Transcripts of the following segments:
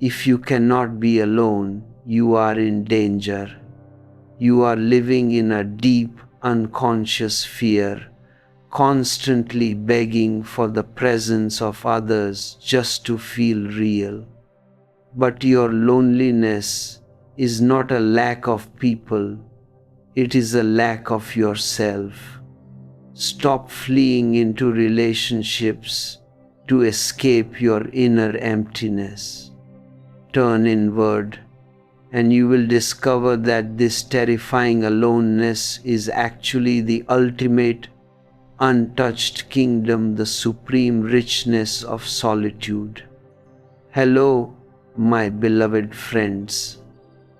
If you cannot be alone, you are in danger. You are living in a deep, unconscious fear, constantly begging for the presence of others just to feel real. But your loneliness is not a lack of people, it is a lack of yourself. Stop fleeing into relationships to escape your inner emptiness. Turn inward, and you will discover that this terrifying aloneness is actually the ultimate, untouched kingdom, the supreme richness of solitude. Hello, my beloved friends.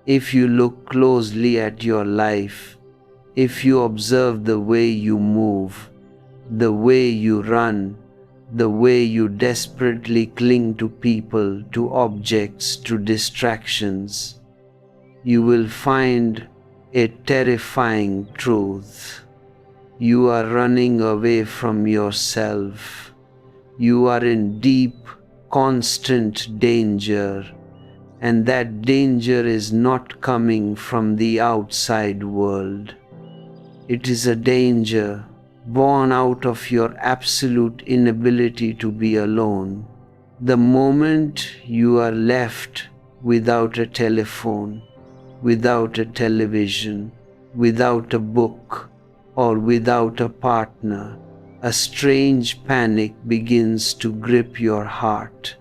If you look closely at your life, if you observe the way you move, the way you run, the way you desperately cling to people, to objects, to distractions, you will find a terrifying truth. You are running away from yourself. You are in deep, constant danger, and that danger is not coming from the outside world. It is a danger born out of your absolute inability to be alone. The moment you are left without a telephone, without a television, without a book, or without a partner, a strange panic begins to grip your heart.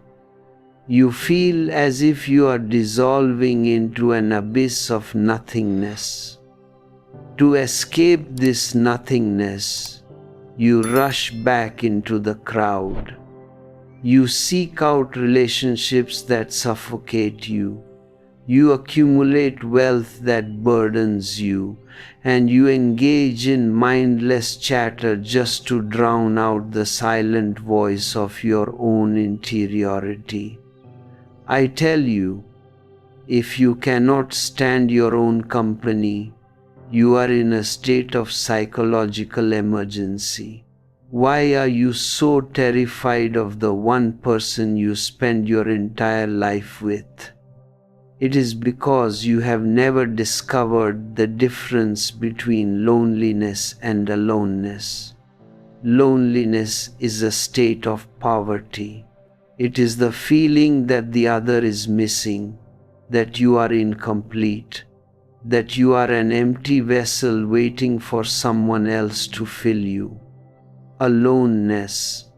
You feel as if you are dissolving into an abyss of nothingness. To escape this nothingness, you rush back into the crowd. You seek out relationships that suffocate you. You accumulate wealth that burdens you, and you engage in mindless chatter just to drown out the silent voice of your own interiority. I tell you, if you cannot stand your own company, you are in a state of psychological emergency. Why are you so terrified of the one person you spend your entire life with? It is because you have never discovered the difference between loneliness and aloneness. Loneliness is a state of poverty. It is the feeling that the other is missing, that you are incomplete, that you are an empty vessel waiting for someone else to fill you. Aloneness,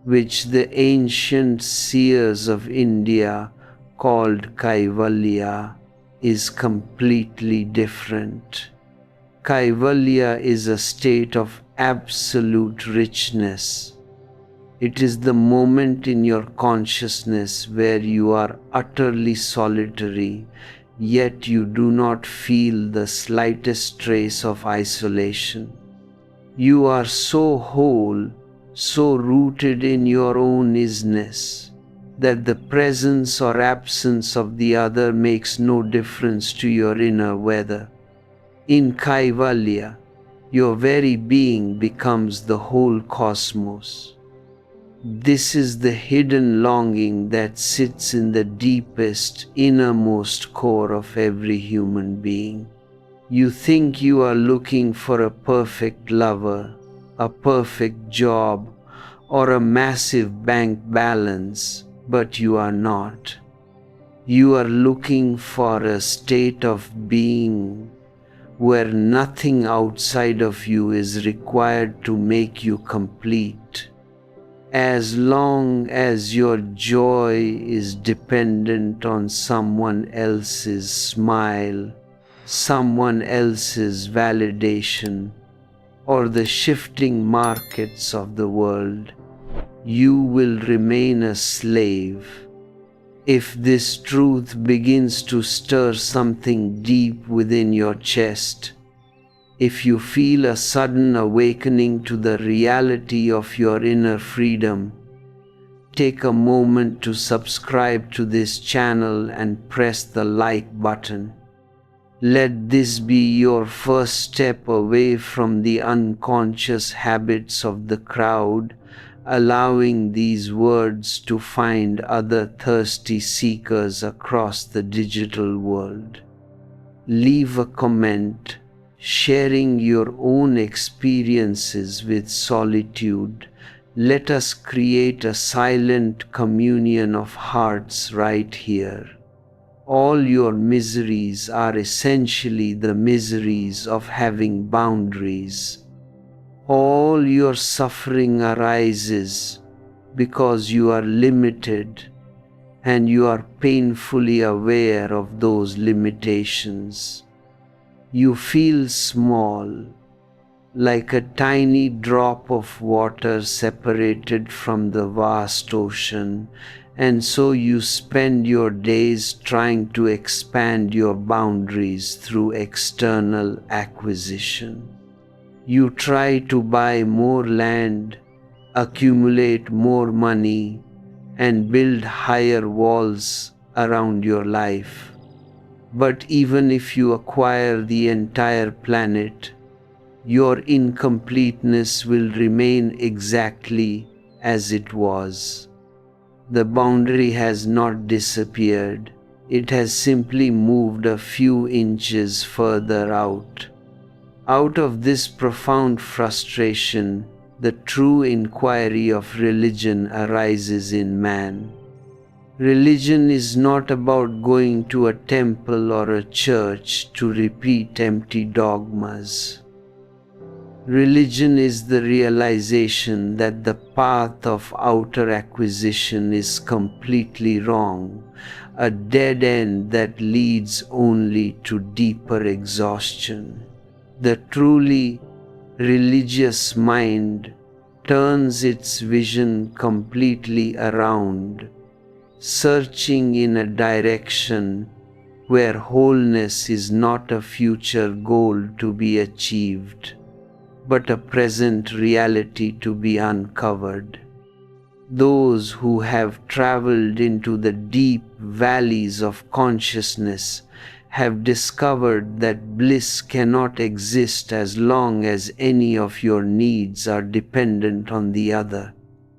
which the ancient seers of India called Kaivalya, is completely different. Kaivalya is a state of absolute richness. It is the moment in your consciousness where you are utterly solitary, yet you do not feel the slightest trace of isolation. You are so whole, so rooted in your own isness, that the presence or absence of the other makes no difference to your inner weather. In Kaivalya, your very being becomes the whole cosmos. This is the hidden longing that sits in the deepest, innermost core of every human being. You think you are looking for a perfect lover, a perfect job, or a massive bank balance, but you are not. You are looking for a state of being where nothing outside of you is required to make you complete. As long as your joy is dependent on someone else's smile, someone else's validation, or the shifting markets of the world, you will remain a slave. If this truth begins to stir something deep within your chest, if you feel a sudden awakening to the reality of your inner freedom, take a moment to subscribe to this channel and press the like button. Let this be your first step away from the unconscious habits of the crowd, allowing these words to find other thirsty seekers across the digital world. Leave a comment, sharing your own experiences with solitude. Let us create a silent communion of hearts right here. All your miseries are essentially the miseries of having boundaries. All your suffering arises because you are limited and you are painfully aware of those limitations. You feel small, like a tiny drop of water separated from the vast ocean, and so you spend your days trying to expand your boundaries through external acquisition. You try to buy more land, accumulate more money, and build higher walls around your life. But even if you acquire the entire planet, your incompleteness will remain exactly as it was. The boundary has not disappeared, it has simply moved a few inches further out. Out of this profound frustration, the true inquiry of religion arises in man. Religion is not about going to a temple or a church to repeat empty dogmas. Religion is the realization that the path of outer acquisition is completely wrong, a dead end that leads only to deeper exhaustion. The truly religious mind turns its vision completely around, searching in a direction where wholeness is not a future goal to be achieved, but a present reality to be uncovered. Those who have traveled into the deep valleys of consciousness have discovered that bliss cannot exist as long as any of your needs are dependent on the other.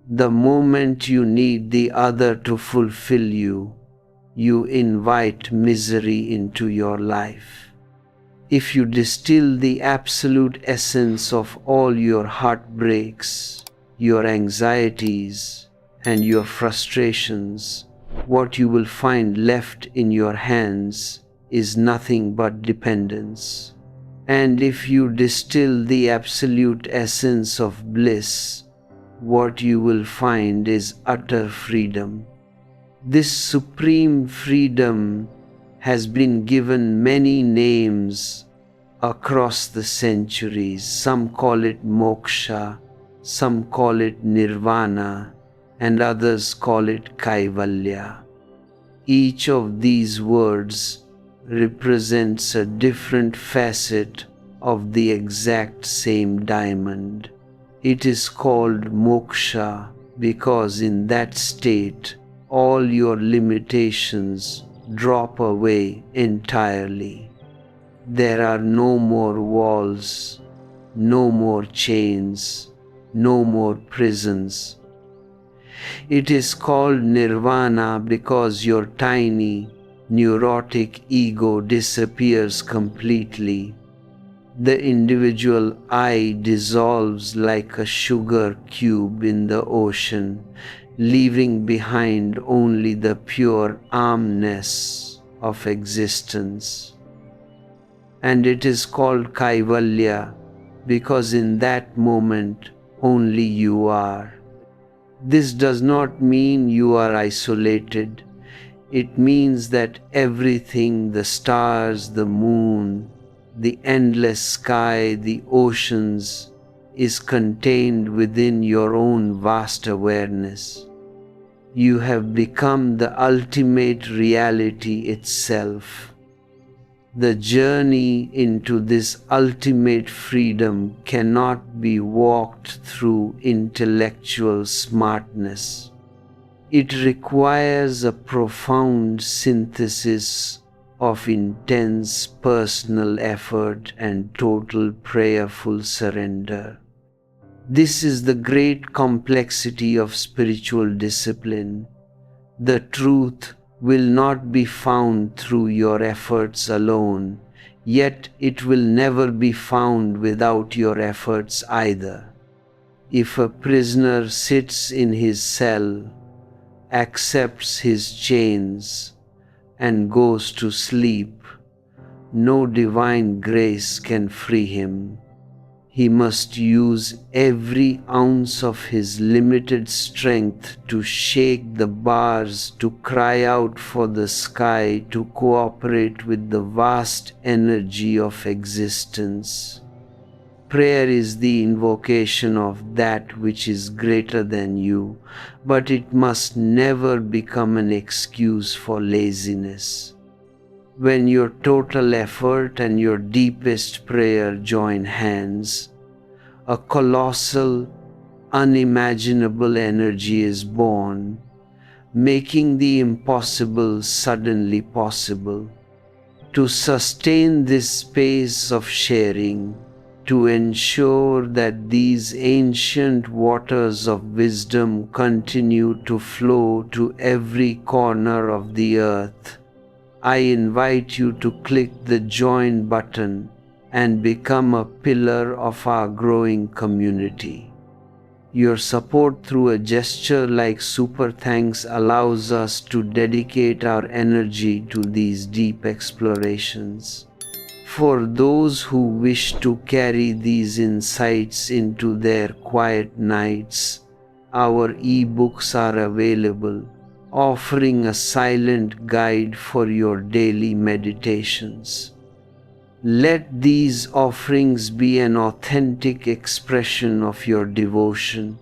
The moment you need the other to fulfill you, you invite misery into your life. If you distill the absolute essence of all your heartbreaks, your anxieties, and your frustrations, what you will find left in your hands is nothing but dependence. And if you distill the absolute essence of bliss, what you will find is utter freedom. This supreme freedom has been given many names across the centuries. Some call it moksha, some call it nirvana, and others call it kaivalya. Each of these words represents a different facet of the exact same diamond. It is called moksha because in that state all your limitations drop away entirely. There are no more walls, no more chains, no more prisons. It is called nirvana because your tiny, neurotic ego disappears completely. The individual I dissolves like a sugar cube in the ocean, leaving behind only the pure armness of existence. And it is called kaivalya because in that moment only you are. This does not mean you are isolated. It means that everything, the stars, the moon, the endless sky, the oceans, is contained within your own vast awareness. You have become the ultimate reality itself. The journey into this ultimate freedom cannot be walked through intellectual smartness. It requires a profound synthesis of intense personal effort and total prayerful surrender. This is the great complexity of spiritual discipline. The truth will not be found through your efforts alone, yet it will never be found without your efforts either. If a prisoner sits in his cell, accepts his chains, and goes to sleep, no divine grace can free him. He must use every ounce of his limited strength to shake the bars, to cry out for the sky, to cooperate with the vast energy of existence. Prayer is the invocation of that which is greater than you, but it must never become an excuse for laziness. When your total effort and your deepest prayer join hands, a colossal, unimaginable energy is born, making the impossible suddenly possible. To sustain this space of sharing, to ensure that these ancient waters of wisdom continue to flow to every corner of the earth, I invite you to click the join button and become a pillar of our growing community. Your support through a gesture like super thanks allows us to dedicate our energy to these deep explorations. For those who wish to carry these insights into their quiet nights, our e-books are available, offering a silent guide for your daily meditations. Let these offerings be an authentic expression of your devotion,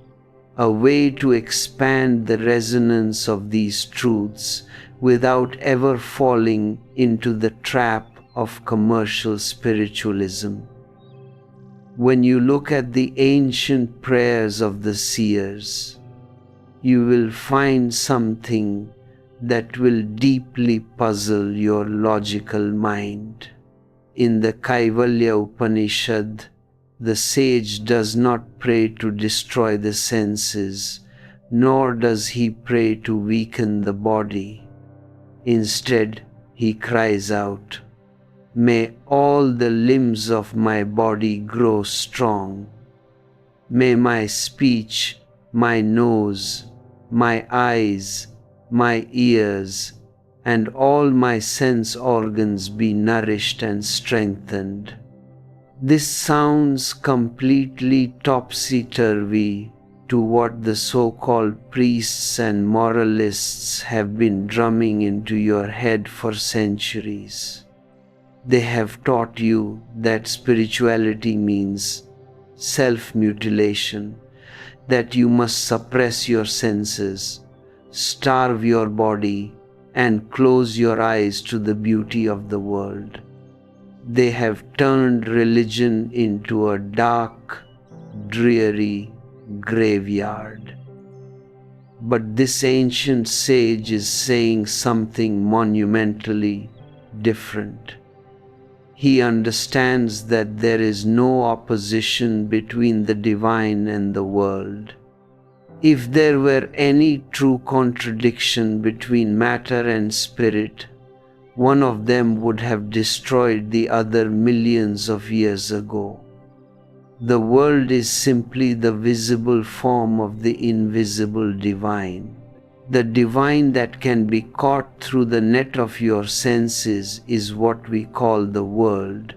a way to expand the resonance of these truths without ever falling into the trap of commercial spiritualism. When you look at the ancient prayers of the seers, you will find something that will deeply puzzle your logical mind. In the Kaivalya Upanishad, the sage does not pray to destroy the senses, nor does he pray to weaken the body. Instead, he cries out, "May all the limbs of my body grow strong. May my speech, my nose, my eyes, my ears, and all my sense organs be nourished and strengthened." This sounds completely topsy-turvy to what the so-called priests and moralists have been drumming into your head for centuries. They have taught you that spirituality means self-mutilation, that you must suppress your senses, starve your body, and close your eyes to the beauty of the world. They have turned religion into a dark, dreary graveyard. But this ancient sage is saying something monumentally different. He understands that there is no opposition between the divine and the world. If there were any true contradiction between matter and spirit, one of them would have destroyed the other millions of years ago. The world is simply the visible form of the invisible divine. The divine that can be caught through the net of your senses is what we call the world.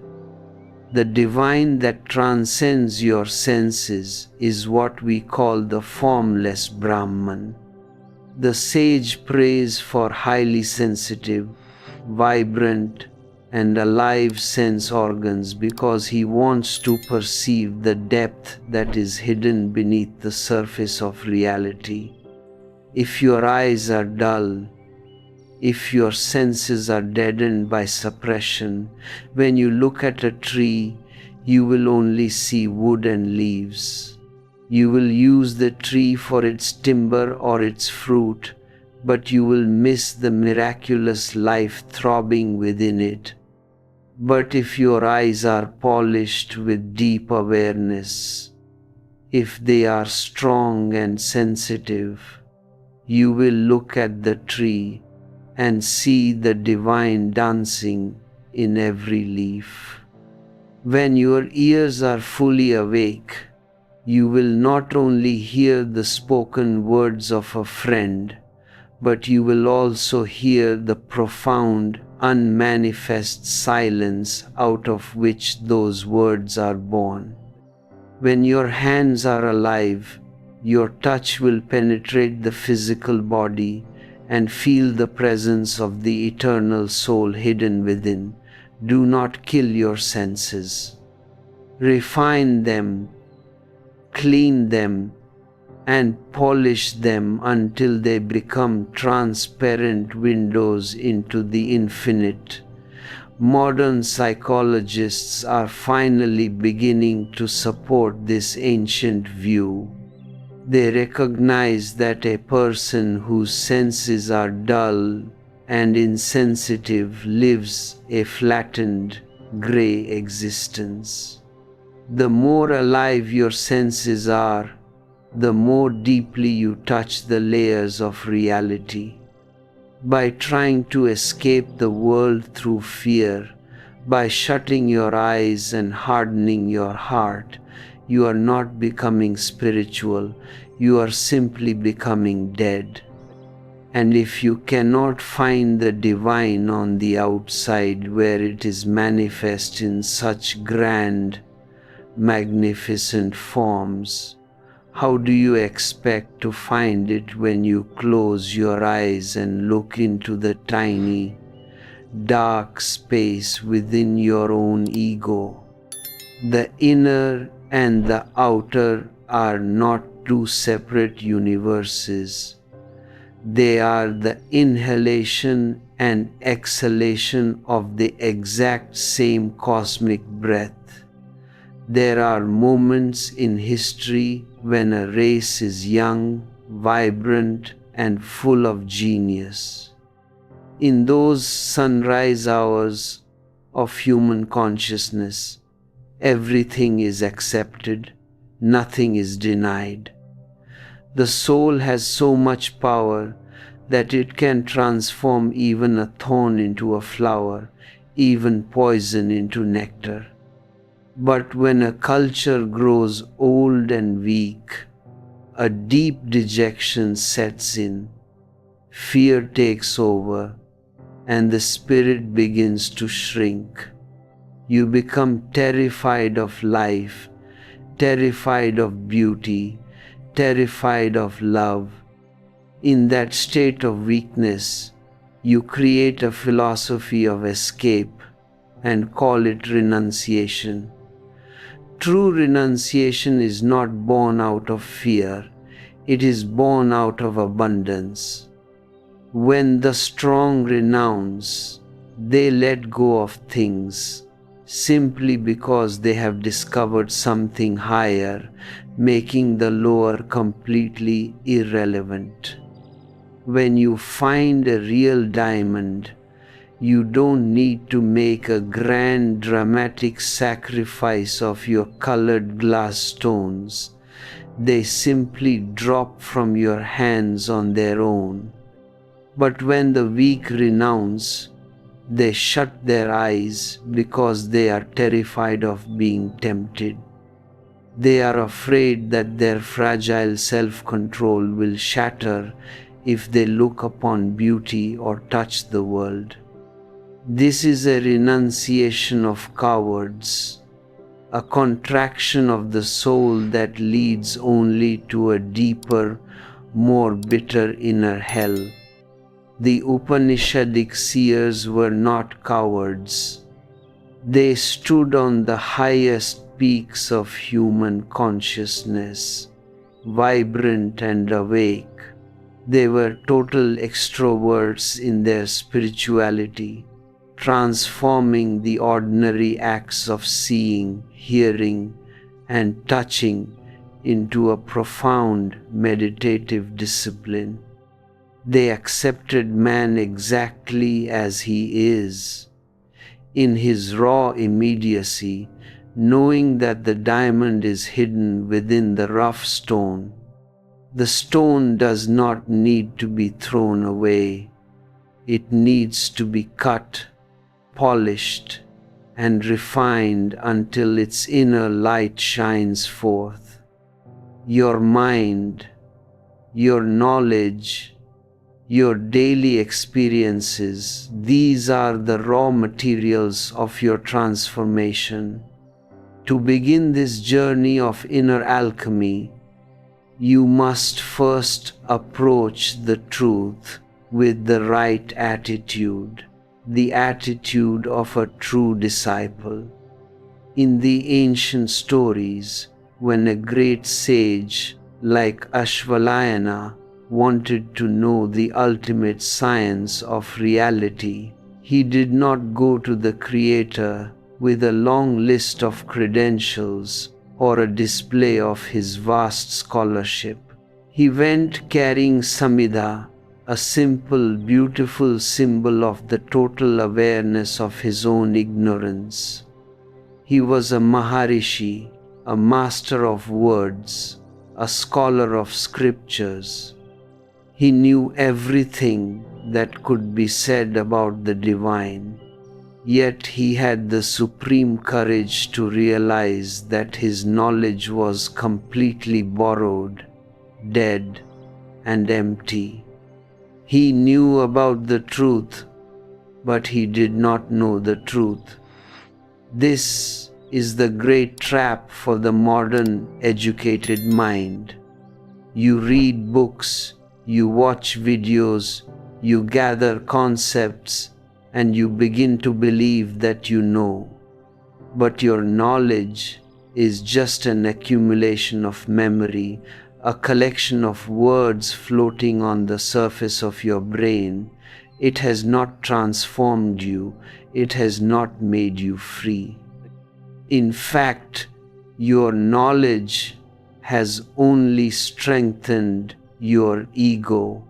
The divine that transcends your senses is what we call the formless Brahman. The sage prays for highly sensitive, vibrant, and alive sense organs because he wants to perceive the depth that is hidden beneath the surface of reality. If your eyes are dull, if your senses are deadened by suppression, when you look at a tree, you will only see wood and leaves. You will use the tree for its timber or its fruit, but you will miss the miraculous life throbbing within it. But if your eyes are polished with deep awareness, If they are strong and sensitive, you will look at the tree and see the divine dancing in every leaf. When your ears are fully awake, you will not only hear the spoken words of a friend, but you will also hear the profound, unmanifest silence out of which those words are born. When your hands are alive, your touch will penetrate the physical body and feel the presence of the eternal soul hidden within. Do not kill your senses. Refine them, clean them, and polish them until they become transparent windows into the infinite. Modern psychologists are finally beginning to support this ancient view. They recognize that a person whose senses are dull and insensitive lives a flattened, gray existence. The more alive your senses are, the more deeply you touch the layers of reality. By trying to escape the world through fear, by shutting your eyes and hardening your heart, you are not becoming spiritual, you are simply becoming dead. And if you cannot find the divine on the outside where it is manifest in such grand, magnificent forms, how do you expect to find it when you close your eyes and look into the tiny, dark space within your own ego? The inner and the outer are not two separate universes. They are the inhalation and exhalation of the exact same cosmic breath. There are moments in history when a race is young, vibrant, and full of genius. In those sunrise hours of human consciousness, everything is accepted, nothing is denied. The soul has so much power that it can transform even a thorn into a flower, even poison into nectar. But when a culture grows old and weak, a deep dejection sets in, fear takes over, and the spirit begins to shrink. You become terrified of life, terrified of beauty, terrified of love. In that state of weakness, you create a philosophy of escape and call it renunciation. True renunciation is not born out of fear, it is born out of abundance. When the strong renounce, they let go of things simply because they have discovered something higher, making the lower completely irrelevant. When you find a real diamond, you don't need to make a grand dramatic sacrifice of your colored glass stones. They simply drop from your hands on their own. But when the weak renounce, they shut their eyes because they are terrified of being tempted. They are afraid that their fragile self-control will shatter if they look upon beauty or touch the world. This is a renunciation of cowards, a contraction of the soul that leads only to a deeper, more bitter inner hell. The Upanishadic seers were not cowards. They stood on the highest peaks of human consciousness, vibrant and awake. They were total extroverts in their spirituality, transforming the ordinary acts of seeing, hearing, and touching into a profound meditative discipline. They accepted man exactly as he is. In his raw immediacy, knowing that the diamond is hidden within the rough stone. The stone does not need to be thrown away. It needs to be cut, polished, and refined until its inner light shines forth. Your mind, your knowledge, your daily experiences, these are the raw materials of your transformation. To begin this journey of inner alchemy, you must first approach the truth with the right attitude, the attitude of a true disciple. In the ancient stories, when a great sage like Ashvalayana wanted to know the ultimate science of reality, he did not go to the Creator with a long list of credentials or a display of his vast scholarship. He went carrying Samhita, a simple, beautiful symbol of the total awareness of his own ignorance. He was a Maharishi, a master of words, a scholar of scriptures. He knew everything that could be said about the divine. Yet he had the supreme courage to realize that his knowledge was completely borrowed, dead, and empty. He knew about the truth, but he did not know the truth. This is the great trap for the modern educated mind. You read books, you watch videos, you gather concepts, and you begin to believe that you know. But your knowledge is just an accumulation of memory, a collection of words floating on the surface of your brain. It has not transformed you. It has not made you free. In fact, your knowledge has only strengthened your ego,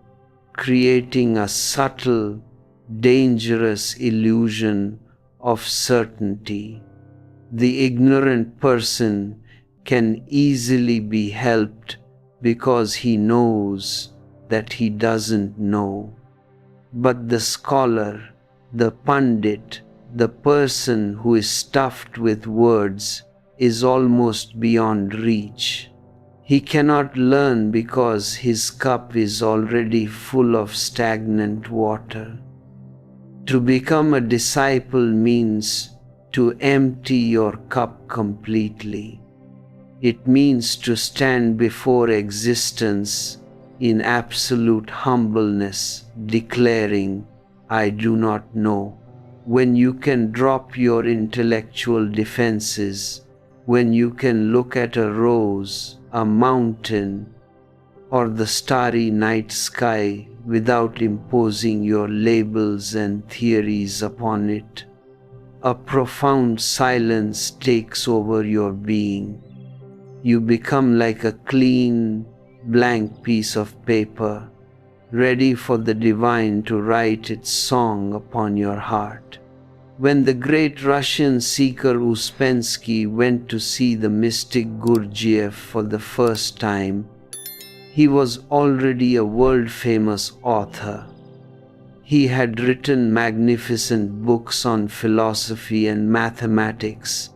creating a subtle, dangerous illusion of certainty. The ignorant person can easily be helped because he knows that he doesn't know. But the scholar, the pandit, the person who is stuffed with words is almost beyond reach. He cannot learn because his cup is already full of stagnant water. To become a disciple means to empty your cup completely. It means to stand before existence in absolute humbleness, declaring, "I do not know." When you can drop your intellectual defenses, when you can look at a rose, a mountain, or the starry night sky without imposing your labels and theories upon it, a profound silence takes over your being. You become like a clean, blank piece of paper, ready for the divine to write its song upon your heart. When the great Russian seeker Uspensky went to see the mystic Gurdjieff for the first time, he was already a world-famous author. He had written magnificent books on philosophy and mathematics,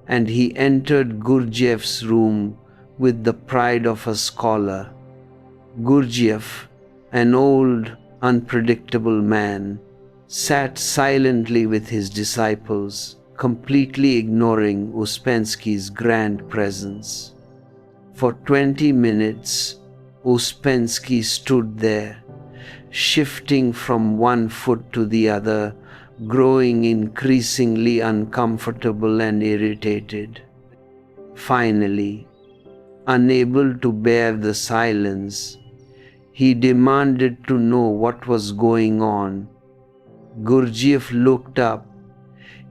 and he entered Gurdjieff's room with the pride of a scholar. Gurdjieff, an old, unpredictable man, sat silently with his disciples, completely ignoring Uspensky's grand presence. For 20 minutes, Uspensky stood there, shifting from one foot to the other, growing increasingly uncomfortable and irritated. Finally, unable to bear the silence, he demanded to know what was going on. Gurdjieff looked up,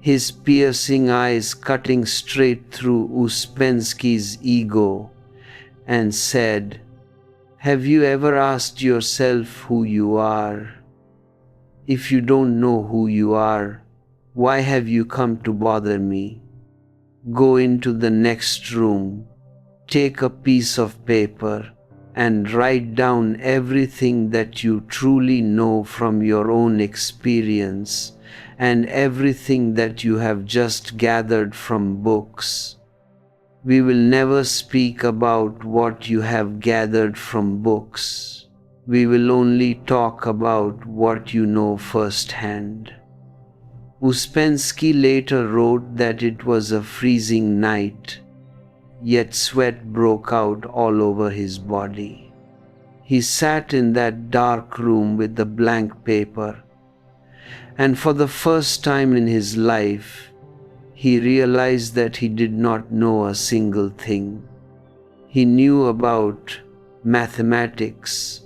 his piercing eyes cutting straight through Uspensky's ego, and said, "Have you ever asked yourself who you are? If you don't know who you are, why have you come to bother me?" Go into the next room, take a piece of paper, and write down everything that you truly know from your own experience and everything that you have just gathered from books. We will never speak about what you have gathered from books. We will only talk about what you know firsthand. Uspensky later wrote that it was a freezing night, yet sweat broke out all over his body. He sat in that dark room with the blank paper, and for the first time in his life, he realized that he did not know a single thing. He knew about mathematics,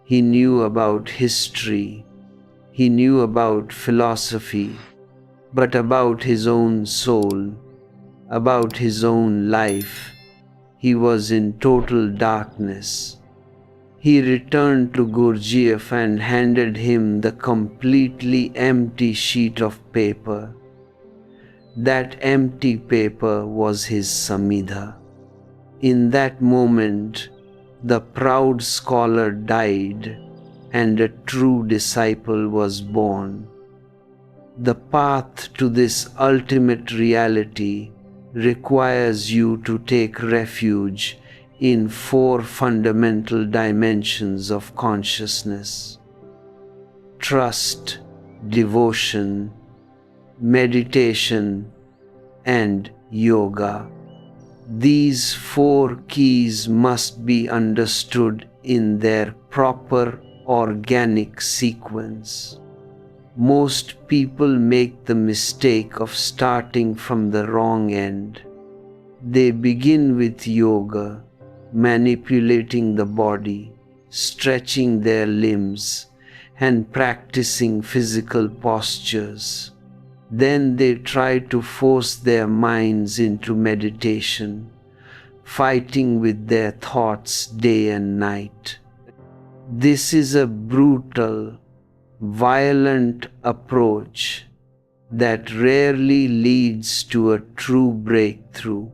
he knew about history, he knew about philosophy, but about his own soul, about his own life, he was in total darkness. He returned to Gurdjieff and handed him the completely empty sheet of paper. That empty paper was his Samhita. In that moment, the proud scholar died and a true disciple was born. The path to this ultimate reality requires you to take refuge in 4 fundamental dimensions of consciousness: trust, devotion, meditation, and yoga. These 4 keys must be understood in their proper organic sequence. Most people make the mistake of starting from the wrong end. They begin with yoga, manipulating the body, stretching their limbs, and practicing physical postures. Then they try to force their minds into meditation, fighting with their thoughts day and night. This is a brutal, violent approach that rarely leads to a true breakthrough.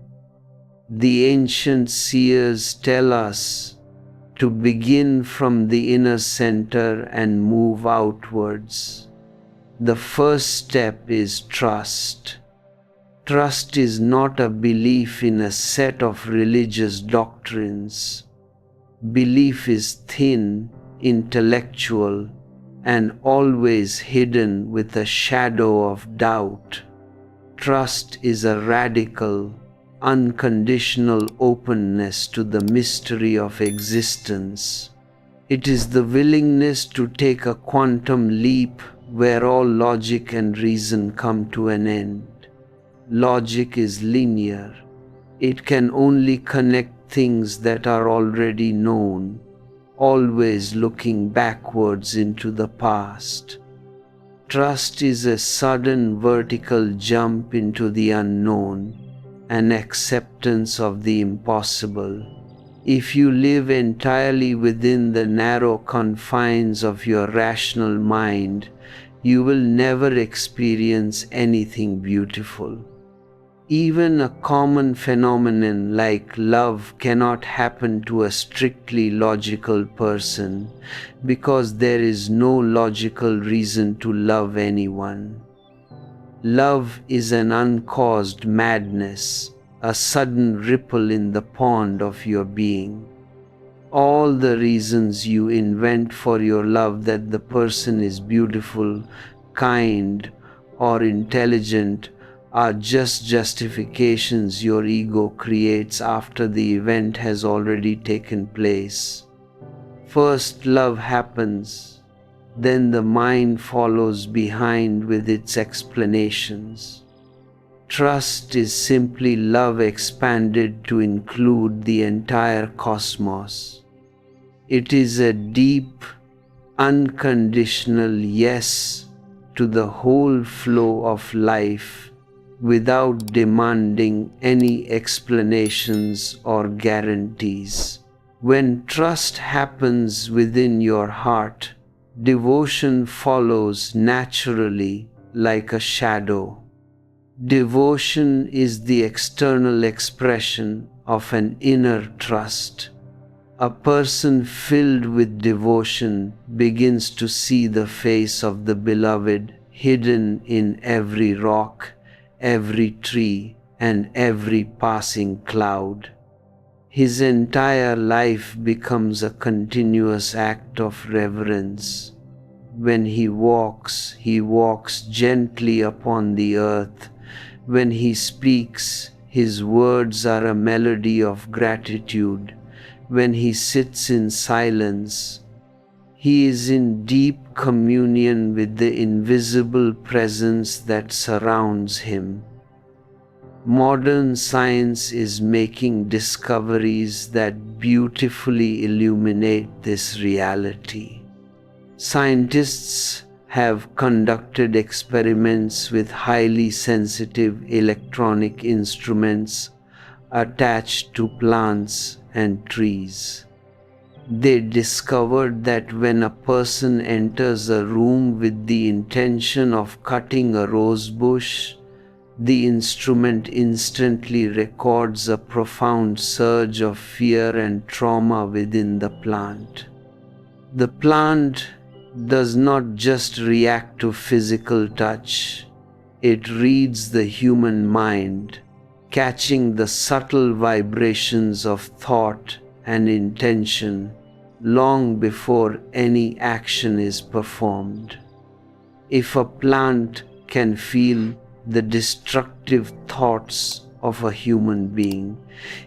The ancient seers tell us to begin from the inner center and move outwards. The first step is trust. Trust is not a belief in a set of religious doctrines. Belief is thin, intellectual, and always hidden with a shadow of doubt. Trust is a radical, unconditional openness to the mystery of existence. It is the willingness to take a quantum leap where all logic and reason come to an end. Logic is linear. It can only connect things that are already known, always looking backwards into the past. Trust is a sudden vertical jump into the unknown, an acceptance of the impossible. If you live entirely within the narrow confines of your rational mind, you will never experience anything beautiful. Even a common phenomenon like love cannot happen to a strictly logical person because there is no logical reason to love anyone. Love is an uncaused madness, a sudden ripple in the pond of your being. All the reasons you invent for your love, that the person is beautiful, kind, or intelligent, are just justifications your ego creates after the event has already taken place. First love happens, then the mind follows behind with its explanations. Trust is simply love expanded to include the entire cosmos. It is a deep, unconditional yes to the whole flow of life without demanding any explanations or guarantees. When trust happens within your heart, devotion follows naturally like a shadow. Devotion is the external expression of an inner trust. A person filled with devotion begins to see the face of the beloved hidden in every rock, every tree, and every passing cloud. His entire life becomes a continuous act of reverence. When he walks gently upon the earth. When he speaks, his words are a melody of gratitude. When he sits in silence, he is in deep communion with the invisible presence that surrounds him. Modern science is making discoveries that beautifully illuminate this reality. Scientists have conducted experiments with highly sensitive electronic instruments attached to plants and trees. They discovered that when a person enters a room with the intention of cutting a rose bush, the instrument instantly records a profound surge of fear and trauma within the plant. The plant does not just react to physical touch, it reads the human mind, catching the subtle vibrations of thought and intention long before any action is performed. If a plant can feel the destructive thoughts of a human being,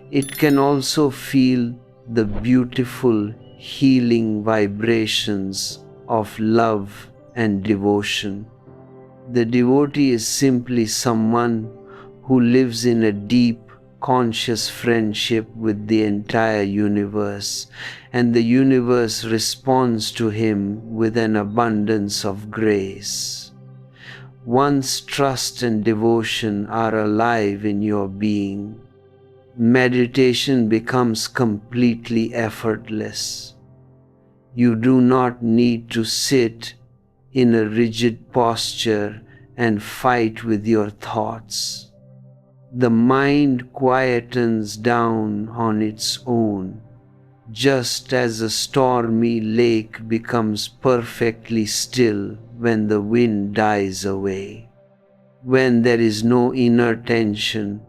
it can also feel the beautiful, healing vibrations of love and devotion. The devotee is simply someone who lives in a deep, conscious friendship with the entire universe, and the universe responds to him with an abundance of grace. Once trust and devotion are alive in your being, meditation becomes completely effortless. You do not need to sit in a rigid posture and fight with your thoughts. The mind quietens down on its own, just as a stormy lake becomes perfectly still when the wind dies away. When there is no inner tension,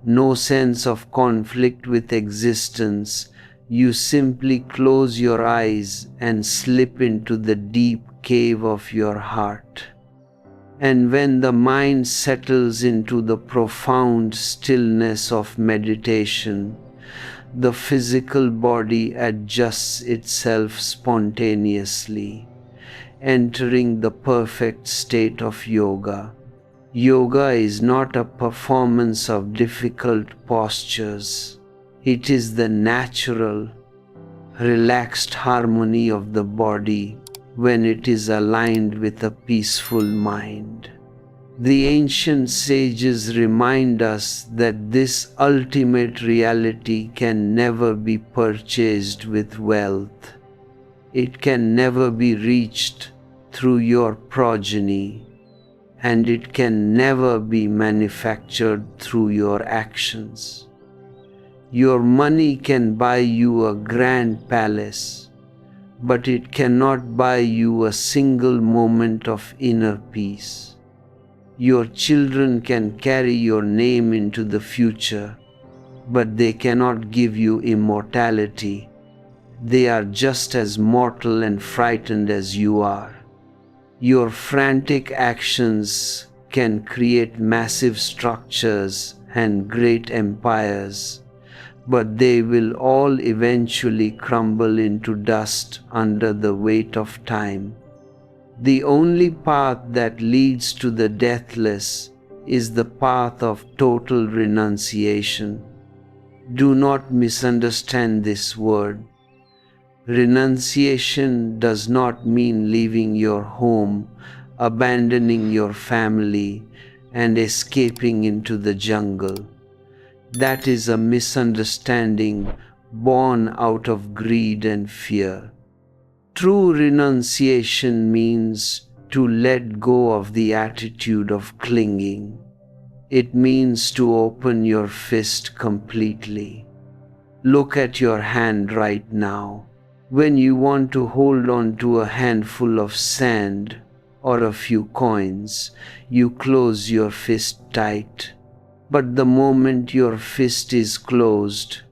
no sense of conflict with existence, you simply close your eyes and slip into the deep cave of your heart. And when the mind settles into the profound stillness of meditation, the physical body adjusts itself spontaneously, entering the perfect state of yoga. Yoga is not a performance of difficult postures. It is the natural, relaxed harmony of the body when it is aligned with a peaceful mind. The ancient sages remind us that this ultimate reality can never be purchased with wealth. It can never be reached through your progeny, and it can never be manufactured through your actions. Your money can buy you a grand palace, but it cannot buy you a single moment of inner peace. Your children can carry your name into the future, but they cannot give you immortality. They are just as mortal and frightened as you are. Your frantic actions can create massive structures and great empires, but they will all eventually crumble into dust under the weight of time. The only path that leads to the deathless is the path of total renunciation. Do not misunderstand this word. Renunciation does not mean leaving your home, abandoning your family, and escaping into the jungle. That is a misunderstanding born out of greed and fear. True renunciation means to let go of the attitude of clinging. It means to open your fist completely. Look at your hand right now. When you want to hold on to a handful of sand or a few coins, you close your fist tight. But the moment your fist is closed,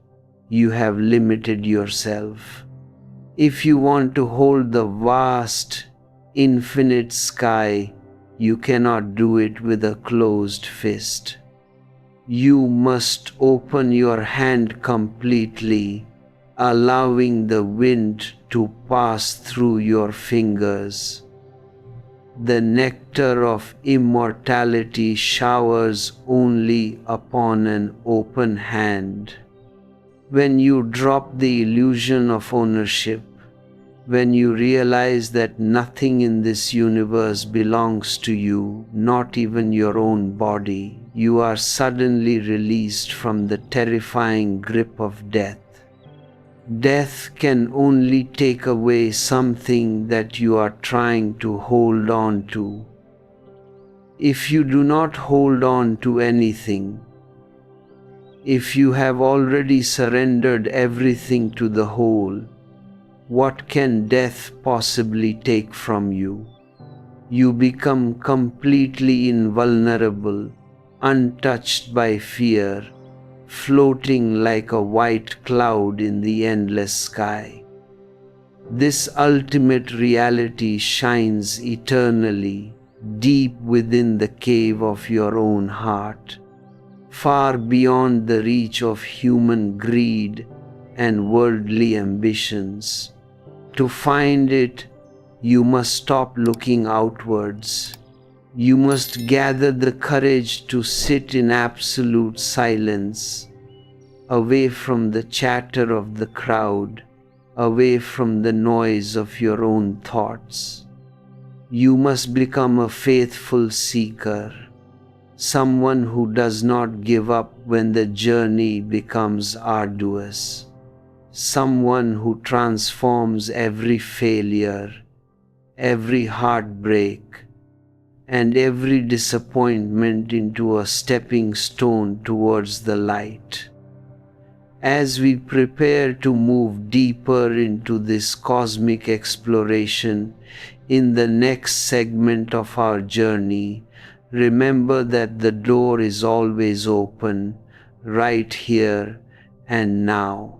you have limited yourself. If you want to hold the vast, infinite sky, you cannot do it with a closed fist. You must open your hand completely, allowing the wind to pass through your fingers. The nectar of immortality showers only upon an open hand. When you drop the illusion of ownership, when you realize that nothing in this universe belongs to you, not even your own body, you are suddenly released from the terrifying grip of death. Death can only take away something that you are trying to hold on to. If you do not hold on to anything, if you have already surrendered everything to the whole, what can death possibly take from you? You become completely invulnerable, untouched by fear, floating like a white cloud in the endless sky. This ultimate reality shines eternally, deep within the cave of your own heart, far beyond the reach of human greed and worldly ambitions. To find it, you must stop looking outwards. You must gather the courage to sit in absolute silence, away from the chatter of the crowd, away from the noise of your own thoughts. You must become a faithful seeker, someone who does not give up when the journey becomes arduous, someone who transforms every failure, every heartbreak, and every disappointment into a stepping stone towards the light. As we prepare to move deeper into this cosmic exploration in the next segment of our journey, remember that the door is always open, right here and now.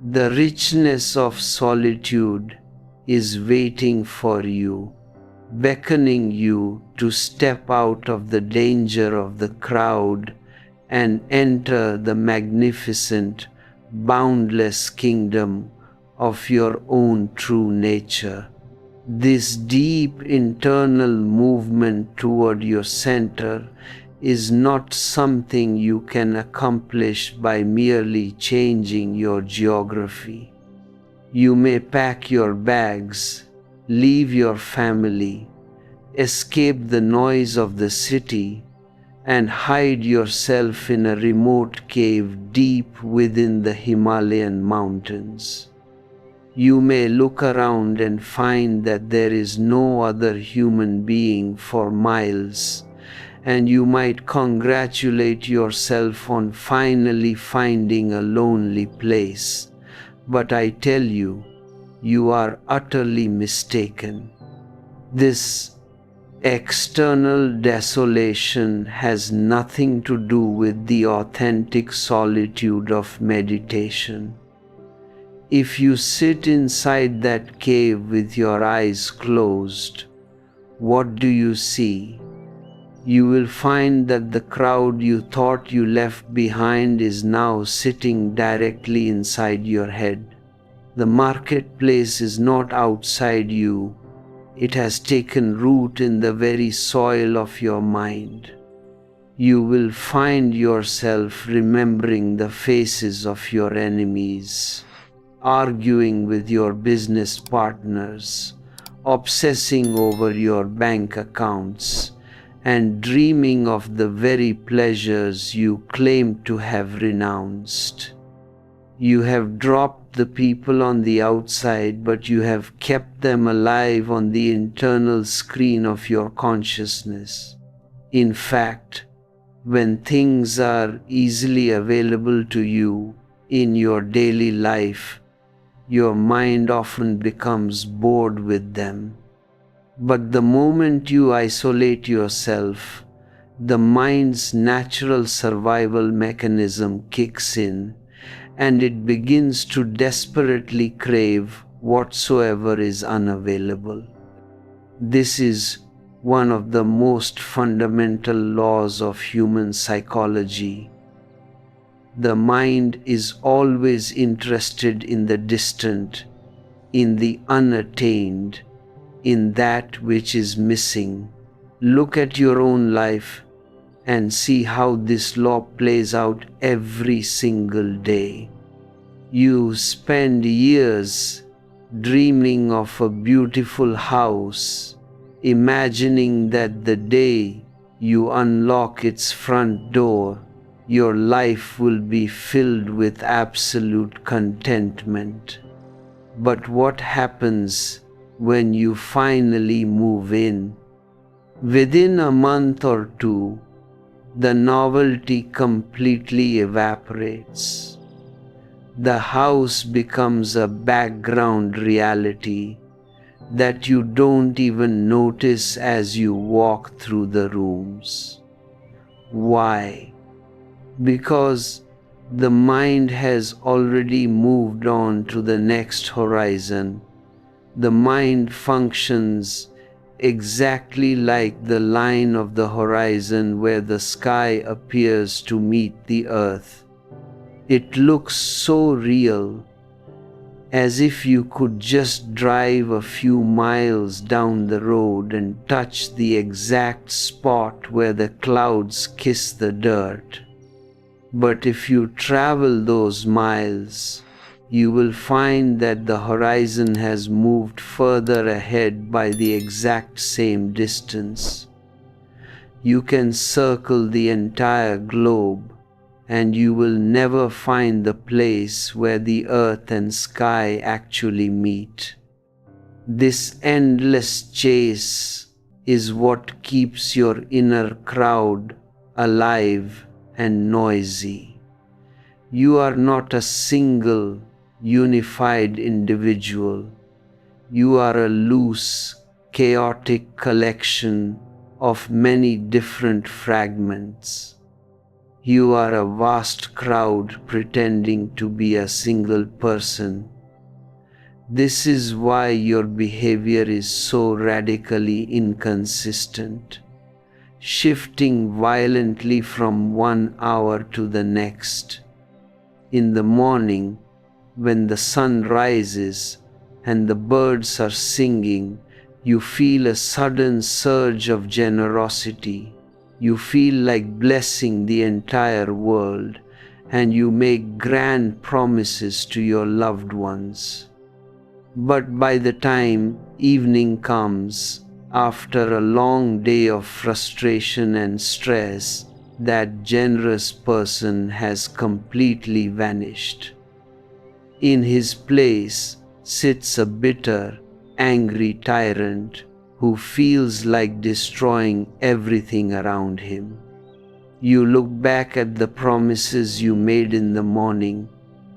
The richness of solitude is waiting for you, beckoning you to step out of the danger of the crowd and enter the magnificent, boundless kingdom of your own true nature. This deep internal movement toward your center is not something you can accomplish by merely changing your geography. You may pack your bags, leave your family, escape the noise of the city, and hide yourself in a remote cave deep within the Himalayan mountains. You may look around and find that there is no other human being for miles, and you might congratulate yourself on finally finding a lonely place. But I tell you, you are utterly mistaken. This external desolation has nothing to do with the authentic solitude of meditation. If you sit inside that cave with your eyes closed, what do you see? You will find that the crowd you thought you left behind is now sitting directly inside your head. The marketplace is not outside you. It has taken root in the very soil of your mind. You will find yourself remembering the faces of your enemies, arguing with your business partners, obsessing over your bank accounts, and dreaming of the very pleasures you claim to have renounced. You have dropped the people on the outside, but you have kept them alive on the internal screen of your consciousness. In fact, When things are easily available to you in your daily life, your mind often becomes bored with them. But the moment you isolate yourself, the mind's natural survival mechanism kicks in, and it begins to desperately crave whatsoever is unavailable. This is one of the most fundamental laws of human psychology. The mind is always interested in the distant, in the unattained, in that which is missing. Look at your own life and see how this law plays out every single day. You spend years dreaming of a beautiful house, imagining that the day you unlock its front door, your life will be filled with absolute contentment. But what happens when you finally move in? Within a month or two, the novelty completely evaporates. The house becomes a background reality that you don't even notice as you walk through the rooms. Why? Because the mind has already moved on to the next horizon. The mind functions exactly like the line of the horizon where the sky appears to meet the earth. It looks so real, as if you could just drive a few miles down the road and touch the exact spot where the clouds kiss the dirt. But if you travel those miles, you will find that the horizon has moved further ahead by the exact same distance. You can circle the entire globe, and you will never find the place where the earth and sky actually meet. This endless chase is what keeps your inner crowd alive and noisy. You are not a single, unified individual. You are a loose, chaotic collection of many different fragments. You are a vast crowd pretending to be a single person. This is why your behavior is so radically inconsistent, shifting violently from one hour to the next. In the morning, when the sun rises and the birds are singing, you feel a sudden surge of generosity. You feel like blessing the entire world, and you make grand promises to your loved ones. But by the time evening comes, after a long day of frustration and stress, that generous person has completely vanished. In his place sits a bitter, angry tyrant who feels like destroying everything around him. You look back at the promises you made in the morning,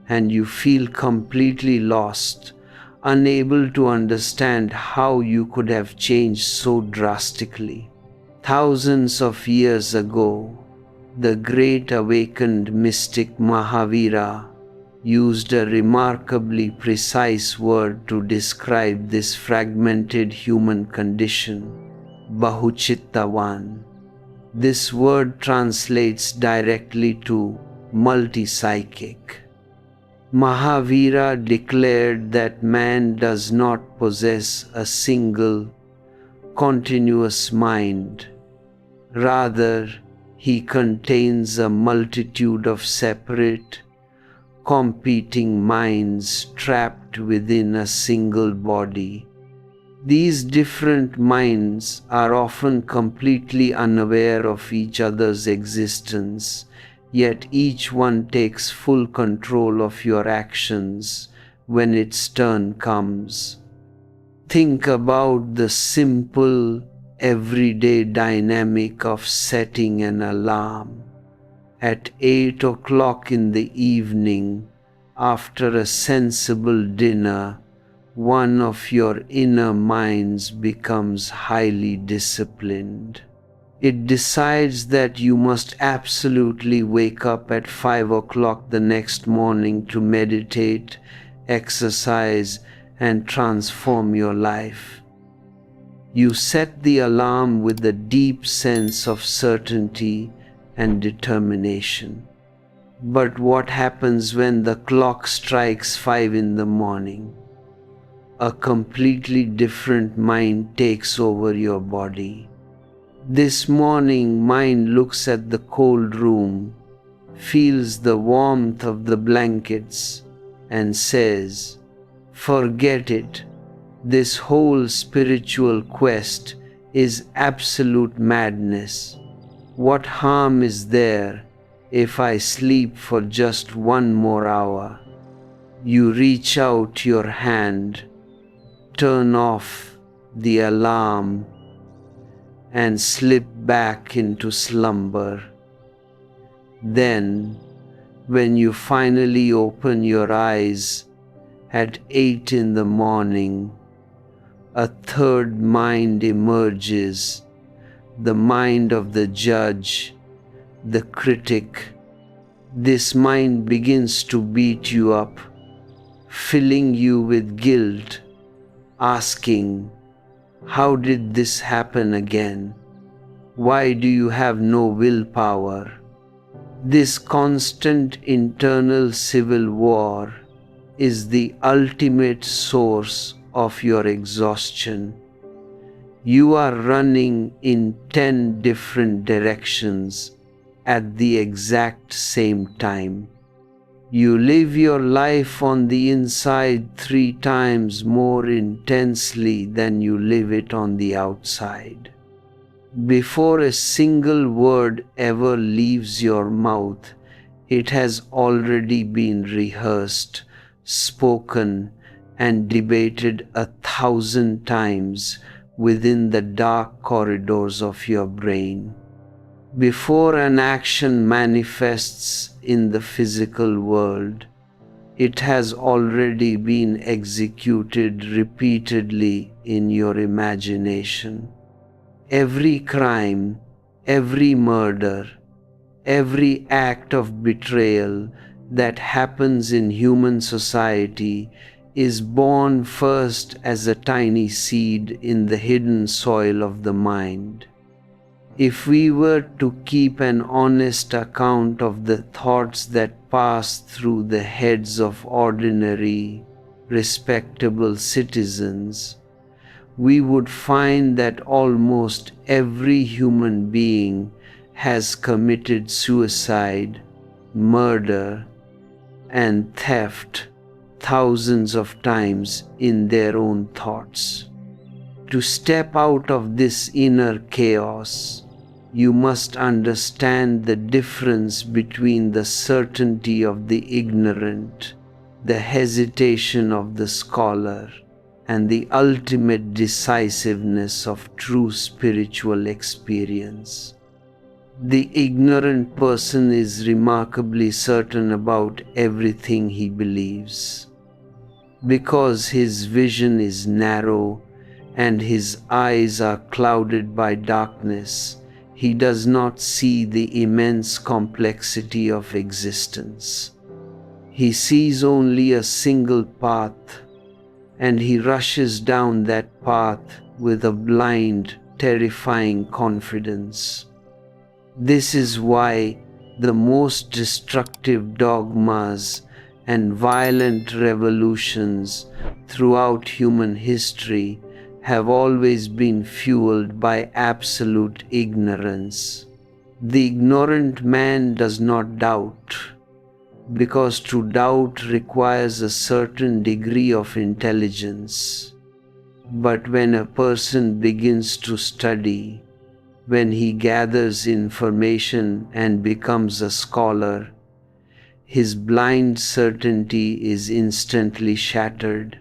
and you feel completely lost, unable to understand how you could have changed so drastically. Thousands of years ago, the great awakened mystic Mahavira used a remarkably precise word to describe this fragmented human condition, bahuchittavan. This word translates directly to multi-psychic. Mahavira declared that man does not possess a single, continuous mind. Rather, he contains a multitude of separate, competing minds trapped within a single body. These different minds are often completely unaware of each other's existence, yet each one takes full control of your actions when its turn comes. Think about the simple, everyday dynamic of setting an alarm. At 8 o'clock in the evening, after a sensible dinner, one of your inner minds becomes highly disciplined. It decides that you must absolutely wake up at 5 o'clock the next morning to meditate, exercise, and transform your life. You set the alarm with a deep sense of certainty and determination. But what happens when the clock strikes 5 in the morning? A completely different mind takes over your body. This morning, mind looks at the cold room, feels the warmth of the blankets, and says, "Forget it. This whole spiritual quest is absolute madness. What harm is there if I sleep for just 1 more hour?" You reach out your hand, turn off the alarm, and slip back into slumber. Then, when you finally open your eyes at 8 in the morning, a third mind emerges, the mind of the judge, the critic. This mind begins to beat you up, filling you with guilt, asking, "How did this happen again? Why do you have no willpower?" This constant internal civil war is the ultimate source of your exhaustion. You are running in 10 different directions at the exact same time. You live your life on the inside 3 times more intensely than you live it on the outside. Before a single word ever leaves your mouth, it has already been rehearsed, spoken, and debated 1,000 times within the dark corridors of your brain. Before an action manifests in the physical world, it has already been executed repeatedly in your imagination. Every crime, every murder, every act of betrayal that happens in human society is born first as a tiny seed in the hidden soil of the mind. If we were to keep an honest account of the thoughts that pass through the heads of ordinary, respectable citizens, we would find that almost every human being has committed suicide, murder, and theft thousands of times in their own thoughts. To step out of this inner chaos, you must understand the difference between the certainty of the ignorant, the hesitation of the scholar, and the ultimate decisiveness of true spiritual experience. The ignorant person is remarkably certain about everything he believes. Because his vision is narrow and his eyes are clouded by darkness, he does not see the immense complexity of existence. He sees only a single path, and he rushes down that path with a blind, terrifying confidence. This is why the most destructive dogmas and violent revolutions throughout human history have always been fueled by absolute ignorance. The ignorant man does not doubt, because to doubt requires a certain degree of intelligence. But when a person begins to study, when he gathers information and becomes a scholar, his blind certainty is instantly shattered.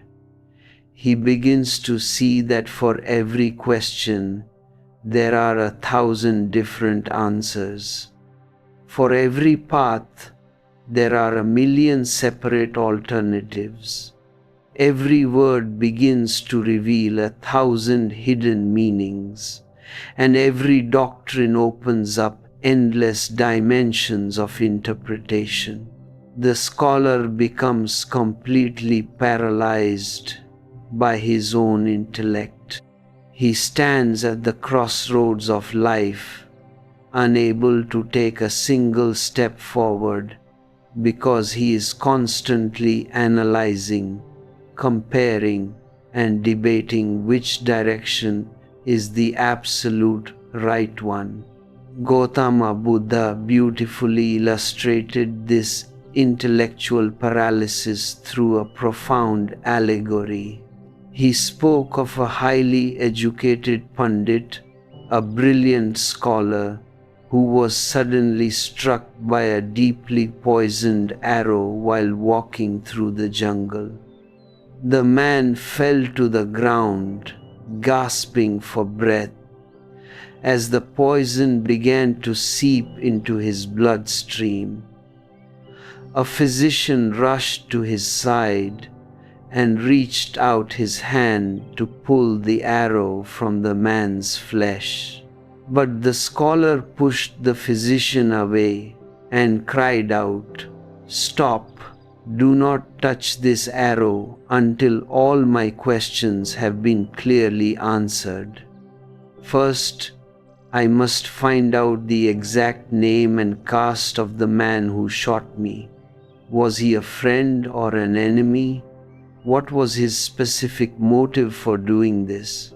He begins to see that for every question, there are 1,000 different answers. For every path, there are 1,000,000 separate alternatives. Every word begins to reveal 1,000 hidden meanings, and every doctrine opens up endless dimensions of interpretation. The scholar becomes completely paralyzed by his own intellect. He stands at the crossroads of life, unable to take a single step forward because he is constantly analyzing, comparing, and debating which direction is the absolute right one. Gautama Buddha beautifully illustrated this intellectual paralysis through a profound allegory. He spoke of a highly educated Pandit, a brilliant scholar, who was suddenly struck by a deeply poisoned arrow while walking through the jungle. The man fell to the ground, gasping for breath. As the poison began to seep into his bloodstream, a physician rushed to his side and reached out his hand to pull the arrow from the man's flesh. But the scholar pushed the physician away and cried out, "Stop! Do not touch this arrow until all my questions have been clearly answered. First, I must find out the exact name and caste of the man who shot me. Was he a friend or an enemy? What was his specific motive for doing this?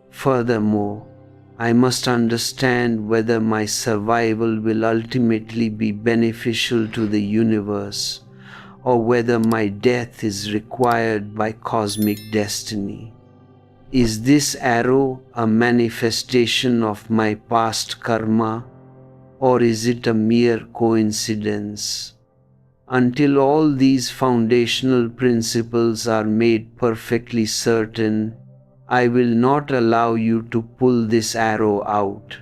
Furthermore, I must understand whether my survival will ultimately be beneficial to the universe, or whether my death is required by cosmic destiny. Is this arrow a manifestation of my past karma, or is it a mere coincidence? Until all these foundational principles are made perfectly certain, I will not allow you to pull this arrow out."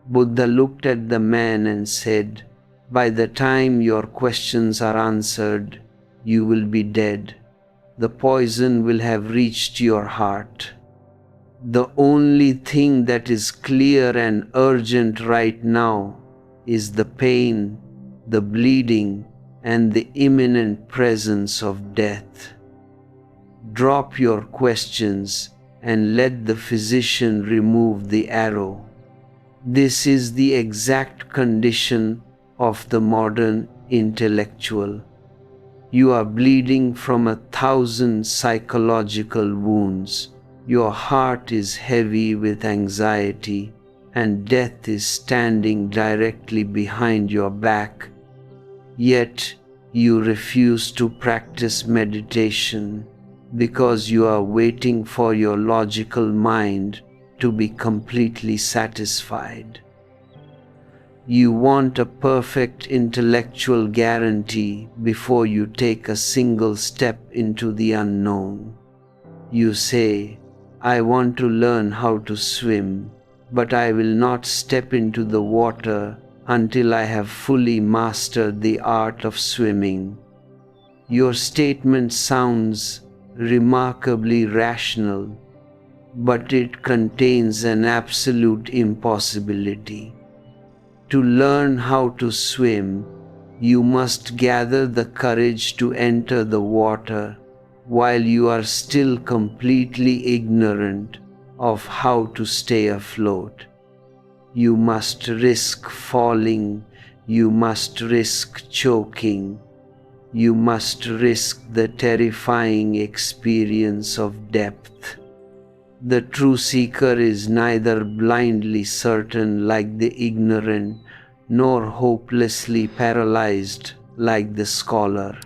Buddha looked at the man and said, "By the time your questions are answered, you will be dead. The poison will have reached your heart. The only thing that is clear and urgent right now is the pain, the bleeding, and the imminent presence of death. Drop your questions and let the physician remove the arrow." This is the exact condition of the modern intellectual. You are bleeding from 1,000 psychological wounds. Your heart is heavy with anxiety, and death is standing directly behind your back. Yet you refuse to practice meditation because you are waiting for your logical mind to be completely satisfied. You want a perfect intellectual guarantee before you take a single step into the unknown. You say, "I want to learn how to swim, but I will not step into the water until I have fully mastered the art of swimming." Your statement sounds remarkably rational, but it contains an absolute impossibility. To learn how to swim, you must gather the courage to enter the water while you are still completely ignorant of how to stay afloat. You must risk falling, you must risk choking, you must risk the terrifying experience of depth. The true seeker is neither blindly certain like the ignorant, nor hopelessly paralyzed like the scholar.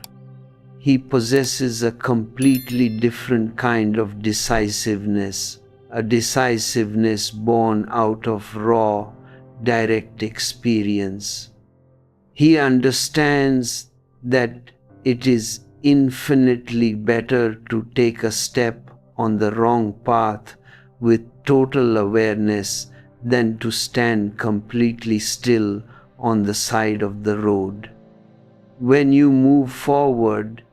He possesses a completely different kind of decisiveness, a decisiveness born out of raw, direct experience. He understands that it is infinitely better to take a step on the wrong path with total awareness than to stand completely still on the side of the road. When you move forward,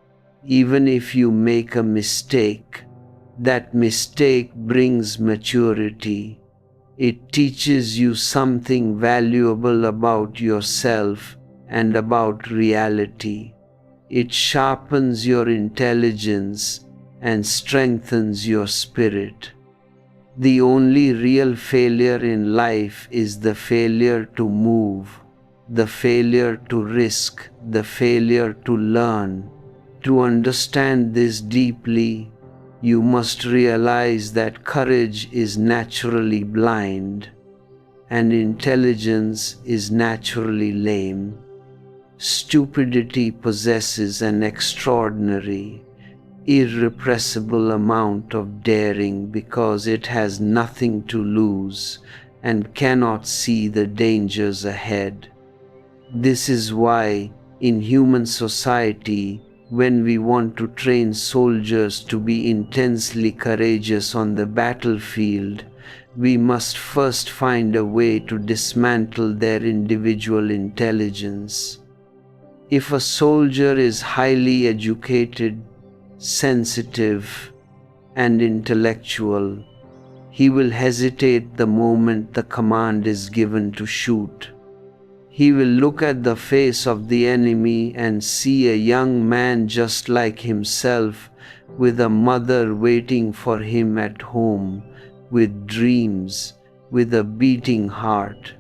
even if you make a mistake, that mistake brings maturity. It teaches you something valuable about yourself and about reality. It sharpens your intelligence and strengthens your spirit. The only real failure in life is the failure to move, the failure to risk, the failure to learn. To understand this deeply, you must realize that courage is naturally blind and intelligence is naturally lame. Stupidity possesses an extraordinary, irrepressible amount of daring because it has nothing to lose and cannot see the dangers ahead. This is why, in human society, when we want to train soldiers to be intensely courageous on the battlefield, we must first find a way to dismantle their individual intelligence. If a soldier is highly educated, sensitive, and intellectual, he will hesitate the moment the command is given to shoot. He will look at the face of the enemy and see a young man just like himself, with a mother waiting for him at home, with dreams, with a beating heart.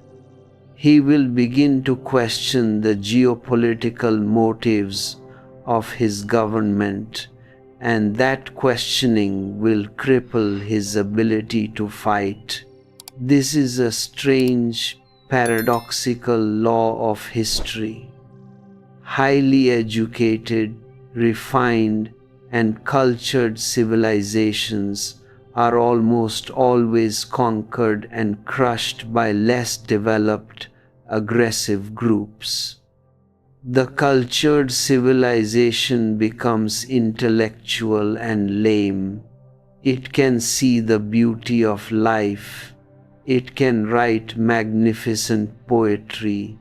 He will begin to question the geopolitical motives of his government, and that questioning will cripple his ability to fight. This is a strange, paradoxical law of history. Highly educated, refined, and cultured civilizations are almost always conquered and crushed by less developed, aggressive groups. The cultured civilization becomes intellectual and lame. It can see the beauty of life. It can write magnificent poetry.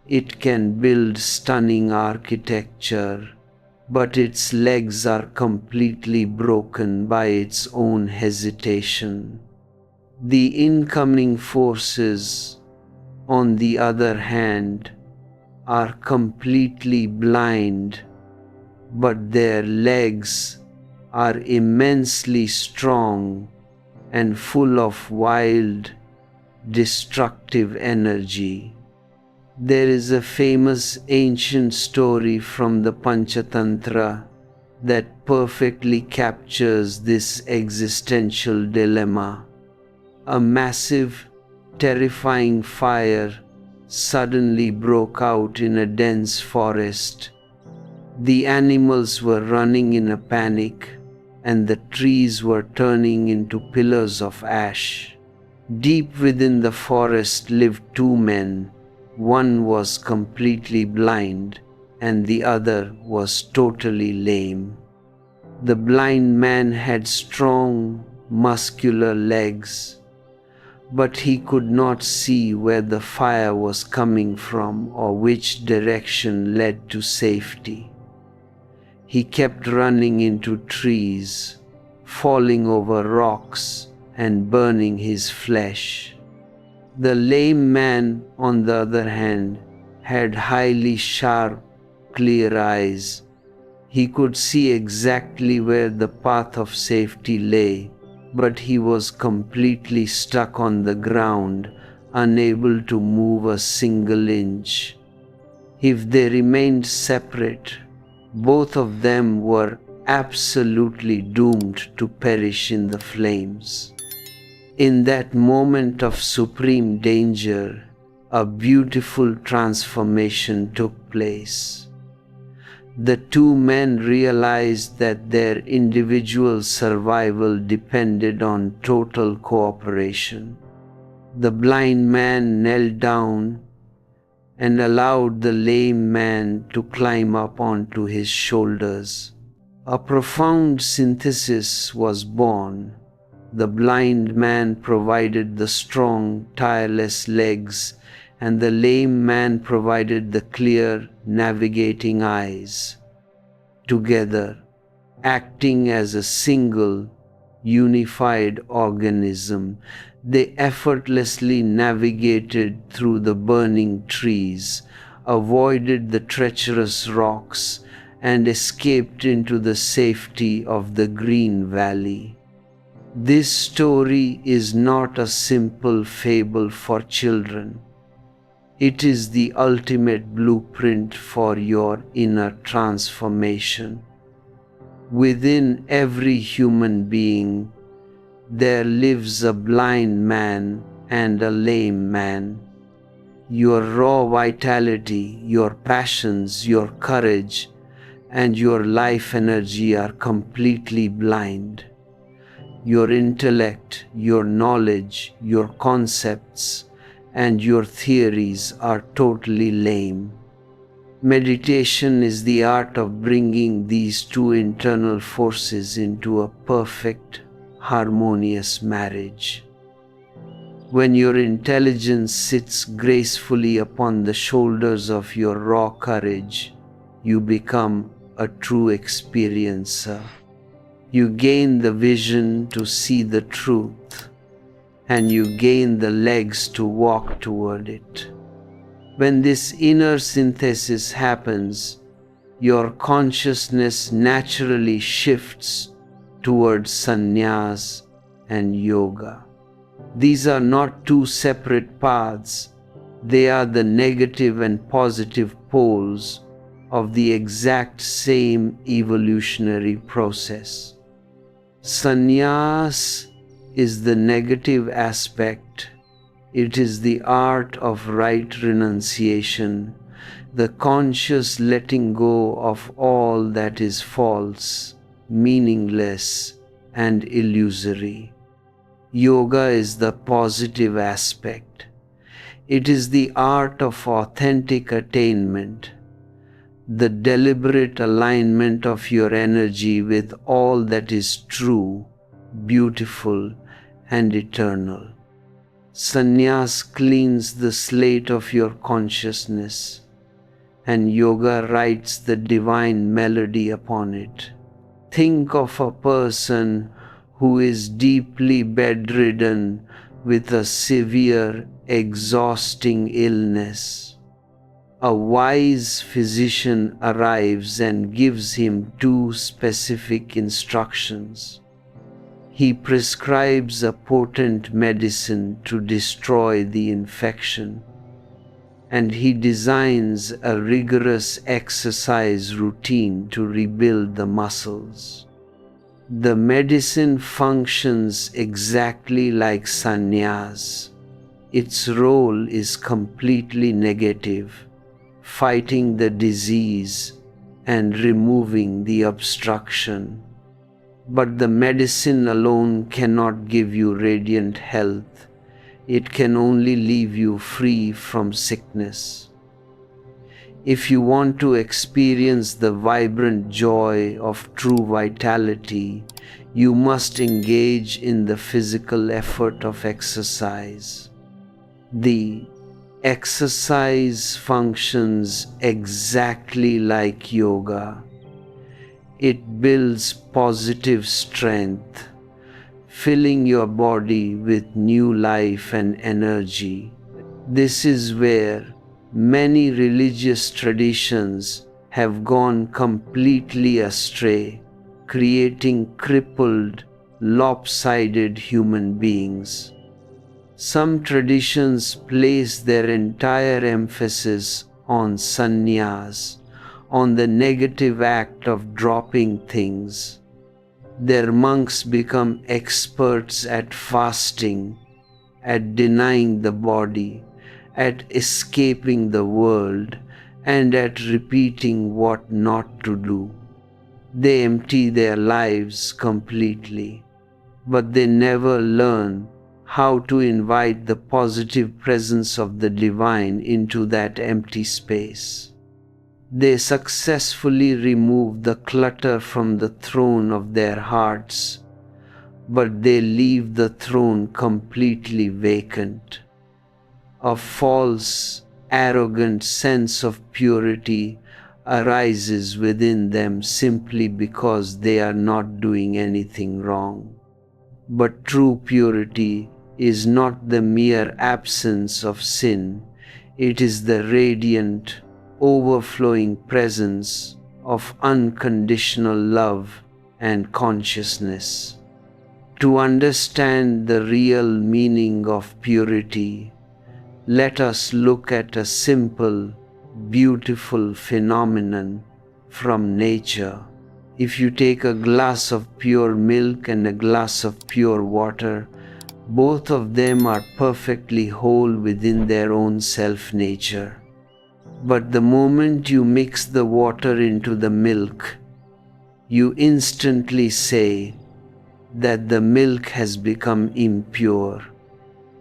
It can build stunning architecture, but its legs are completely broken by its own hesitation. The incoming forces, on the other hand, are completely blind, but their legs are immensely strong and full of wild, destructive energy. There is a famous ancient story from the Panchatantra that perfectly captures this existential dilemma. A massive, terrifying fire suddenly broke out in a dense forest. The animals were running in a panic, and the trees were turning into pillars of ash. Deep within the forest lived two men. One was completely blind, and the other was totally lame. The blind man had strong, muscular legs, but he could not see where the fire was coming from or which direction led to safety. He kept running into trees, falling over rocks, and burning his flesh. The lame man, on the other hand, had highly sharp, clear eyes. He could see exactly where the path of safety lay, but he was completely stuck on the ground, unable to move a single inch. If they remained separate, both of them were absolutely doomed to perish in the flames. In that moment of supreme danger, a beautiful transformation took place. The two men realized that their individual survival depended on total cooperation. The blind man knelt down and allowed the lame man to climb up onto his shoulders. A profound synthesis was born. The blind man provided the strong, tireless legs, and the lame man provided the clear, navigating eyes. Together, acting as a single, unified organism, they effortlessly navigated through the burning trees, avoided the treacherous rocks, and escaped into the safety of the green valley. This story is not a simple fable for children. It is the ultimate blueprint for your inner transformation. Within every human being, there lives a blind man and a lame man. Your raw vitality, your passions, your courage, and your life energy are completely blind. Your intellect, your knowledge, your concepts, and your theories are totally lame. Meditation is the art of bringing these two internal forces into a perfect, harmonious marriage. When your intelligence sits gracefully upon the shoulders of your raw courage, you become a true experiencer. You gain the vision to see the truth, and you gain the legs to walk toward it. When this inner synthesis happens, your consciousness naturally shifts towards sannyas and yoga. These are not two separate paths. They are the negative and positive poles of the exact same evolutionary process. Sannyas is the negative aspect. It is the art of right renunciation, the conscious letting go of all that is false, meaningless, and illusory. Yoga is the positive aspect. It is the art of authentic attainment, the deliberate alignment of your energy with all that is true, beautiful, and eternal. Sannyas cleans the slate of your consciousness, and yoga writes the divine melody upon it. Think of a person who is deeply bedridden with a severe, exhausting illness. A wise physician arrives and gives him two specific instructions. He prescribes a potent medicine to destroy the infection, and he designs a rigorous exercise routine to rebuild the muscles. The medicine functions exactly like sannyas. Its role is completely negative, fighting the disease and removing the obstruction. But the medicine alone cannot give you radiant health. It can only leave you free from sickness. If you want to experience the vibrant joy of true vitality, you must engage in the physical effort of exercise. The exercise functions exactly like yoga. It builds positive strength, filling your body with new life and energy. This is where many religious traditions have gone completely astray, creating crippled, lopsided human beings. Some traditions place their entire emphasis on sannyas, on the negative act of dropping things. Their monks become experts at fasting, at denying the body, at escaping the world, and at repeating what not to do. They empty their lives completely, but they never learn how to invite the positive presence of the divine into that empty space. They successfully remove the clutter from the throne of their hearts, but they leave the throne completely vacant. A false, arrogant sense of purity arises within them simply because they are not doing anything wrong. But true purity is not the mere absence of sin, it is the radiant, overflowing presence of unconditional love and consciousness. To understand the real meaning of purity, let us look at a simple, beautiful phenomenon from nature. If you take a glass of pure milk and a glass of pure water, both of them are perfectly whole within their own self-nature. But the moment you mix the water into the milk, you instantly say that the milk has become impure.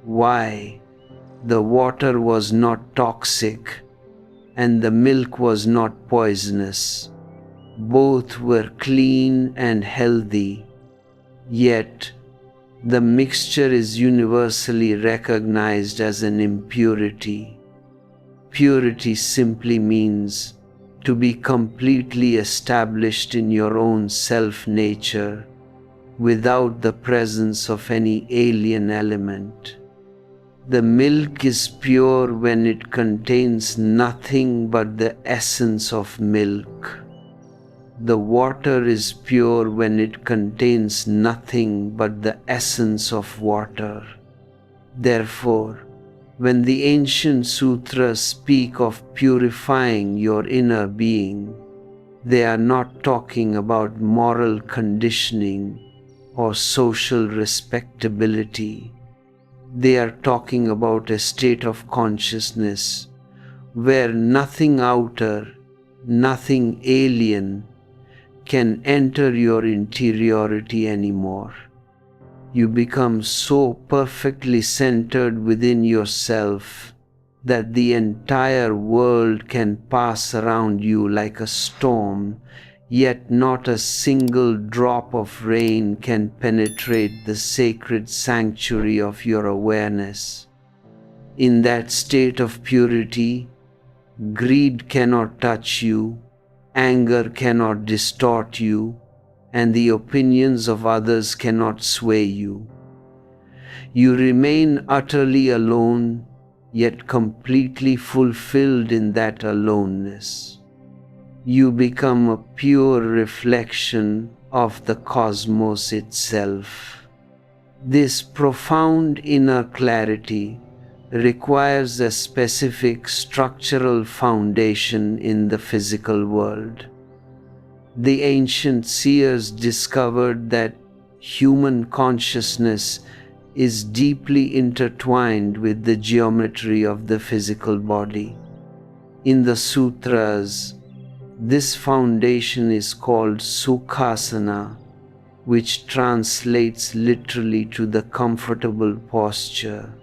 Why? The water was not toxic and the milk was not poisonous. Both were clean and healthy, yet the mixture is universally recognized as an impurity. Purity simply means to be completely established in your own self-nature without the presence of any alien element. The milk is pure when it contains nothing but the essence of milk. The water is pure when it contains nothing but the essence of water. Therefore, when the ancient sutras speak of purifying your inner being, they are not talking about moral conditioning or social respectability. They are talking about a state of consciousness where nothing outer, nothing alien can enter your interiority anymore. You become so perfectly centered within yourself that the entire world can pass around you like a storm, yet not a single drop of rain can penetrate the sacred sanctuary of your awareness. In that state of purity, greed cannot touch you, anger cannot distort you, and the opinions of others cannot sway you. You remain utterly alone, yet completely fulfilled in that aloneness. You become a pure reflection of the cosmos itself. This profound inner clarity requires a specific structural foundation in the physical world. The ancient seers discovered that human consciousness is deeply intertwined with the geometry of the physical body. In the sutras, this foundation is called sukhasana, which translates literally to the comfortable posture.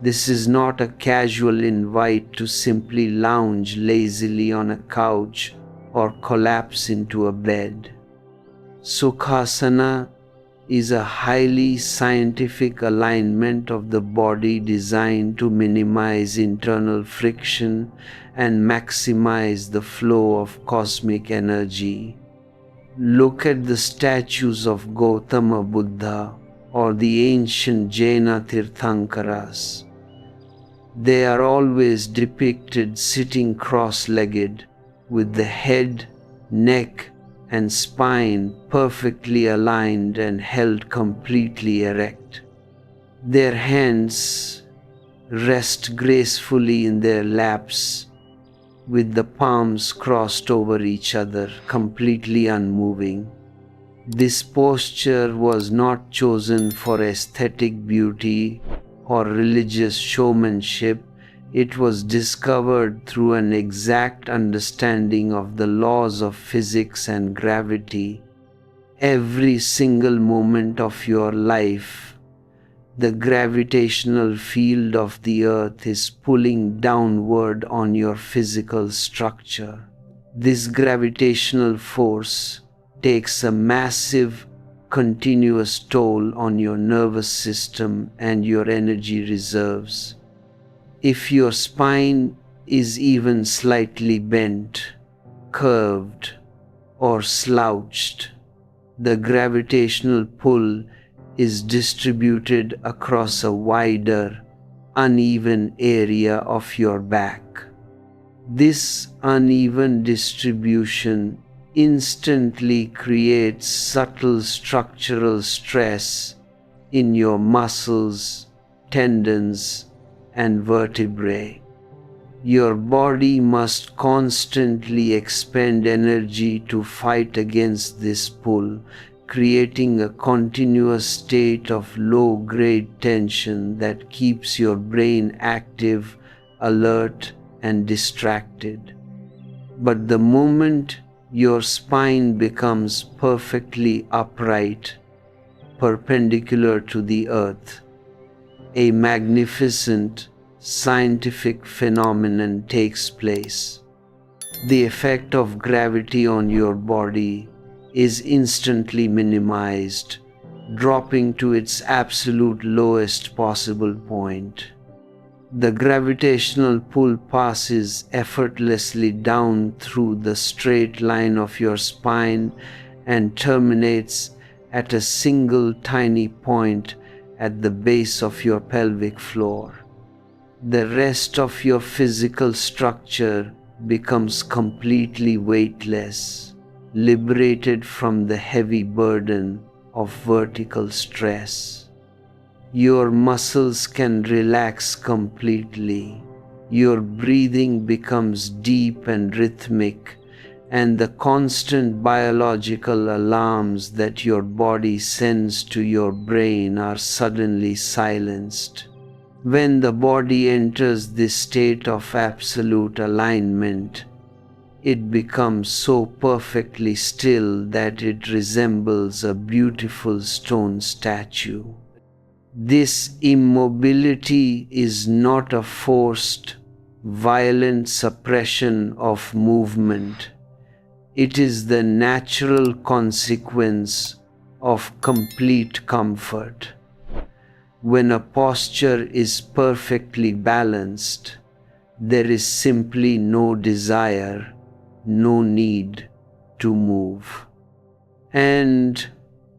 This is not a casual invite to simply lounge lazily on a couch or collapse into a bed. Sukhasana is a highly scientific alignment of the body designed to minimize internal friction and maximize the flow of cosmic energy. Look at the statues of Gautama Buddha or the ancient Jaina Tirthankaras. They are always depicted sitting cross-legged, with the head, neck, and spine perfectly aligned and held completely erect. Their hands rest gracefully in their laps, with the palms crossed over each other, completely unmoving. This posture was not chosen for aesthetic beauty or religious showmanship. It was discovered through an exact understanding of the laws of physics and gravity. Every single moment of your life, the gravitational field of the earth is pulling downward on your physical structure. This gravitational force takes a massive, continuous toll on your nervous system and your energy reserves. If your spine is even slightly bent, curved, or slouched, the gravitational pull is distributed across a wider, uneven area of your back. This uneven distribution instantly creates subtle structural stress in your muscles, tendons, and vertebrae. Your body must constantly expend energy to fight against this pull, creating a continuous state of low-grade tension that keeps your brain active, alert, and distracted. But the moment your spine becomes perfectly upright, perpendicular to the earth, a magnificent scientific phenomenon takes place. The effect of gravity on your body is instantly minimized, dropping to its absolute lowest possible point. The gravitational pull passes effortlessly down through the straight line of your spine and terminates at a single tiny point at the base of your pelvic floor. The rest of your physical structure becomes completely weightless, liberated from the heavy burden of vertical stress. Your muscles can relax completely. Your breathing becomes deep and rhythmic, and the constant biological alarms that your body sends to your brain are suddenly silenced. When the body enters this state of absolute alignment, it becomes so perfectly still that it resembles a beautiful stone statue. This immobility is not a forced, violent suppression of movement. It is the natural consequence of complete comfort. When a posture is perfectly balanced, there is simply no desire, no need to move. And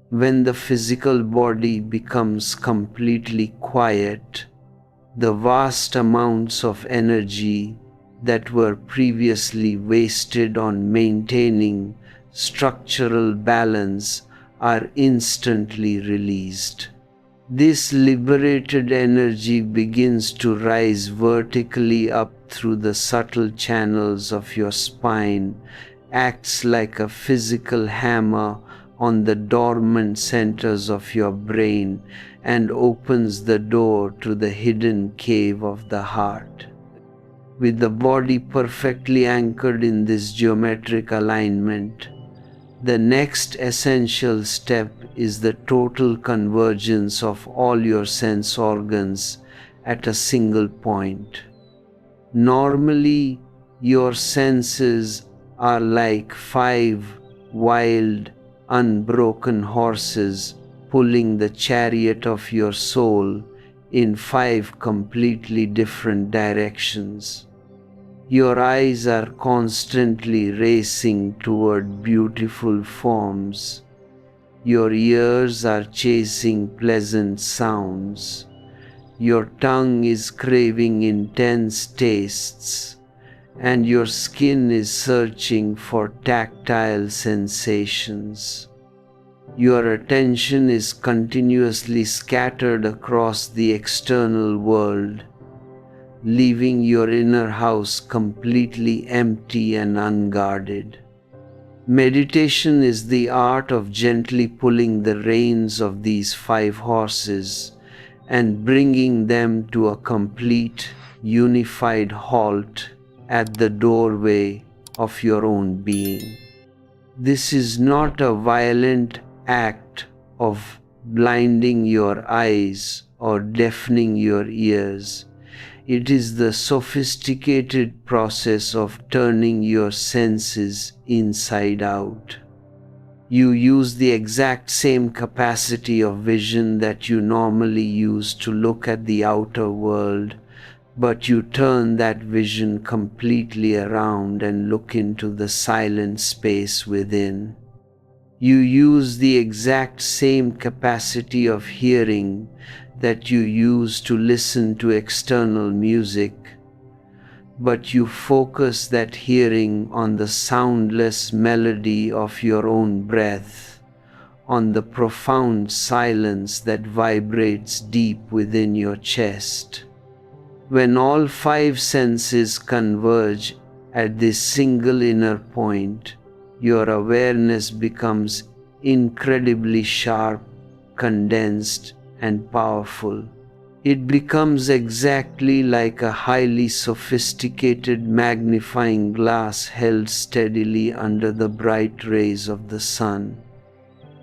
when the physical body becomes completely quiet, the vast amounts of energy that were previously wasted on maintaining structural balance are instantly released. This liberated energy begins to rise vertically up through the subtle channels of your spine, acts like a physical hammer on the dormant centers of your brain, and opens the door to the hidden cave of the heart. With the body perfectly anchored in this geometric alignment, the next essential step is the total convergence of all your sense organs at a single point. Normally, your senses are like 5 wild, unbroken horses pulling the chariot of your soul in 5 completely different directions. Your eyes are constantly racing toward beautiful forms. Your ears are chasing pleasant sounds. Your tongue is craving intense tastes, and your skin is searching for tactile sensations. Your attention is continuously scattered across the external world, leaving your inner house completely empty and unguarded. Meditation is the art of gently pulling the reins of these 5 horses and bringing them to a complete, unified halt at the doorway of your own being. This is not a violent act of blinding your eyes or deafening your ears. It is the sophisticated process of turning your senses inside out. You use the exact same capacity of vision that you normally use to look at the outer world, but you turn that vision completely around and look into the silent space within. You use the exact same capacity of hearing that you use to listen to external music, but you focus that hearing on the soundless melody of your own breath, on the profound silence that vibrates deep within your chest. When all five senses converge at this single inner point, your awareness becomes incredibly sharp, condensed, and powerful. It becomes exactly like a highly sophisticated magnifying glass held steadily under the bright rays of the sun.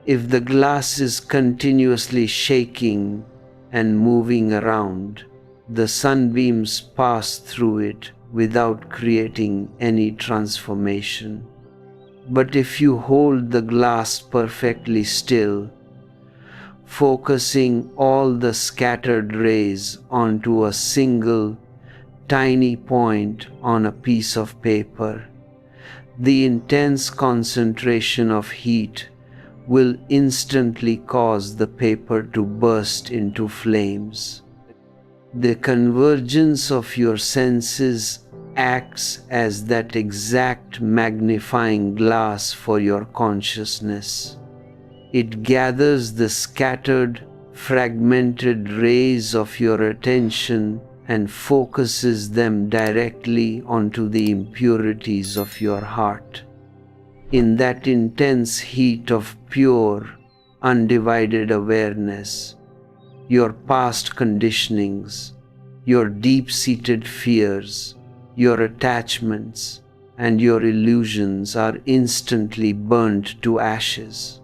If the glass is continuously shaking and moving around, the sunbeams pass through it without creating any transformation. But if you hold the glass perfectly still, focusing all the scattered rays onto a single tiny point on a piece of paper, the intense concentration of heat will instantly cause the paper to burst into flames. The convergence of your senses acts as that exact magnifying glass for your consciousness. It gathers the scattered, fragmented rays of your attention and focuses them directly onto the impurities of your heart. In that intense heat of pure, undivided awareness, your past conditionings, your deep-seated fears, your attachments, and your illusions are instantly burnt to ashes.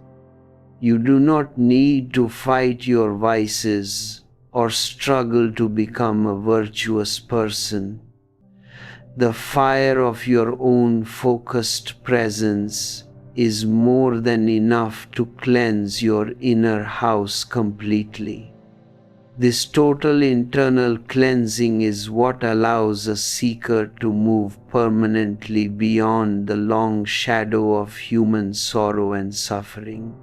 You do not need to fight your vices or struggle to become a virtuous person. The fire of your own focused presence is more than enough to cleanse your inner house completely. This total internal cleansing is what allows a seeker to move permanently beyond the long shadow of human sorrow and suffering.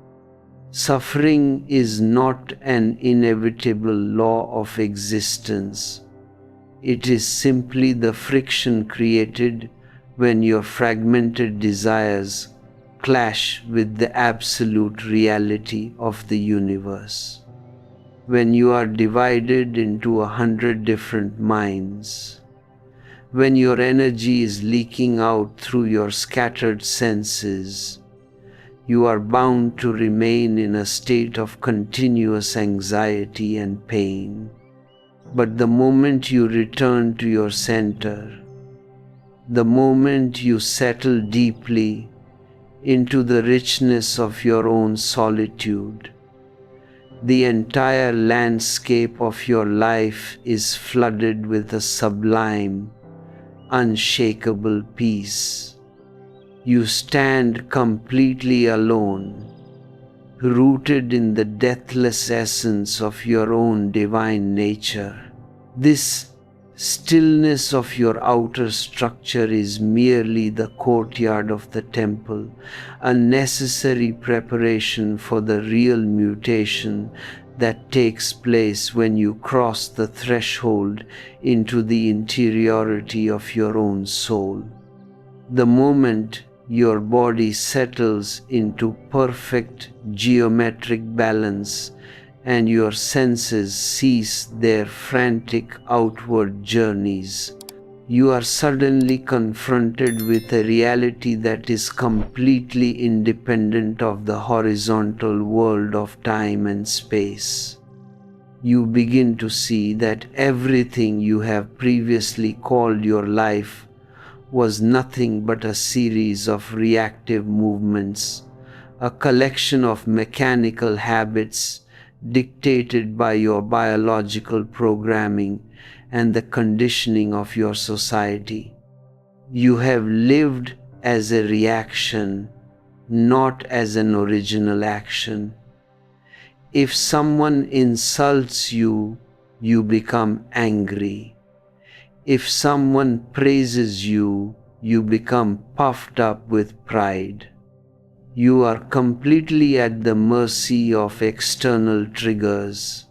Suffering is not an inevitable law of existence. It is simply the friction created when your fragmented desires clash with the absolute reality of the universe. When you are divided into 100 different minds, when your energy is leaking out through your scattered senses, you are bound to remain in a state of continuous anxiety and pain. But the moment you return to your center, the moment you settle deeply into the richness of your own solitude, the entire landscape of your life is flooded with a sublime, unshakable peace. You stand completely alone, rooted in the deathless essence of your own divine nature. This stillness of your outer structure is merely the courtyard of the temple, a necessary preparation for the real mutation that takes place when you cross the threshold into the interiority of your own soul. The moment your body settles into perfect geometric balance and your senses cease their frantic outward journeys, you are suddenly confronted with a reality that is completely independent of the horizontal world of time and space. You begin to see that everything you have previously called your life was nothing but a series of reactive movements, a collection of mechanical habits dictated by your biological programming and the conditioning of your society. You have lived as a reaction not as an original action. If someone insults you, you become angry. If someone praises you, you become puffed up with pride. You are completely at the mercy of external triggers.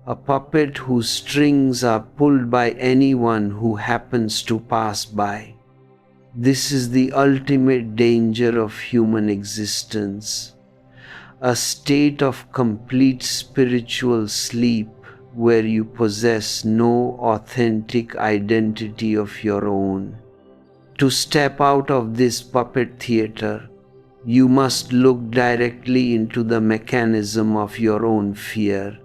A puppet whose strings are pulled by anyone who happens to pass by. This is the ultimate danger of human existence. A state of complete spiritual sleep where you possess no authentic identity of your own. To step out of this puppet theater, you must look directly into the mechanism of your own fear,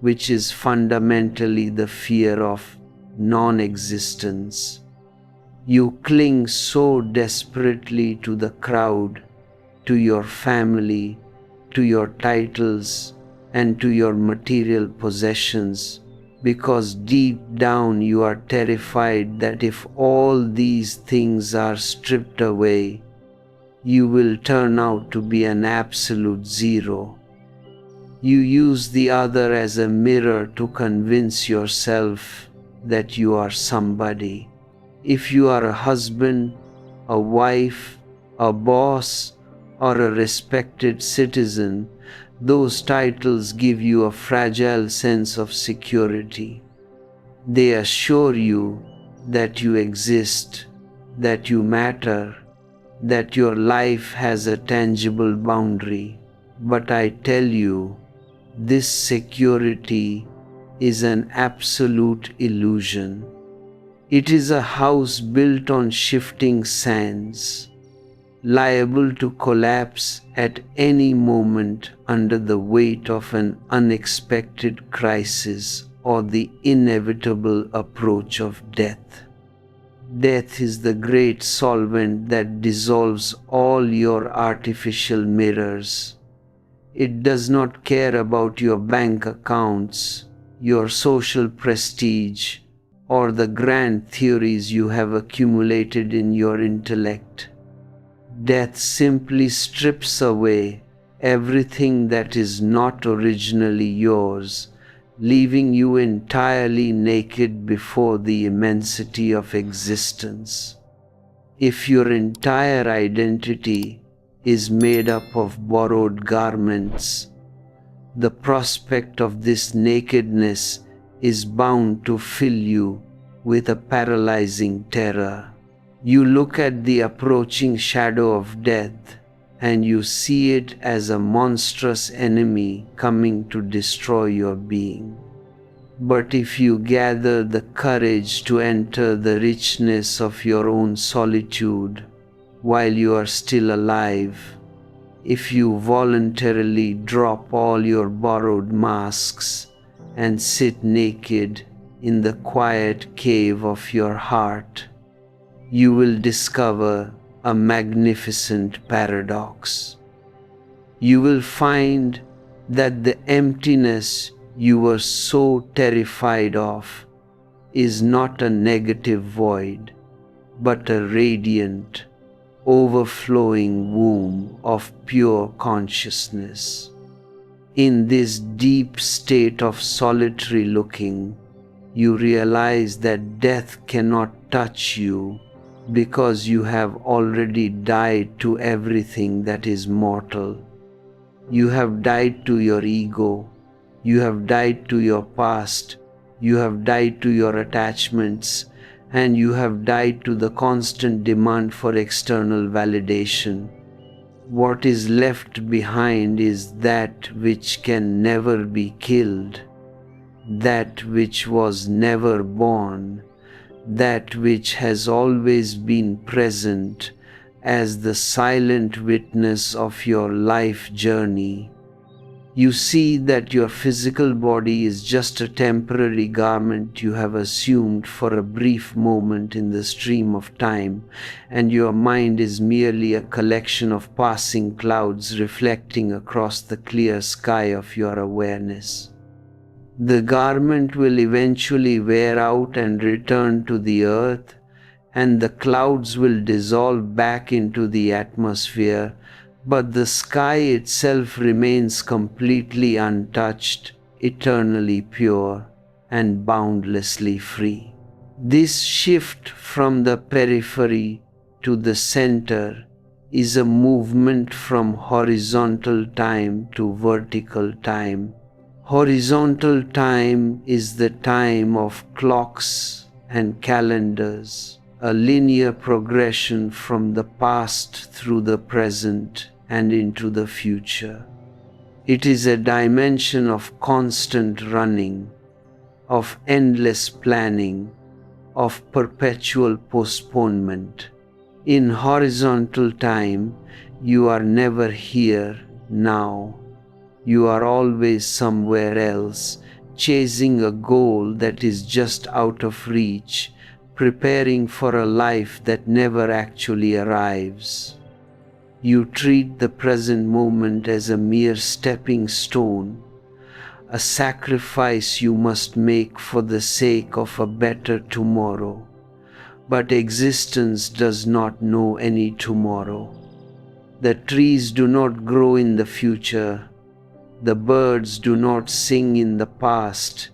which is fundamentally the fear of non-existence. You cling so desperately to the crowd, to your family, to your titles, and to your material possessions, because deep down you are terrified that if all these things are stripped away, you will turn out to be an absolute zero. You use the other as a mirror to convince yourself that you are somebody. If you are a husband, a wife, a boss, or a respected citizen, those titles give you a fragile sense of security. They assure you that you exist, that you matter, that your life has a tangible boundary. But I tell you, this security is an absolute illusion. It is a house built on shifting sands, liable to collapse at any moment under the weight of an unexpected crisis or the inevitable approach of death. Death is the great solvent that dissolves all your artificial mirrors. It does not care about your bank accounts, your social prestige, or the grand theories you have accumulated in your intellect. Death simply strips away everything that is not originally yours, leaving you entirely naked before the immensity of existence. If your entire identity is made up of borrowed garments, the prospect of this nakedness is bound to fill you with a paralyzing terror. You look at the approaching shadow of death, and you see it as a monstrous enemy coming to destroy your being. But if you gather the courage to enter the richness of your own solitude while you are still alive, if you voluntarily drop all your borrowed masks and sit naked in the quiet cave of your heart, you will discover a magnificent paradox. You will find that the emptiness you were so terrified of is not a negative void, but a radiant, overflowing womb of pure consciousness. In this deep state of solitary looking, you realize that death cannot touch you because you have already died to everything that is mortal. You have died to your ego, you have died to your past, you have died to your attachments, and you have died to the constant demand for external validation. What is left behind is that which can never be killed, that which was never born, that which has always been present as the silent witness of your life journey. You see that your physical body is just a temporary garment you have assumed for a brief moment in the stream of time, and your mind is merely a collection of passing clouds reflecting across the clear sky of your awareness. The garment will eventually wear out and return to the earth, and the clouds will dissolve back into the atmosphere, but the sky itself remains completely untouched, eternally pure, and boundlessly free. This shift from the periphery to the center is a movement from horizontal time to vertical time. Horizontal time is the time of clocks and calendars, a linear progression from the past through the present and into the future. It is a dimension of constant running, of endless planning, of perpetual postponement. In horizontal time, you are never here now. You are always somewhere else, chasing a goal that is just out of reach, preparing for a life that never actually arrives. You treat the present moment as a mere stepping stone, a sacrifice you must make for the sake of a better tomorrow. But existence does not know any tomorrow. The trees do not grow in the future, the birds do not sing in the past,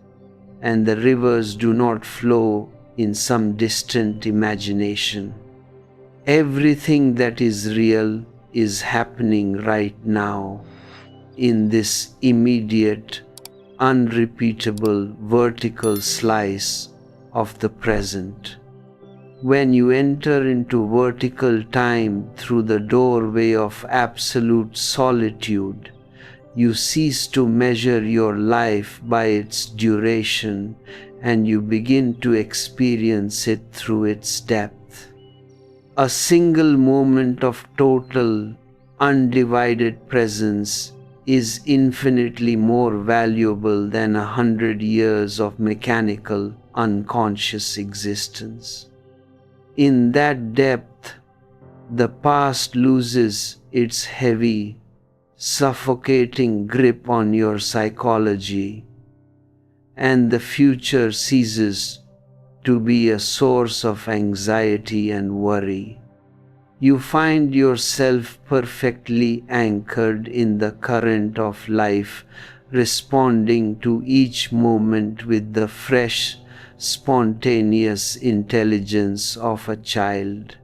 and the rivers do not flow in some distant imagination. Everything that is real is happening right now, in this immediate, unrepeatable vertical slice of the present. When you enter into vertical time through the doorway of absolute solitude, you cease to measure your life by its duration and you begin to experience it through its depth. A single moment of total, undivided presence is infinitely more valuable than 100 years of mechanical, unconscious existence. In that depth, the past loses its heavy, suffocating grip on your psychology, and the future ceases to be a source of anxiety and worry. You find yourself perfectly anchored in the current of life, responding to each moment with the fresh, spontaneous intelligence of a child.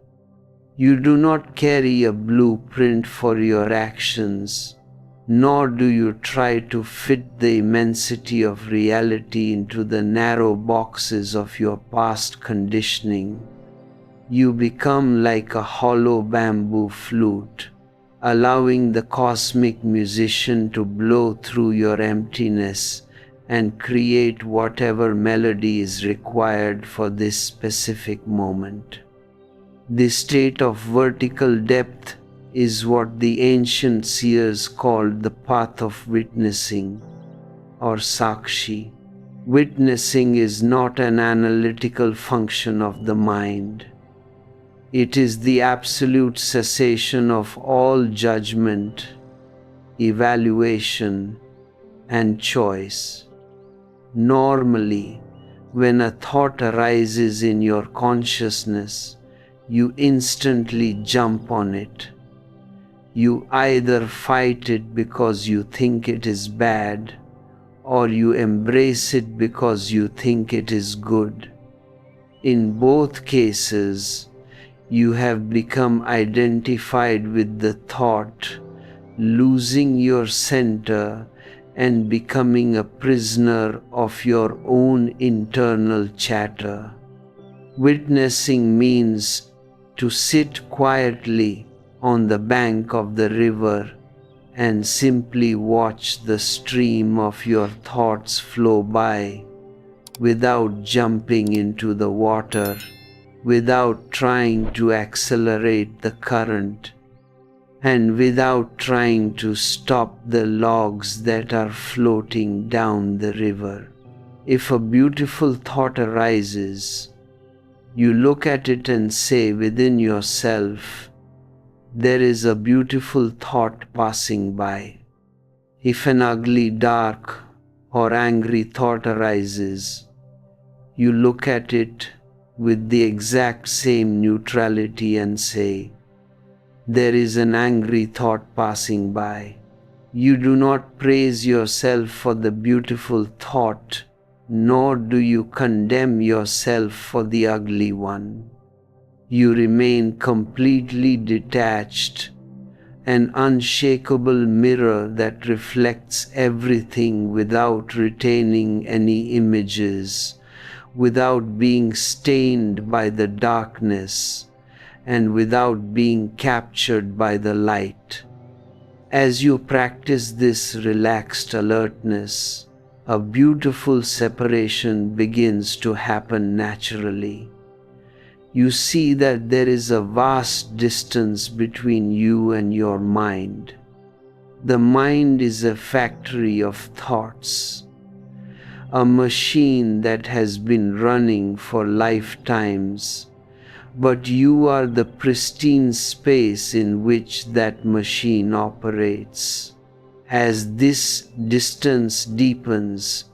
You do not carry a blueprint for your actions, nor do you try to fit the immensity of reality into the narrow boxes of your past conditioning. You become like a hollow bamboo flute, allowing the cosmic musician to blow through your emptiness and create whatever melody is required for this specific moment. This state of vertical depth is what the ancient seers called the path of witnessing, or sakshi. Witnessing is not an analytical function of the mind. It is the absolute cessation of all judgment, evaluation, and choice. Normally, when a thought arises in your consciousness, you instantly jump on it. You either fight it because you think it is bad, or you embrace it because you think it is good. In both cases, you have become identified with the thought, losing your center and becoming a prisoner of your own internal chatter. Witnessing means to sit quietly on the bank of the river and simply watch the stream of your thoughts flow by without jumping into the water, without trying to accelerate the current, and without trying to stop the logs that are floating down the river. If a beautiful thought arises, you look at it and say within yourself, "There is a beautiful thought passing by." If an ugly, dark, or angry thought arises, you look at it with the exact same neutrality and say, There is an angry thought passing by. You do not praise yourself for the beautiful thought, nor do you condemn yourself for the ugly one. You remain completely detached, an unshakable mirror that reflects everything without retaining any images, without being stained by the darkness, and without being captured by the light. As you practice this relaxed alertness, a beautiful separation begins to happen naturally. You see that there is a vast distance between you and your mind. The mind is a factory of thoughts, a machine that has been running for lifetimes, but you are the pristine space in which that machine operates. As this distance deepens,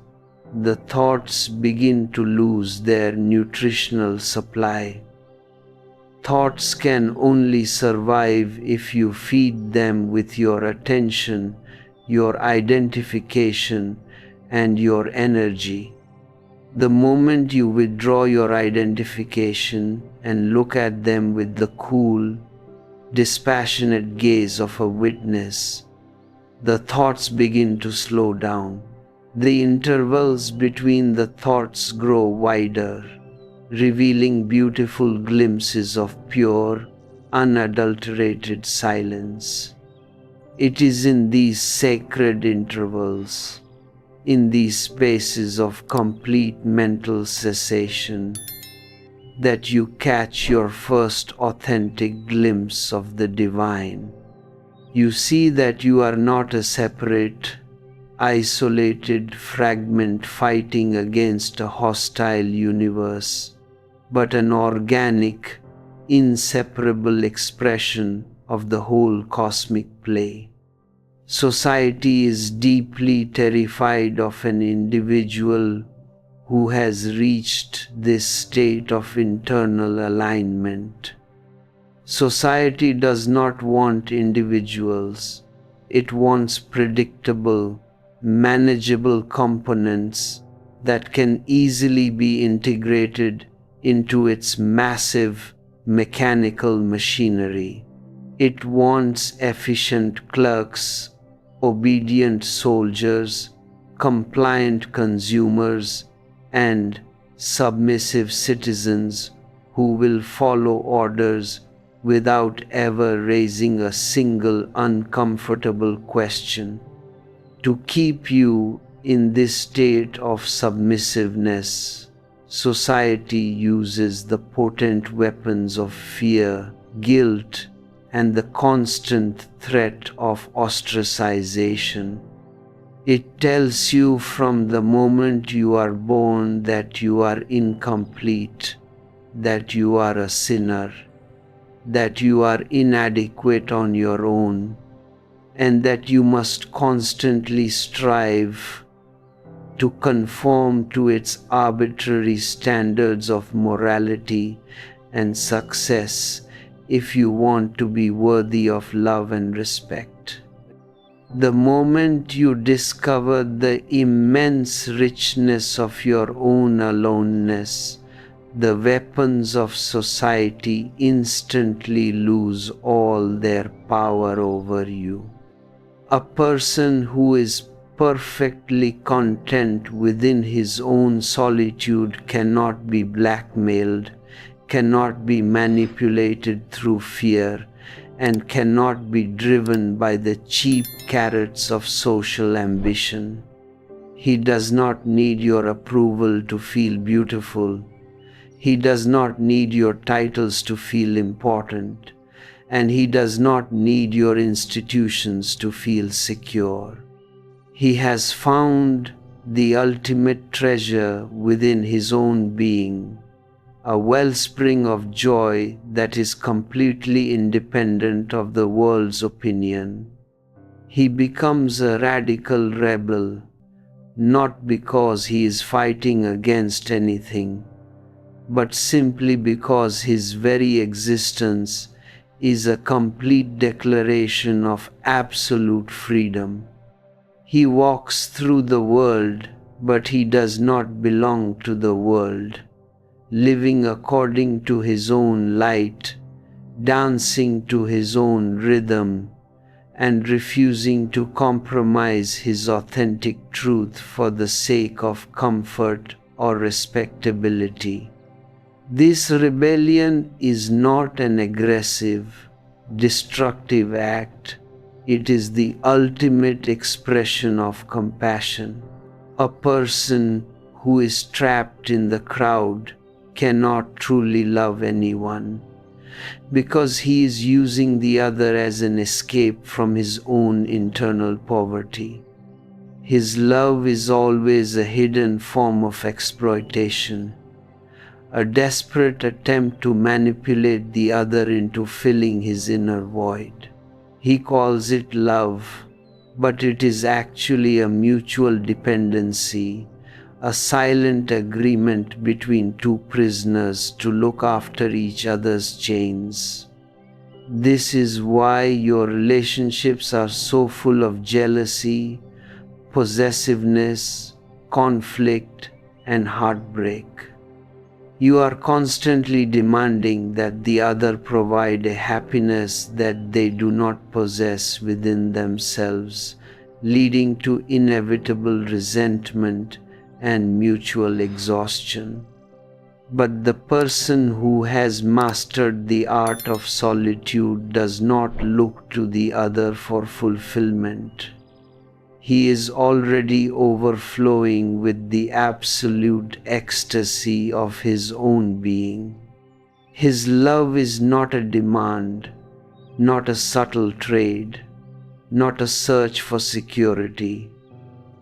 the thoughts begin to lose their nutritional supply. Thoughts can only survive if you feed them with your attention, your identification, and your energy. The moment you withdraw your identification and look at them with the cool, dispassionate gaze of a witness, the thoughts begin to slow down. The intervals between the thoughts grow wider, revealing beautiful glimpses of pure, unadulterated silence. It is in these sacred intervals, in these spaces of complete mental cessation, that you catch your first authentic glimpse of the divine. You see that you are not a separate, isolated fragment fighting against a hostile universe, but an organic, inseparable expression of the whole cosmic play. Society is deeply terrified of an individual who has reached this state of internal alignment. Society does not want individuals. It wants predictable, manageable components that can easily be integrated into its massive mechanical machinery. It wants efficient clerks, obedient soldiers, compliant consumers, and submissive citizens who will follow orders without ever raising a single uncomfortable question. To keep you in this state of submissiveness, society uses the potent weapons of fear, guilt, and the constant threat of ostracization. It tells you from the moment you are born that you are incomplete, that you are a sinner, that you are inadequate on your own, and that you must constantly strive to conform to its arbitrary standards of morality and success if you want to be worthy of love and respect. The moment you discover the immense richness of your own aloneness, the weapons of society instantly lose all their power over you. A person who is perfectly content within his own solitude cannot be blackmailed, cannot be manipulated through fear, and cannot be driven by the cheap carrots of social ambition. He does not need your approval to feel beautiful. He does not need your titles to feel important, and he does not need your institutions to feel secure. He has found the ultimate treasure within his own being, a wellspring of joy that is completely independent of the world's opinion. He becomes a radical rebel, not because he is fighting against anything, but simply because his very existence is a complete declaration of absolute freedom. He walks through the world, but he does not belong to the world, living according to his own light, dancing to his own rhythm, and refusing to compromise his authentic truth for the sake of comfort or respectability. This rebellion is not an aggressive, destructive act. It is the ultimate expression of compassion. A person who is trapped in the crowd cannot truly love anyone, because he is using the other as an escape from his own internal poverty. His love is always a hidden form of exploitation, a desperate attempt to manipulate the other into filling his inner void. He calls it love, but it is actually a mutual dependency, a silent agreement between two prisoners to look after each other's chains. This is why your relationships are so full of jealousy, possessiveness, conflict, and heartbreak. You are constantly demanding that the other provide a happiness that they do not possess within themselves, leading to inevitable resentment and mutual exhaustion. But the person who has mastered the art of solitude does not look to the other for fulfillment. He is already overflowing with the absolute ecstasy of his own being. His love is not a demand, not a subtle trade, not a search for security.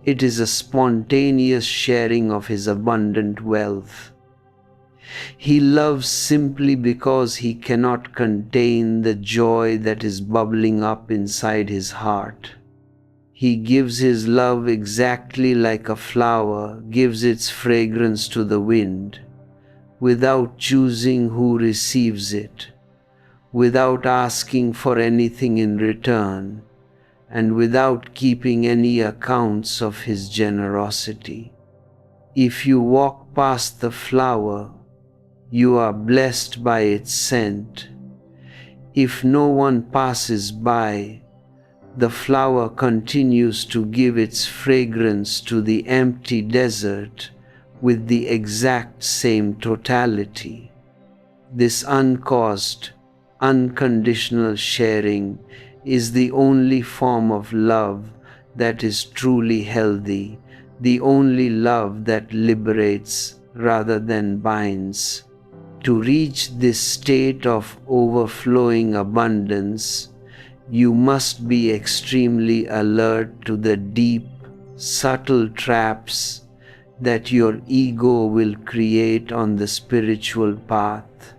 It is a spontaneous sharing of his abundant wealth. He loves simply because he cannot contain the joy that is bubbling up inside his heart. He gives his love exactly like a flower gives its fragrance to the wind, without choosing who receives it, without asking for anything in return, and without keeping any accounts of his generosity. If you walk past the flower, you are blessed by its scent. If no one passes by, the flower continues to give its fragrance to the empty desert with the exact same totality. This uncaused, unconditional sharing is the only form of love that is truly healthy, the only love that liberates rather than binds. To reach this state of overflowing abundance, you must be extremely alert to the deep, subtle traps that your ego will create on the spiritual path.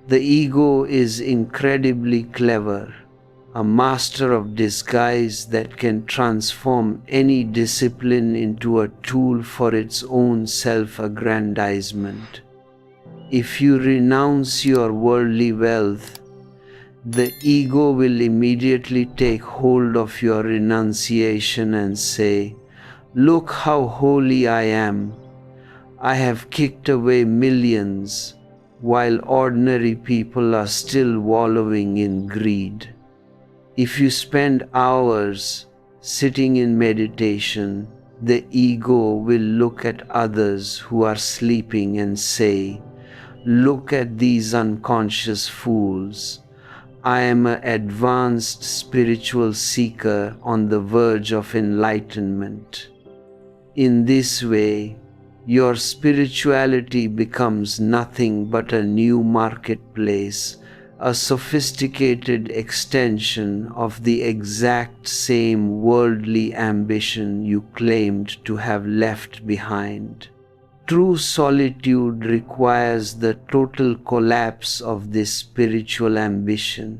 The ego is incredibly clever, a master of disguise that can transform any discipline into a tool for its own self-aggrandizement. If you renounce your worldly wealth, the ego will immediately take hold of your renunciation and say, "Look how holy I am. I have kicked away millions, while ordinary people are still wallowing in greed." If you spend hours sitting in meditation, the ego will look at others who are sleeping and say, "Look at these unconscious fools. I am an advanced spiritual seeker on the verge of enlightenment." In this way, your spirituality becomes nothing but a new marketplace, a sophisticated extension of the exact same worldly ambition you claimed to have left behind. True solitude requires the total collapse of this spiritual ambition.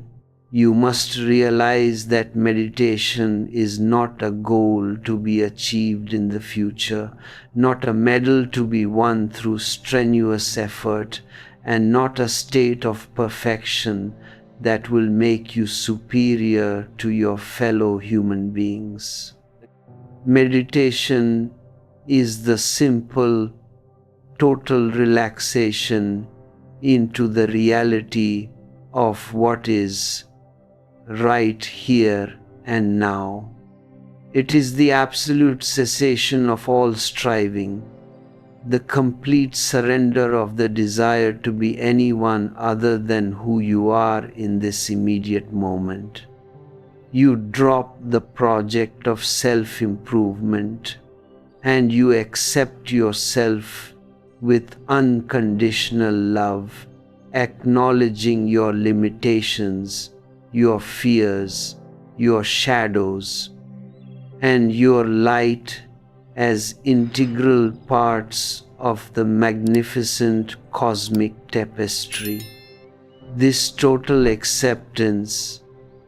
You must realize that meditation is not a goal to be achieved in the future, not a medal to be won through strenuous effort, and not a state of perfection that will make you superior to your fellow human beings. Meditation is the simple, total relaxation into the reality of what is right here and now. It is the absolute cessation of all striving, the complete surrender of the desire to be anyone other than who you are in this immediate moment. You drop the project of self-improvement and you accept yourself with unconditional love, acknowledging your limitations, your fears, your shadows, and your light as integral parts of the magnificent cosmic tapestry. This total acceptance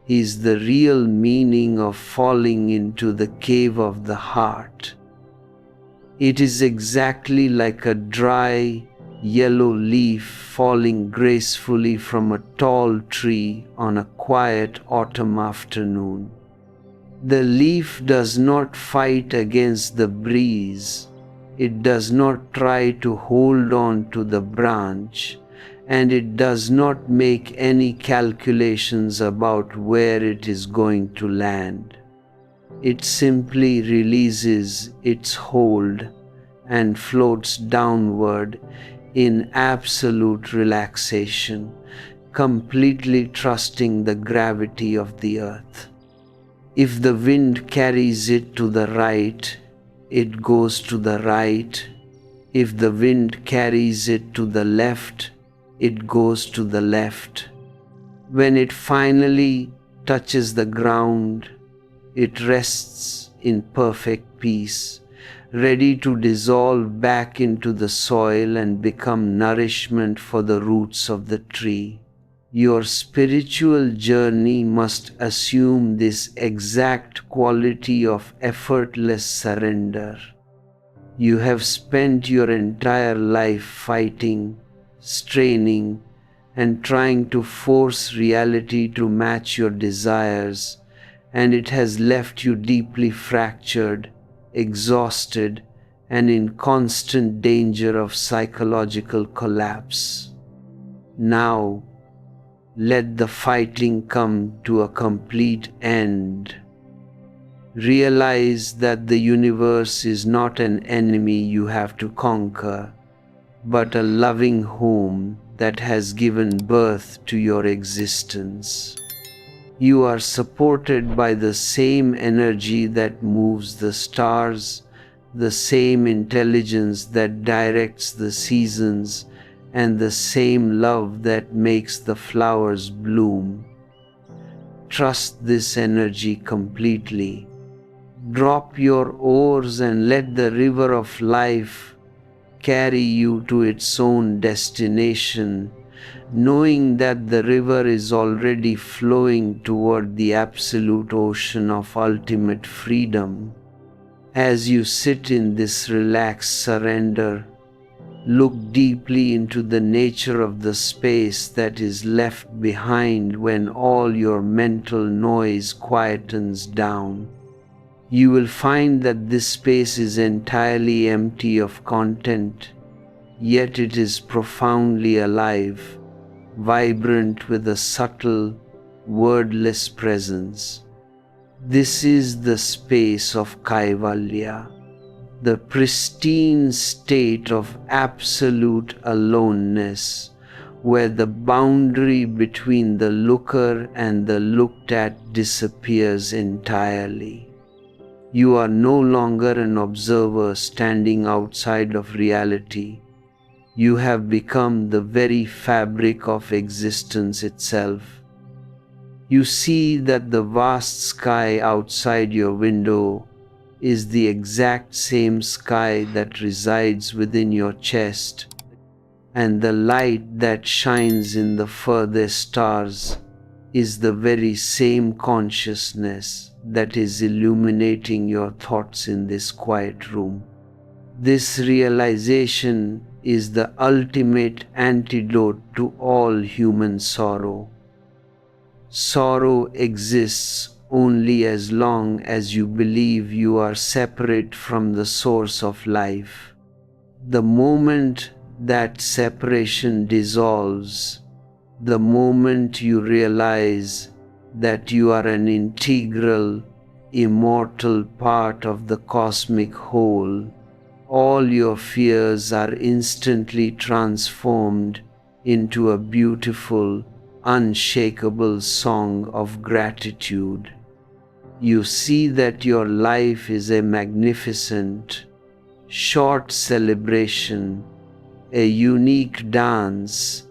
is the real meaning of falling into the cave of the heart. It is exactly like a dry, yellow leaf falling gracefully from a tall tree on a quiet autumn afternoon. The leaf does not fight against the breeze, it does not try to hold on to the branch, and it does not make any calculations about where it is going to land. It simply releases its hold and floats downward in absolute relaxation, completely trusting the gravity of the earth. If the wind carries it to the right, it goes to the right. If the wind carries it to the left, it goes to the left. When it finally touches the ground, it rests in perfect peace, ready to dissolve back into the soil and become nourishment for the roots of the tree. Your spiritual journey must assume this exact quality of effortless surrender. You have spent your entire life fighting, straining, and trying to force reality to match your desires, and it has left you deeply fractured, exhausted, and in constant danger of psychological collapse. Now, let the fighting come to a complete end. Realize that the universe is not an enemy you have to conquer, but a loving home that has given birth to your existence. You are supported by the same energy that moves the stars, the same intelligence that directs the seasons, and the same love that makes the flowers bloom. Trust this energy completely. Drop your oars and let the river of life carry you to its own destination, knowing that the river is already flowing toward the absolute ocean of ultimate freedom. As you sit in this relaxed surrender, look deeply into the nature of the space that is left behind when all your mental noise quietens down. You will find that this space is entirely empty of content, yet it is profoundly alive, vibrant with a subtle, wordless presence. This is the space of Kaivalya, the pristine state of absolute aloneness, where the boundary between the looker and the looked at disappears entirely. You are no longer an observer standing outside of reality. You have become the very fabric of existence itself. You see that the vast sky outside your window is the exact same sky that resides within your chest, and the light that shines in the furthest stars is the very same consciousness that is illuminating your thoughts in this quiet room. This realization is the ultimate antidote to all human sorrow. Sorrow exists only as long as you believe you are separate from the source of life. The moment that separation dissolves, the moment you realize that you are an integral, immortal part of the cosmic whole, all your fears are instantly transformed into a beautiful, unshakable song of gratitude. You see that your life is a magnificent, short celebration, a unique dance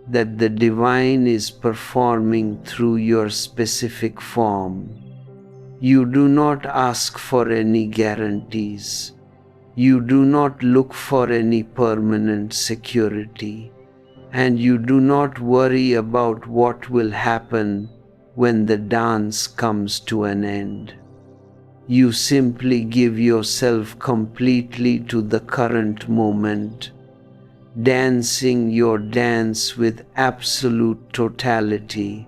that the divine is performing through your specific form. You do not ask for any guarantees. You do not look for any permanent security, and you do not worry about what will happen when the dance comes to an end. You simply give yourself completely to the current moment, dancing your dance with absolute totality,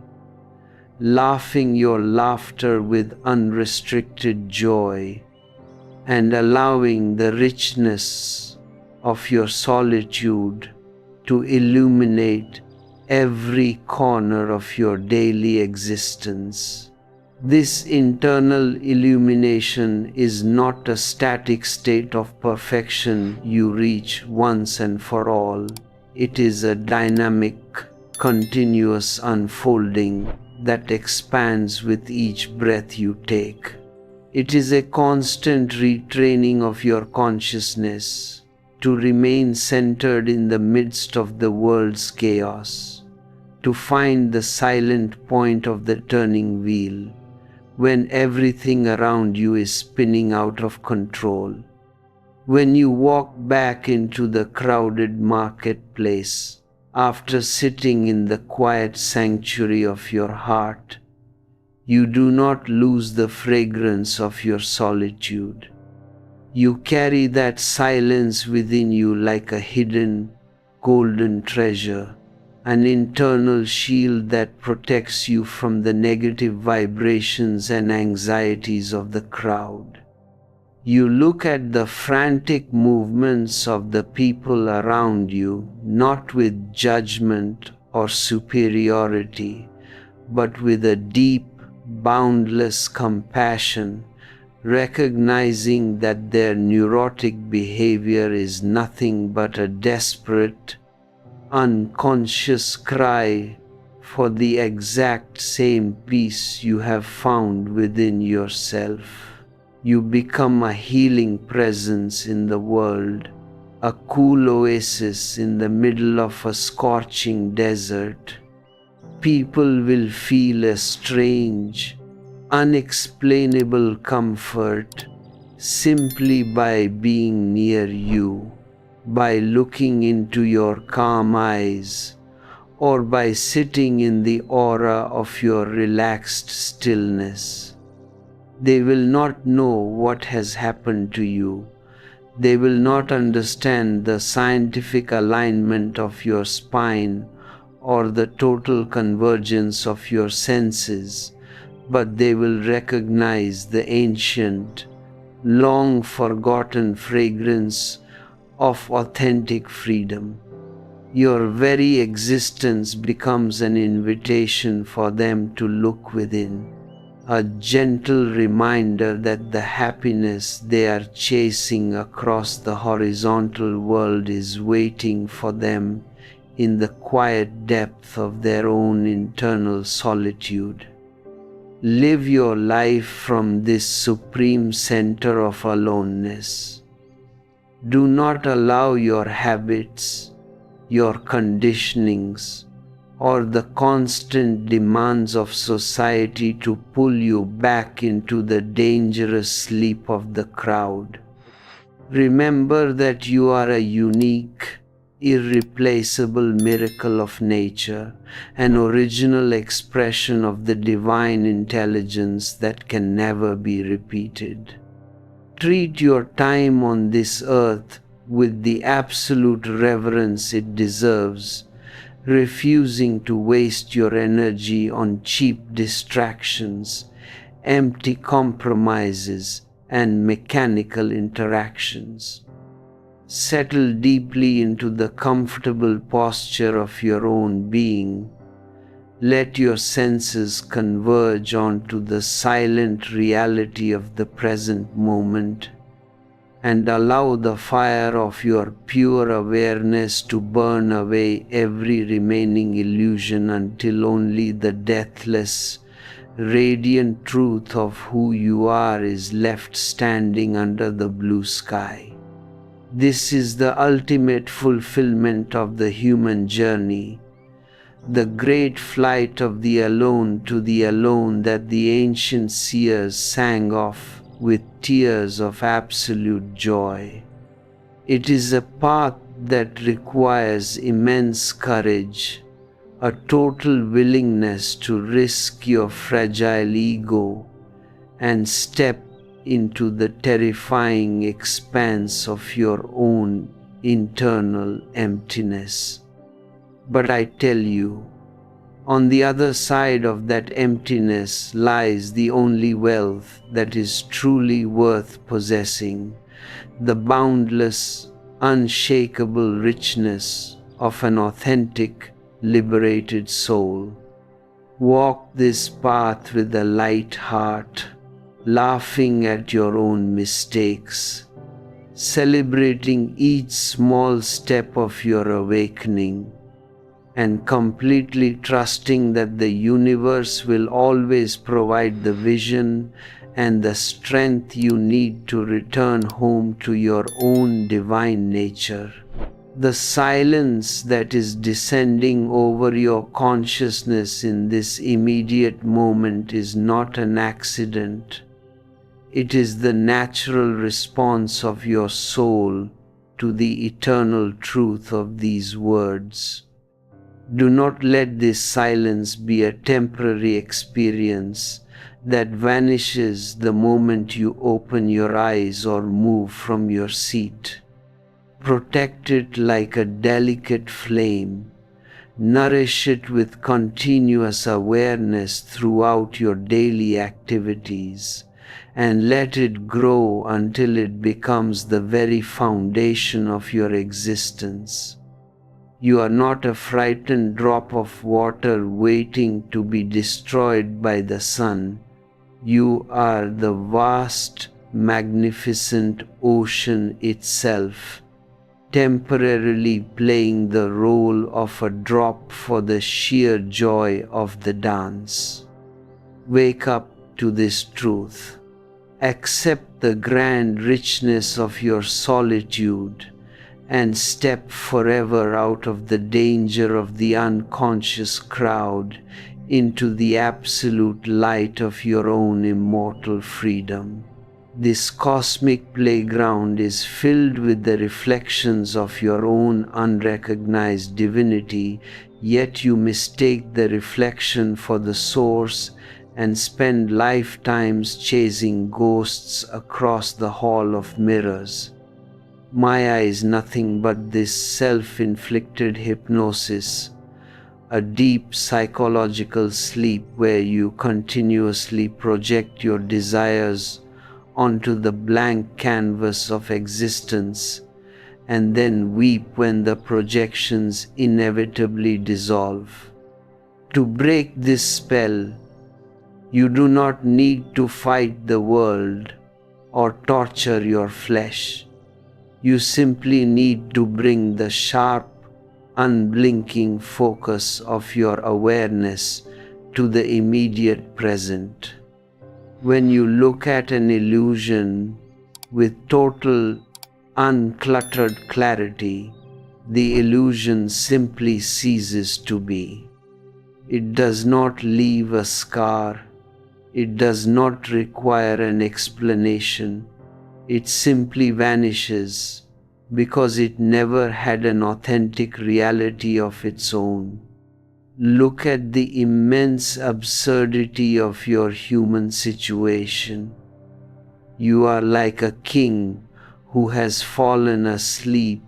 laughing your laughter with unrestricted joy, and allowing the richness of your solitude to illuminate every corner of your daily existence. This internal illumination is not a static state of perfection you reach once and for all. It is a dynamic, continuous unfolding that expands with each breath you take. It is a constant retraining of your consciousness to remain centered in the midst of the world's chaos, to find the silent point of the turning wheel when everything around you is spinning out of control. When you walk back into the crowded marketplace after sitting in the quiet sanctuary of your heart, you do not lose the fragrance of your solitude. You carry that silence within you like a hidden, golden treasure, an internal shield that protects you from the negative vibrations and anxieties of the crowd. You look at the frantic movements of the people around you, not with judgment or superiority, but with a deep, boundless compassion, recognizing that their neurotic behavior is nothing but a desperate, unconscious cry for the exact same peace you have found within yourself. You become a healing presence in the world, a cool oasis in the middle of a scorching desert. People will feel a strange, unexplainable comfort simply by being near you, by looking into your calm eyes, or by sitting in the aura of your relaxed stillness. They will not know what has happened to you. They will not understand the scientific alignment of your spine or the total convergence of your senses, but they will recognize the ancient, long forgotten fragrance of authentic freedom. Your very existence becomes an invitation for them to look within, a gentle reminder that the happiness they are chasing across the horizontal world is waiting for them in the quiet depth of their own internal solitude. Live your life from this supreme center of aloneness. Do not allow your habits, your conditionings, or the constant demands of society to pull you back into the dangerous sleep of the crowd. Remember that you are a unique, irreplaceable miracle of nature, an original expression of the divine intelligence that can never be repeated. Treat your time on this earth with the absolute reverence it deserves, refusing to waste your energy on cheap distractions, empty compromises, and mechanical interactions. Settle deeply into the comfortable posture of your own being. Let your senses converge onto the silent reality of the present moment, and allow the fire of your pure awareness to burn away every remaining illusion until only the deathless, radiant truth of who you are is left standing under the blue sky. This is the ultimate fulfillment of the human journey, the great flight of the alone to the alone that the ancient seers sang of with tears of absolute joy. It is a path that requires immense courage, a total willingness to risk your fragile ego and step into the terrifying expanse of your own internal emptiness. But I tell you, on the other side of that emptiness lies the only wealth that is truly worth possessing, the boundless, unshakable richness of an authentic, liberated soul. Walk this path with a light heart, laughing at your own mistakes, celebrating each small step of your awakening, and completely trusting that the universe will always provide the vision and the strength you need to return home to your own divine nature. The silence that is descending over your consciousness in this immediate moment is not an accident. It is the natural response of your soul to the eternal truth of these words. Do not let this silence be a temporary experience that vanishes the moment you open your eyes or move from your seat. Protect it like a delicate flame. Nourish it with continuous awareness throughout your daily activities, and let it grow until it becomes the very foundation of your existence. You are not a frightened drop of water waiting to be destroyed by the sun. You are the vast, magnificent ocean itself, temporarily playing the role of a drop for the sheer joy of the dance. Wake up to this truth. Accept the grand richness of your solitude, and step forever out of the danger of the unconscious crowd into the absolute light of your own immortal freedom. This cosmic playground is filled with the reflections of your own unrecognized divinity, yet you mistake the reflection for the source and spend lifetimes chasing ghosts across the hall of mirrors. Maya is nothing but this self-inflicted hypnosis, a deep psychological sleep where you continuously project your desires onto the blank canvas of existence and then weep when the projections inevitably dissolve. To break this spell, you do not need to fight the world or torture your flesh. You simply need to bring the sharp, unblinking focus of your awareness to the immediate present. When you look at an illusion with total, uncluttered clarity, the illusion simply ceases to be. It does not leave a scar. It does not require an explanation. It simply vanishes because it never had an authentic reality of its own. Look at the immense absurdity of your human situation. You are like a king who has fallen asleep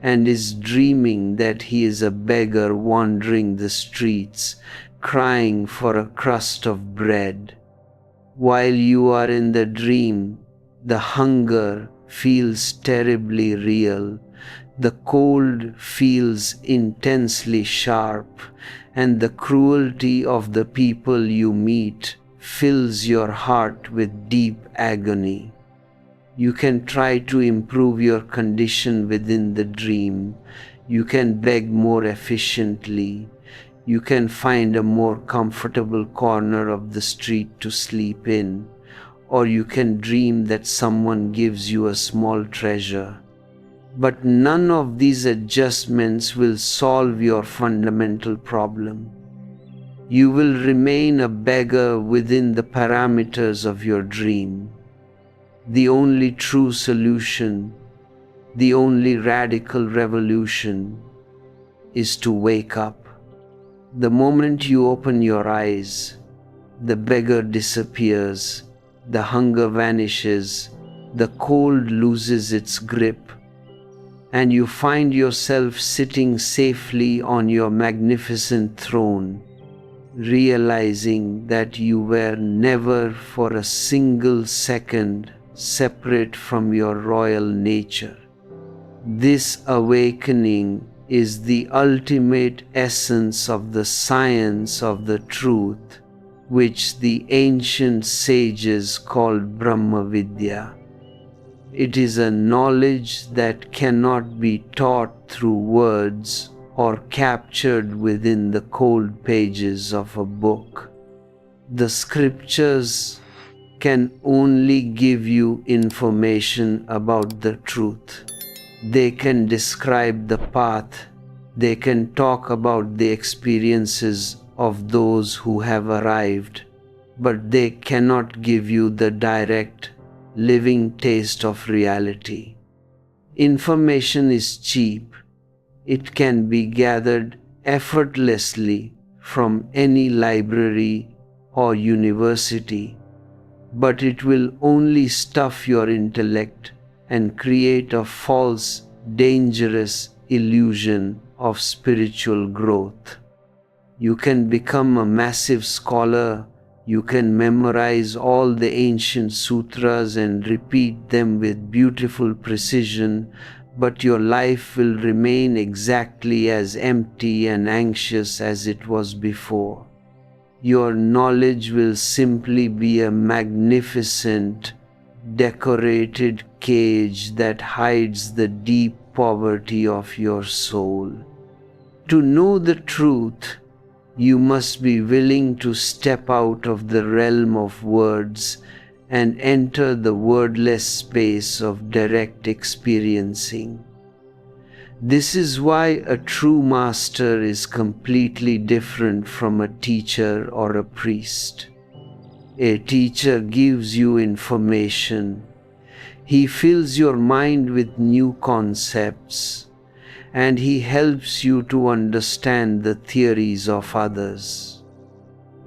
and is dreaming that he is a beggar wandering the streets, crying for a crust of bread. While you are in the dream, the hunger feels terribly real, the cold feels intensely sharp, and the cruelty of the people you meet fills your heart with deep agony. You can try to improve your condition within the dream. You can beg more efficiently. You can find a more comfortable corner of the street to sleep in, or you can dream that someone gives you a small treasure. But none of these adjustments will solve your fundamental problem. You will remain a beggar within the parameters of your dream. The only true solution, the only radical revolution, is to wake up. The moment you open your eyes, the beggar disappears, the hunger vanishes, the cold loses its grip, and you find yourself sitting safely on your magnificent throne, realizing that you were never for a single second separate from your royal nature. This awakening is the ultimate essence of the science of the truth, which the ancient sages called Brahma Vidya. It is a knowledge that cannot be taught through words or captured within the cold pages of a book. The scriptures can only give you information about the truth. They can describe the path. They can talk about the experiences of those who have arrived, but they cannot give you the direct, living taste of reality. Information is cheap. It can be gathered effortlessly from any library or university, but it will only stuff your intellect and create a false, dangerous illusion of spiritual growth. You can become a massive scholar. You can memorize all the ancient sutras and repeat them with beautiful precision, but your life will remain exactly as empty and anxious as it was before. Your knowledge will simply be a magnificent, decorated cage that hides the deep poverty of your soul. To know the truth, you must be willing to step out of the realm of words and enter the wordless space of direct experiencing. This is why a true master is completely different from a teacher or a priest. A teacher gives you information. He fills your mind with new concepts, and he helps you to understand the theories of others.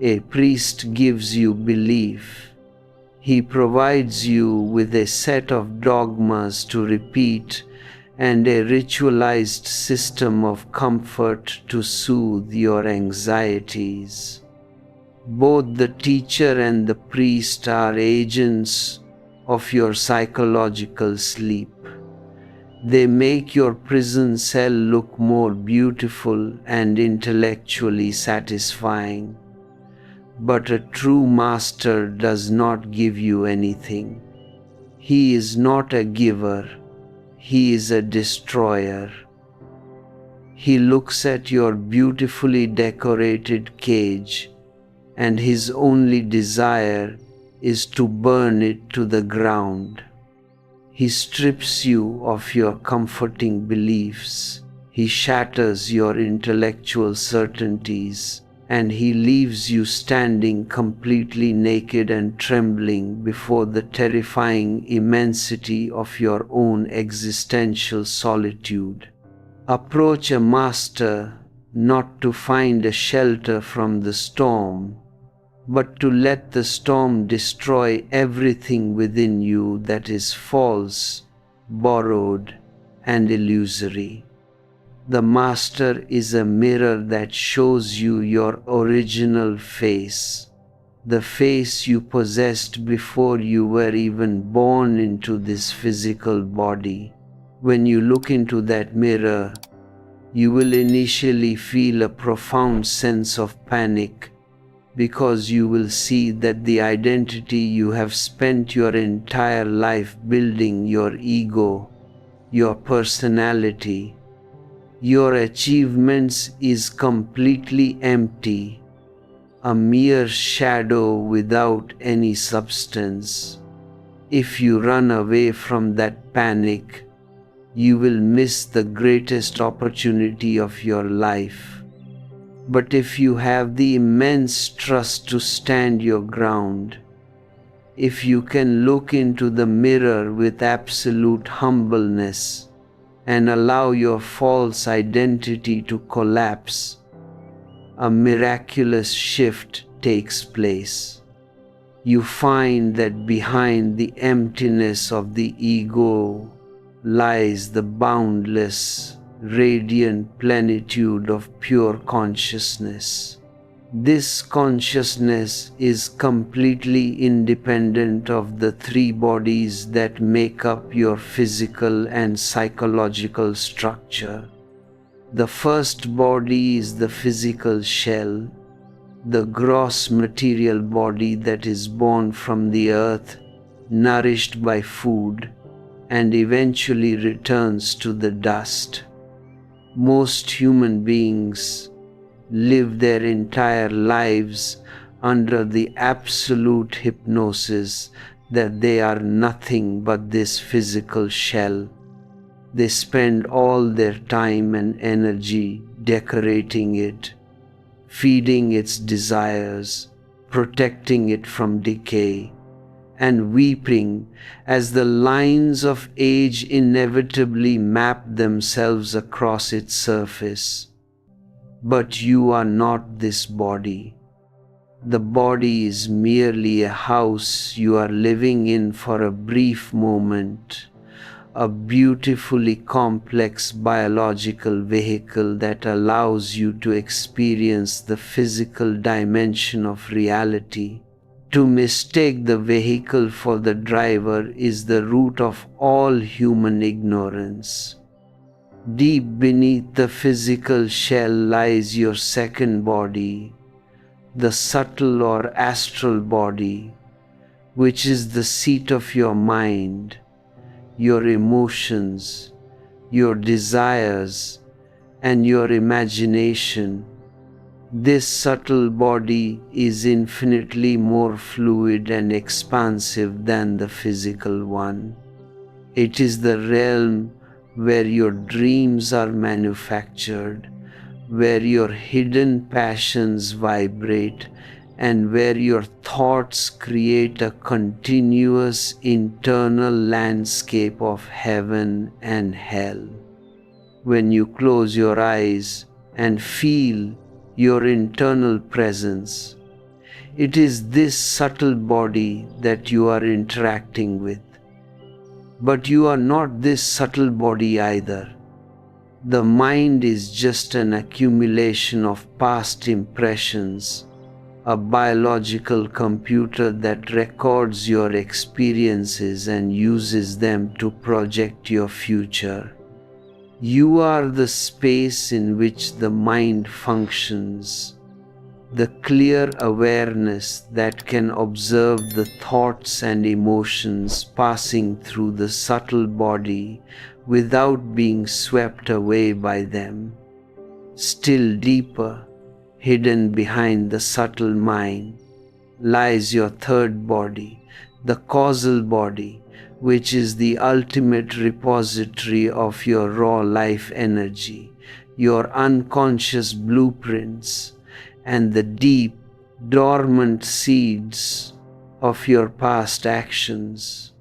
A priest gives you belief. He provides you with a set of dogmas to repeat and a ritualized system of comfort to soothe your anxieties. Both the teacher and the priest are agents of your psychological sleep. They make your prison cell look more beautiful and intellectually satisfying. But a true master does not give you anything. He is not a giver. He is a destroyer. He looks at your beautifully decorated cage, and his only desire is to burn it to the ground. He strips you of your comforting beliefs. He shatters your intellectual certainties, and he leaves you standing completely naked and trembling before the terrifying immensity of your own existential solitude. Approach a master not to find a shelter from the storm, but to let the storm destroy everything within you that is false, borrowed, and illusory. The Master is a mirror that shows you your original face, the face you possessed before you were even born into this physical body. When you look into that mirror, you will initially feel a profound sense of panic, because you will see that the identity you have spent your entire life building, your ego, your personality, your achievements, is completely empty, a mere shadow without any substance. If you run away from that panic, you will miss the greatest opportunity of your life. But if you have the immense trust to stand your ground, if you can look into the mirror with absolute humbleness and allow your false identity to collapse, a miraculous shift takes place. You find that behind the emptiness of the ego lies the boundless, radiant plenitude of pure consciousness. This consciousness is completely independent of the three bodies that make up your physical and psychological structure. The first body is the physical shell, the gross material body that is born from the earth, nourished by food, and eventually returns to the dust. Most human beings live their entire lives under the absolute hypnosis that they are nothing but this physical shell. They spend all their time and energy decorating it, feeding its desires, protecting it from decay, and weeping as the lines of age inevitably map themselves across its surface. But you are not this body. The body is merely a house you are living in for a brief moment, a beautifully complex biological vehicle that allows you to experience the physical dimension of reality. To mistake the vehicle for the driver is the root of all human ignorance. Deep beneath the physical shell lies your second body, the subtle or astral body, which is the seat of your mind, your emotions, your desires, and your imagination. This subtle body is infinitely more fluid and expansive than the physical one. It is the realm where your dreams are manufactured, where your hidden passions vibrate, and where your thoughts create a continuous internal landscape of heaven and hell. When you close your eyes and feel your internal presence, it is this subtle body that you are interacting with. But you are not this subtle body either. The mind is just an accumulation of past impressions, a biological computer that records your experiences and uses them to project your future. You are the space in which the mind functions, the clear awareness that can observe the thoughts and emotions passing through the subtle body without being swept away by them. Still deeper, hidden behind the subtle mind, lies your third body, the causal body, which is the ultimate repository of your raw life energy, your unconscious blueprints, and the deep, dormant seeds of your past actions.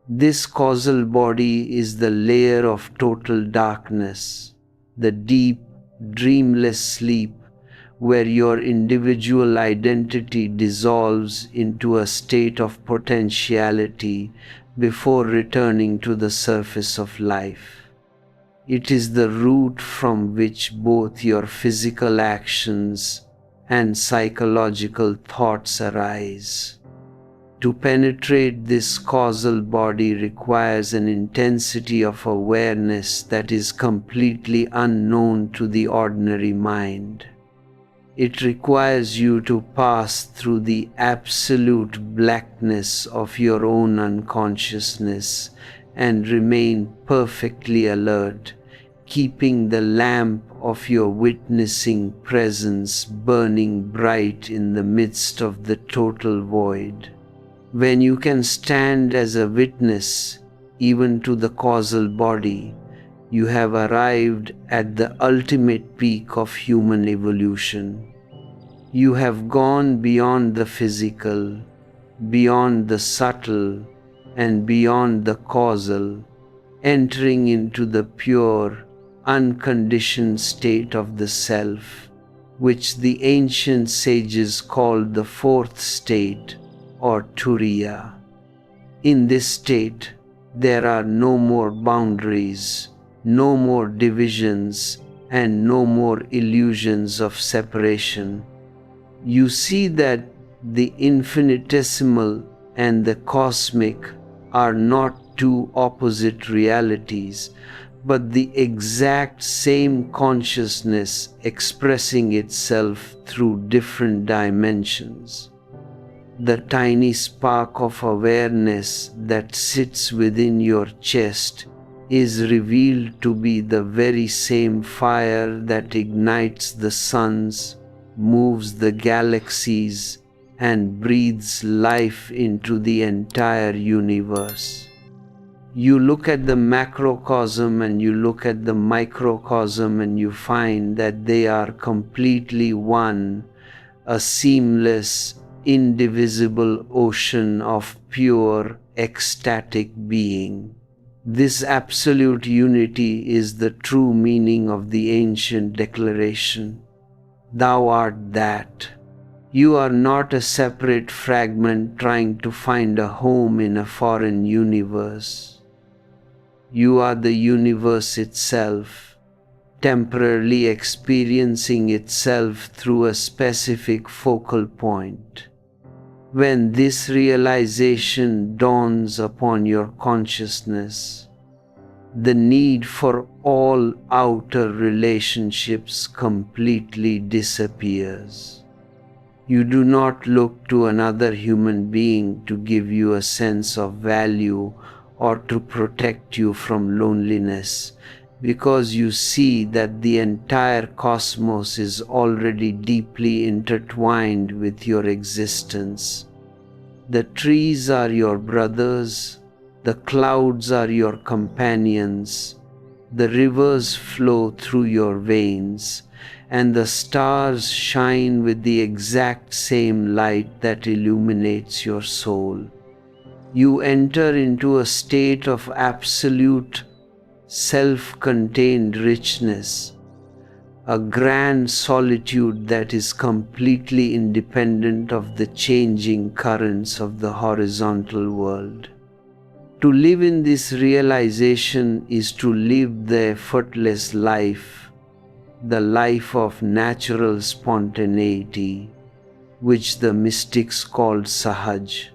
This causal body is the layer of total darkness, the deep, dreamless sleep where your individual identity dissolves into a state of potentiality before returning to the surface of life. It is the root from which both your physical actions and psychological thoughts arise. To penetrate this causal body requires an intensity of awareness that is completely unknown to the ordinary mind. It requires you to pass through the absolute blackness of your own unconsciousness and remain perfectly alert, keeping the lamp of your witnessing presence burning bright in the midst of the total void. When you can stand as a witness, even to the causal body, you have arrived at the ultimate peak of human evolution. You have gone beyond the physical, beyond the subtle, and beyond the causal, entering into the pure, unconditioned state of the self, which the ancient sages called the fourth state, or Turiya. In this state, there are no more boundaries, no more divisions, and no more illusions of separation. You see that the infinitesimal and the cosmic are not two opposite realities, but the exact same consciousness expressing itself through different dimensions. The tiny spark of awareness that sits within your chest is revealed to be the very same fire that ignites the suns, moves the galaxies, and breathes life into the entire universe. You look at the macrocosm and you look at the microcosm and you find that they are completely one, a seamless, indivisible ocean of pure, ecstatic being. This absolute unity is the true meaning of the ancient declaration. Thou art that. You are not a separate fragment trying to find a home in a foreign universe. You are the universe itself, temporarily experiencing itself through a specific focal point. When this realization dawns upon your consciousness, the need for all outer relationships completely disappears. You do not look to another human being to give you a sense of value or to protect you from loneliness, because you see that the entire cosmos is already deeply intertwined with your existence. The trees are your brothers, the clouds are your companions, the rivers flow through your veins, and the stars shine with the exact same light that illuminates your soul. You enter into a state of absolute, self-contained richness, a grand solitude that is completely independent of the changing currents of the horizontal world. To live in this realization is to live the effortless life, the life of natural spontaneity, which the mystics called Sahaj.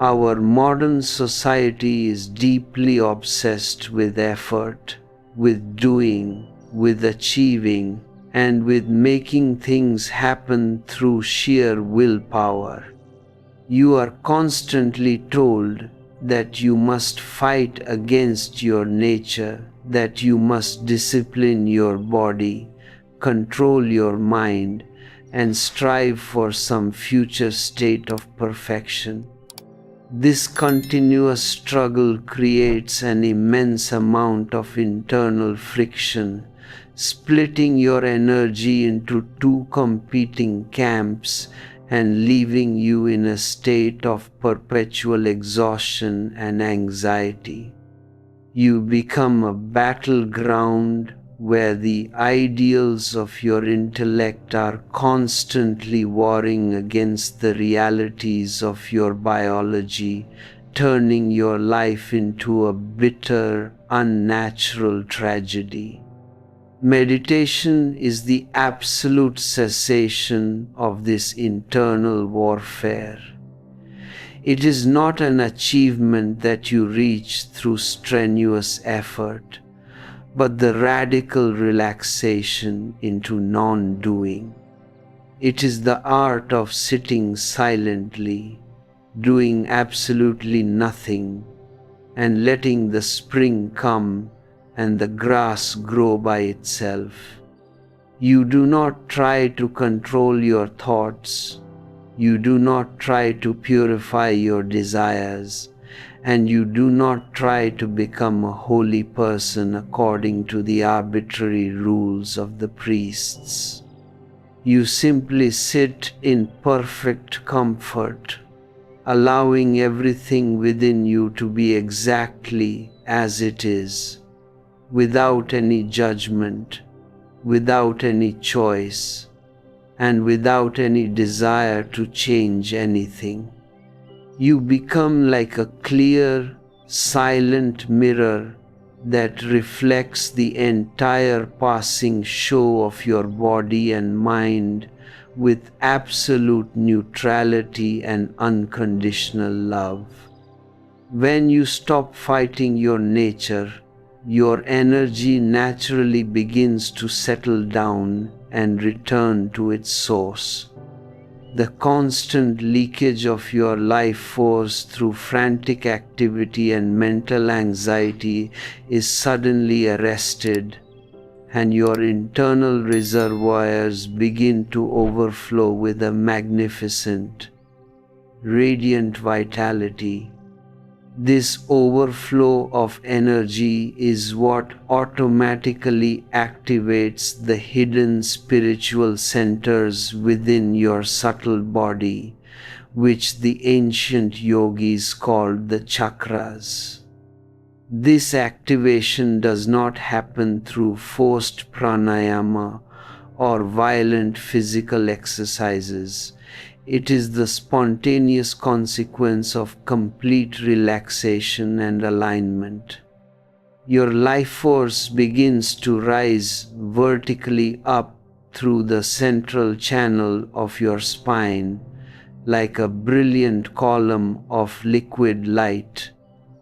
Our modern society is deeply obsessed with effort, with doing, with achieving, and with making things happen through sheer willpower. You are constantly told that you must fight against your nature, that you must discipline your body, control your mind, and strive for some future state of perfection. This continuous struggle creates an immense amount of internal friction, splitting your energy into two competing camps and leaving you in a state of perpetual exhaustion and anxiety. You become a battleground where the ideals of your intellect are constantly warring against the realities of your biology turning your life into a bitter, unnatural tragedy. Meditation is the absolute cessation of this internal warfare. It is not an achievement that you reach through strenuous effort, but the radical relaxation into non-doing. It is the art of sitting silently, doing absolutely nothing, and letting the spring come and the grass grow by itself. You do not try to control your thoughts. You do not try to purify your desires, and you do not try to become a holy person according to the arbitrary rules of the priests. You simply sit in perfect comfort, allowing everything within you to be exactly as it is, without any judgment, without any choice, and without any desire to change anything. You become like a clear, silent mirror that reflects the entire passing show of your body and mind with absolute neutrality and unconditional love. When you stop fighting your nature, your energy naturally begins to settle down and return to its source. The constant leakage of your life force through frantic activity and mental anxiety is suddenly arrested, and your internal reservoirs begin to overflow with a magnificent, radiant vitality. This overflow of energy is what automatically activates the hidden spiritual centers within your subtle body, which the ancient yogis called the chakras. This activation does not happen through forced pranayama or violent physical exercises. It is the spontaneous consequence of complete relaxation and alignment. Your life force begins to rise vertically up through the central channel of your spine, like a brilliant column of liquid light,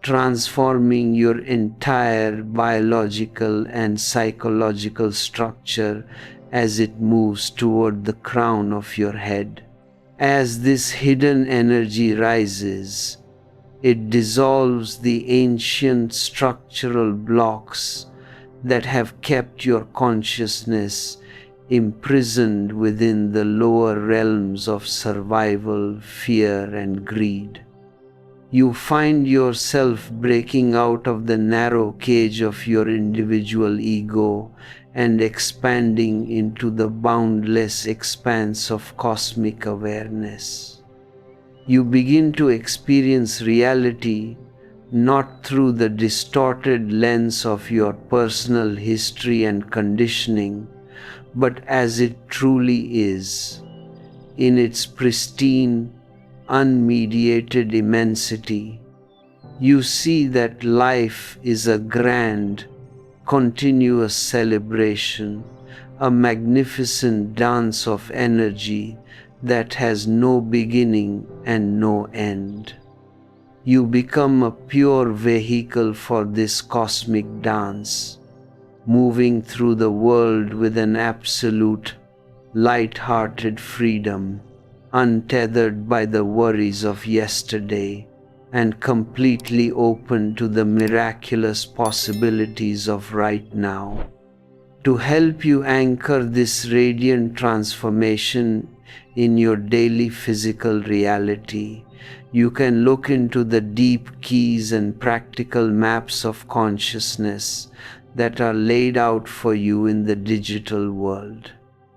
transforming your entire biological and psychological structure as it moves toward the crown of your head. As this hidden energy rises, it dissolves the ancient structural blocks that have kept your consciousness imprisoned within the lower realms of survival, fear, and greed. You find yourself breaking out of the narrow cage of your individual ego and expanding into the boundless expanse of cosmic awareness. You begin to experience reality not through the distorted lens of your personal history and conditioning, but as it truly is, in its pristine, unmediated immensity. You see that life is a grand, continuous celebration, a magnificent dance of energy that has no beginning and no end. You become a pure vehicle for this cosmic dance, moving through the world with an absolute, light-hearted freedom, untethered by the worries of yesterday, and completely open to the miraculous possibilities of right now. To help you anchor this radiant transformation in your daily physical reality, you can look into the deep keys and practical maps of consciousness that are laid out for you in the digital world.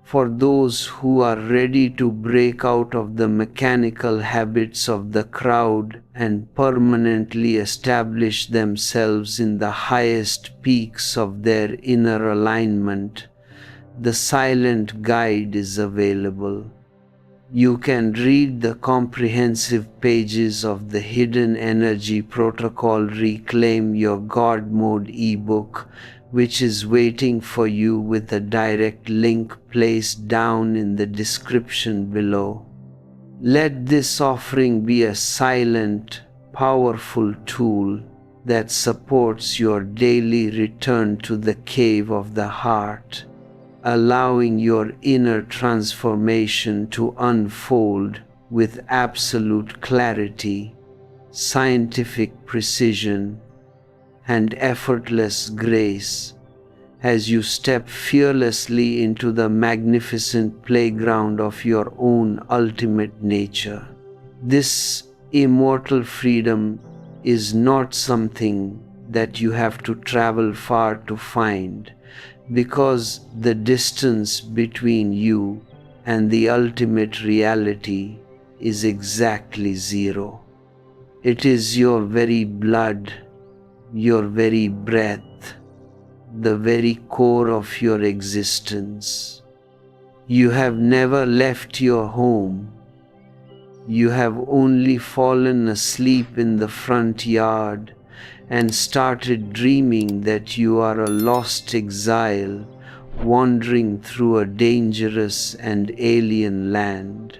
For those who are ready to break out of the mechanical habits of the crowd and permanently establish themselves in the highest peaks of their inner alignment, the silent guide is available. You can read the comprehensive pages of the Hidden Energy Protocol Reclaim Your God Mode ebook, which is waiting for you with a direct link placed down in the description below. Let this offering be a silent, powerful tool that supports your daily return to the cave of the heart, allowing your inner transformation to unfold with absolute clarity, scientific precision, and effortless grace as you step fearlessly into the magnificent playground of your own ultimate nature. This immortal freedom is not something that you have to travel far to find, because the distance between you and the ultimate reality is exactly zero. It is your very blood, your very breath, the very core of your existence. You have never left your home. You have only fallen asleep in the front yard and started dreaming that you are a lost exile wandering through a dangerous and alien land.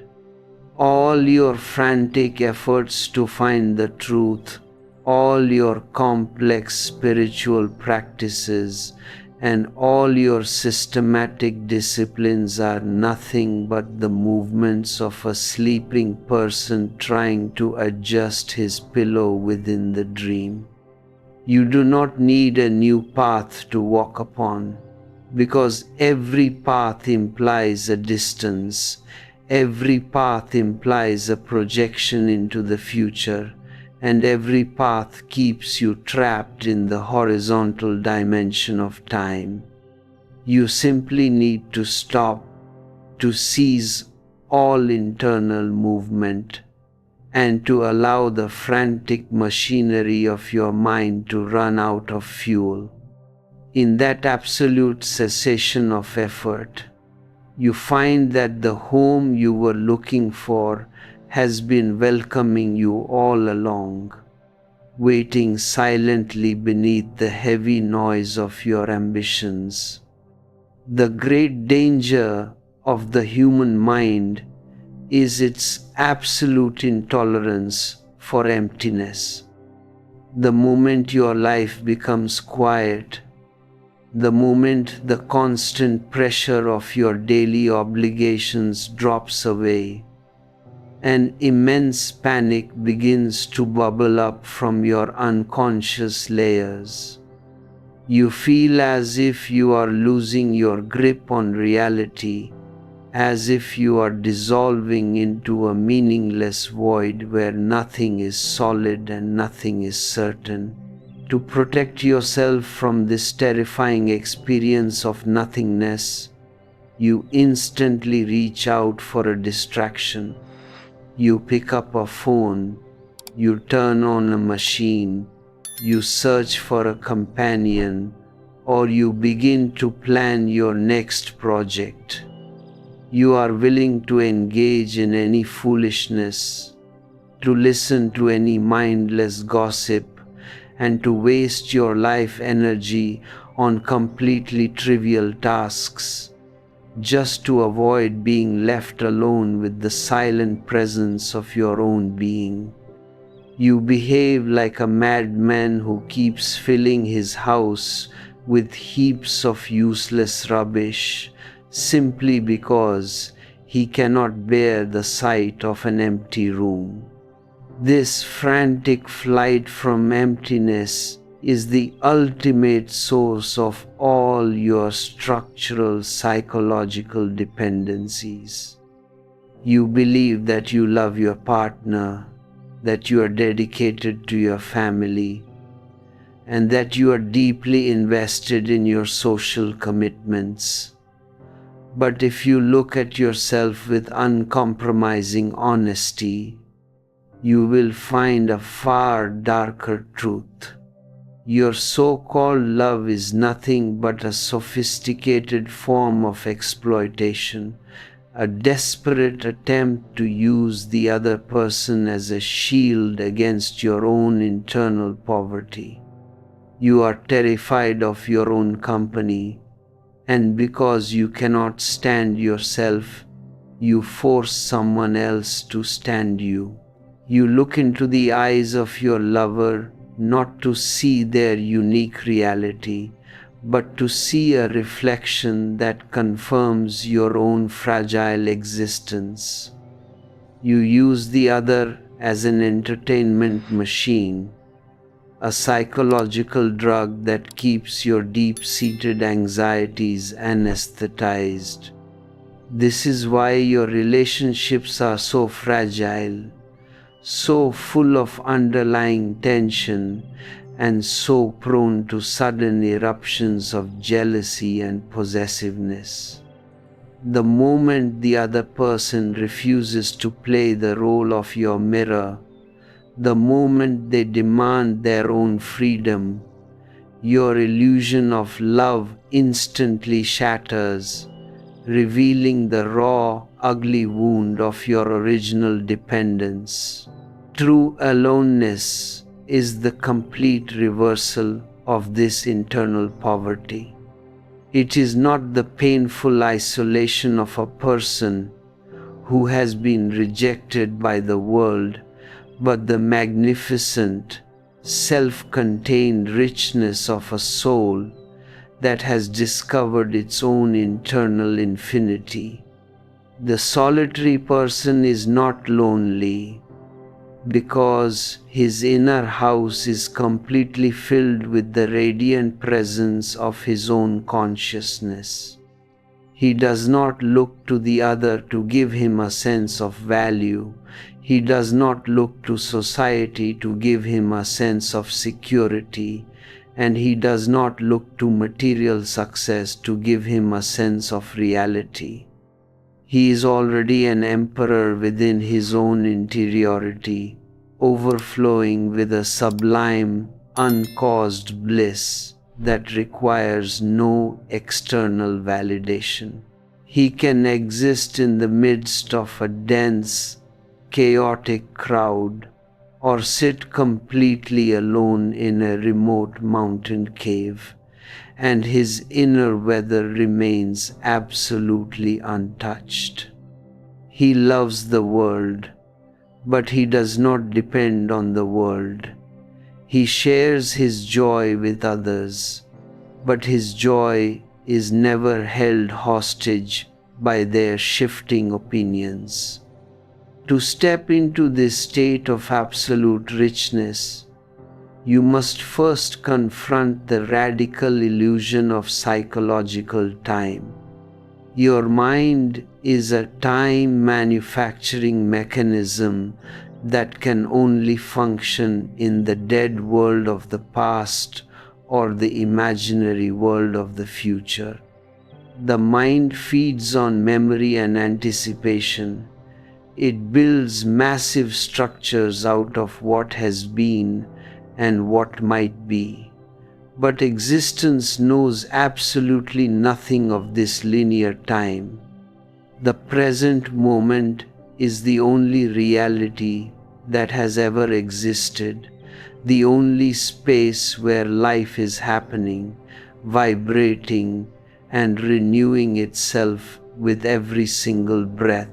All your frantic efforts to find the truth, all your complex spiritual practices, and all your systematic disciplines are nothing but the movements of a sleeping person trying to adjust his pillow within the dream. You do not need a new path to walk upon, because every path implies a distance, every path implies a projection into the future, and every path keeps you trapped in the horizontal dimension of time. You simply need to stop, to cease all internal movement, and to allow the frantic machinery of your mind to run out of fuel. In that absolute cessation of effort, you find that the home you were looking for has been welcoming you all along, waiting silently beneath the heavy noise of your ambitions. The great danger of the human mind is its absolute intolerance for emptiness. The moment your life becomes quiet, the moment the constant pressure of your daily obligations drops away, an immense panic begins to bubble up from your unconscious layers. You feel as if you are losing your grip on reality, as if you are dissolving into a meaningless void where nothing is solid and nothing is certain. To protect yourself from this terrifying experience of nothingness, you instantly reach out for a distraction. You pick up a phone, you turn on a machine, you search for a companion, or you begin to plan your next project. You are willing to engage in any foolishness, to listen to any mindless gossip, and to waste your life energy on completely trivial tasks, just to avoid being left alone with the silent presence of your own being. You behave like a madman who keeps filling his house with heaps of useless rubbish, simply because he cannot bear the sight of an empty room. This frantic flight from emptiness is the ultimate source of all your structural psychological dependencies. You believe that you love your partner, that you are dedicated to your family, and that you are deeply invested in your social commitments. But if you look at yourself with uncompromising honesty, you will find a far darker truth. Your so-called love is nothing but a sophisticated form of exploitation a desperate attempt to use the other person as a shield against your own internal poverty. You are terrified of your own company, and because you cannot stand yourself, you force someone else to stand you. You look into the eyes of your lover not to see their unique reality, but to see a reflection that confirms your own fragile existence. You use the other as an entertainment machine, a psychological drug that keeps your deep-seated anxieties anesthetized. This is why your relationships are so fragile, so full of underlying tension, and so prone to sudden eruptions of jealousy and possessiveness. The moment the other person refuses to play the role of your mirror, the moment they demand their own freedom, your illusion of love instantly shatters, revealing the raw, ugly wound of your original dependence. True aloneness is the complete reversal of this internal poverty. It is not the painful isolation of a person who has been rejected by the world, but the magnificent, self-contained richness of a soul that has discovered its own internal infinity. The solitary person is not lonely because his inner house is completely filled with the radiant presence of his own consciousness. He does not look to the other to give him a sense of value. He does not look to society to give him a sense of security, and he does not look to material success to give him a sense of reality. He is already an emperor within his own interiority, overflowing with a sublime, uncaused bliss that requires no external validation. He can exist in the midst of a dense, chaotic crowd, or sit completely alone in a remote mountain cave, and his inner weather remains absolutely untouched. He loves the world, but he does not depend on the world. He shares his joy with others, but his joy is never held hostage by their shifting opinions. To step into this state of absolute richness, you must first confront the radical illusion of psychological time. Your mind is a time manufacturing mechanism that can only function in the dead world of the past or the imaginary world of the future. The mind feeds on memory and anticipation. It builds massive structures out of what has been and what might be. But existence knows absolutely nothing of this linear time. The present moment is the only reality that has ever existed, the only space where life is happening, vibrating, and renewing itself with every single breath.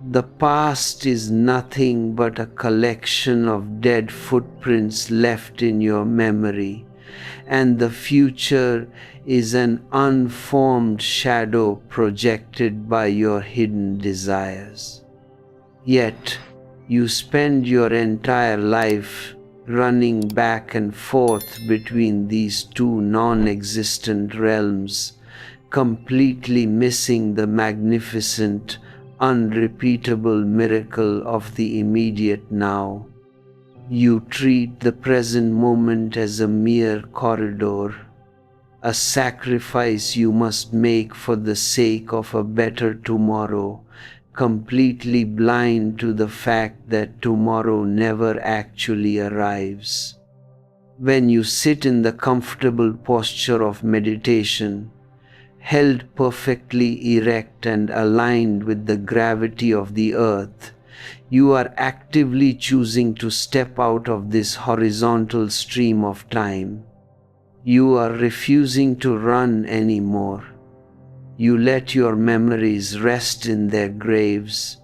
The past is nothing but a collection of dead footprints left in your memory, and the future is an unformed shadow projected by your hidden desires. Yet, you spend your entire life running back and forth between these two non-existent realms, completely missing the magnificent, unrepeatable miracle of the immediate now. You treat the present moment as a mere corridor, a sacrifice you must make for the sake of a better tomorrow, completely blind to the fact that tomorrow never actually arrives. When you sit in the comfortable posture of meditation, held perfectly erect and aligned with the gravity of the earth. You are actively choosing to step out of this horizontal stream of time. You are refusing to run anymore. You let your memories rest in their graves,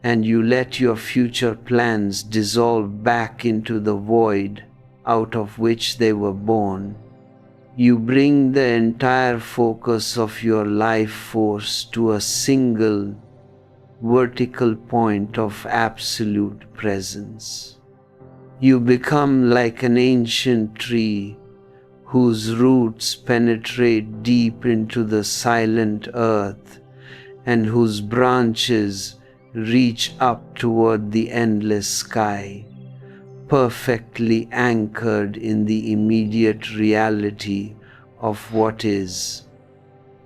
and you let your future plans dissolve back into the void out of which they were born. You bring the entire focus of your life force to a single vertical point of absolute presence. You become like an ancient tree whose roots penetrate deep into the silent earth and whose branches reach up toward the endless sky, perfectly anchored in the immediate reality of what is.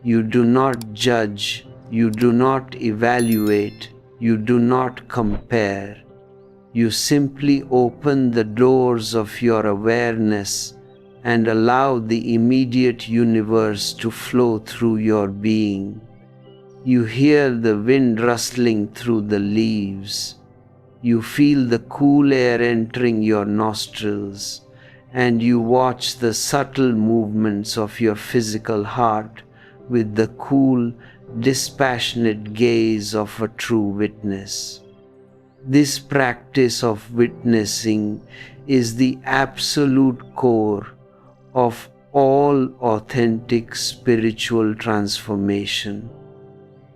You do not judge, you do not evaluate, you do not compare. You simply open the doors of your awareness and allow the immediate universe to flow through your being. You hear the wind rustling through the leaves. You feel the cool air entering your nostrils, and you watch the subtle movements of your physical heart with the cool, dispassionate gaze of a true witness. This practice of witnessing is the absolute core of all authentic spiritual transformation.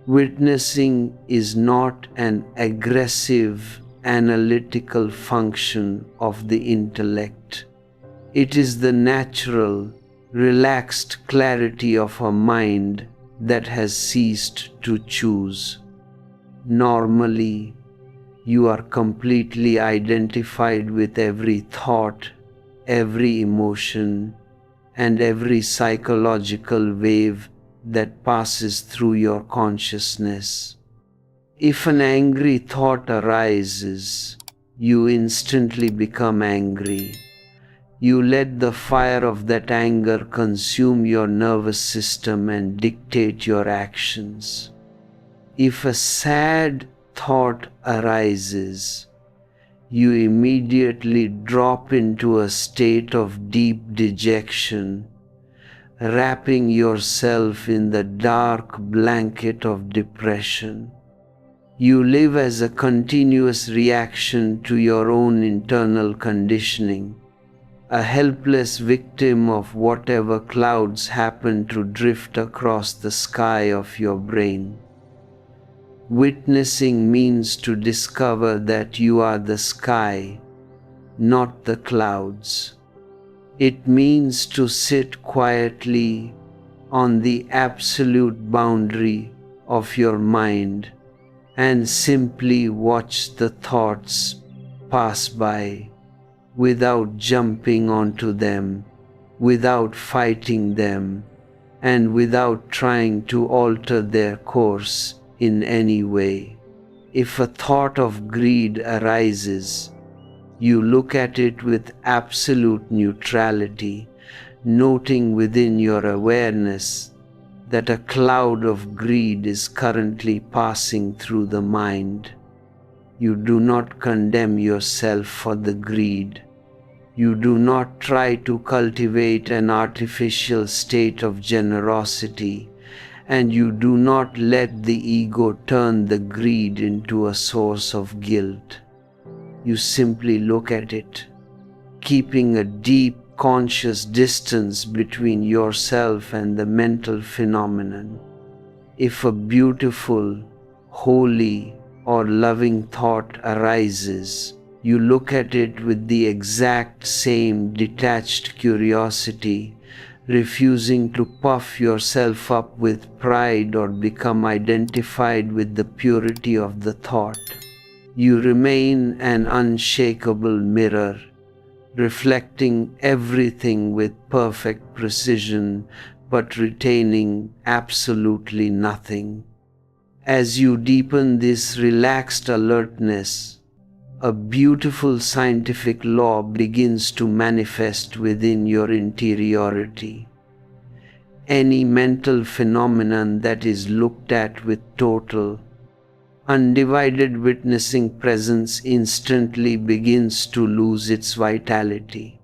Witnessing is not an aggressive, analytical function of the intellect. It is the natural, relaxed clarity of a mind that has ceased to choose. Normally, you are completely identified with every thought, every emotion, and every psychological wave that passes through your consciousness. If an angry thought arises, you instantly become angry. You let the fire of that anger consume your nervous system and dictate your actions. If a sad thought arises, you immediately drop into a state of deep dejection, wrapping yourself in the dark blanket of depression. You live as a continuous reaction to your own internal conditioning, a helpless victim of whatever clouds happen to drift across the sky of your brain. Witnessing means to discover that you are the sky, not the clouds. It means to sit quietly on the absolute boundary of your mind and simply watch the thoughts pass by without jumping onto them, without fighting them, and without trying to alter their course in any way. If a thought of greed arises, you look at it with absolute neutrality, noting within your awareness that a cloud of greed is currently passing through the mind. You do not condemn yourself for the greed. You do not try to cultivate an artificial state of generosity, and you do not let the ego turn the greed into a source of guilt. You simply look at it, keeping a deep, conscious distance between yourself and the mental phenomenon. If a beautiful, holy, or loving thought arises, you look at it with the exact same detached curiosity, refusing to puff yourself up with pride or become identified with the purity of the thought. You remain an unshakable mirror, reflecting everything with perfect precision, but retaining absolutely nothing. As you deepen this relaxed alertness, a beautiful scientific law begins to manifest within your interiority. Any mental phenomenon that is looked at with total, undivided witnessing presence instantly begins to lose its vitality.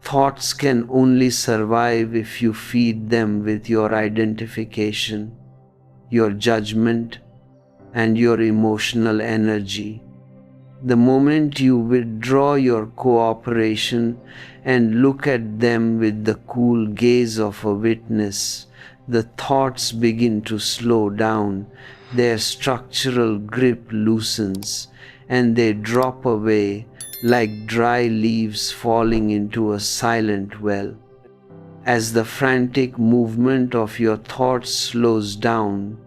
Thoughts can only survive if you feed them with your identification, your judgment, and your emotional energy. The moment you withdraw your cooperation and look at them with the cool gaze of a witness, the thoughts begin to slow down, their structural grip loosens, and they drop away like dry leaves falling into a silent well. As the frantic movement of your thoughts slows down,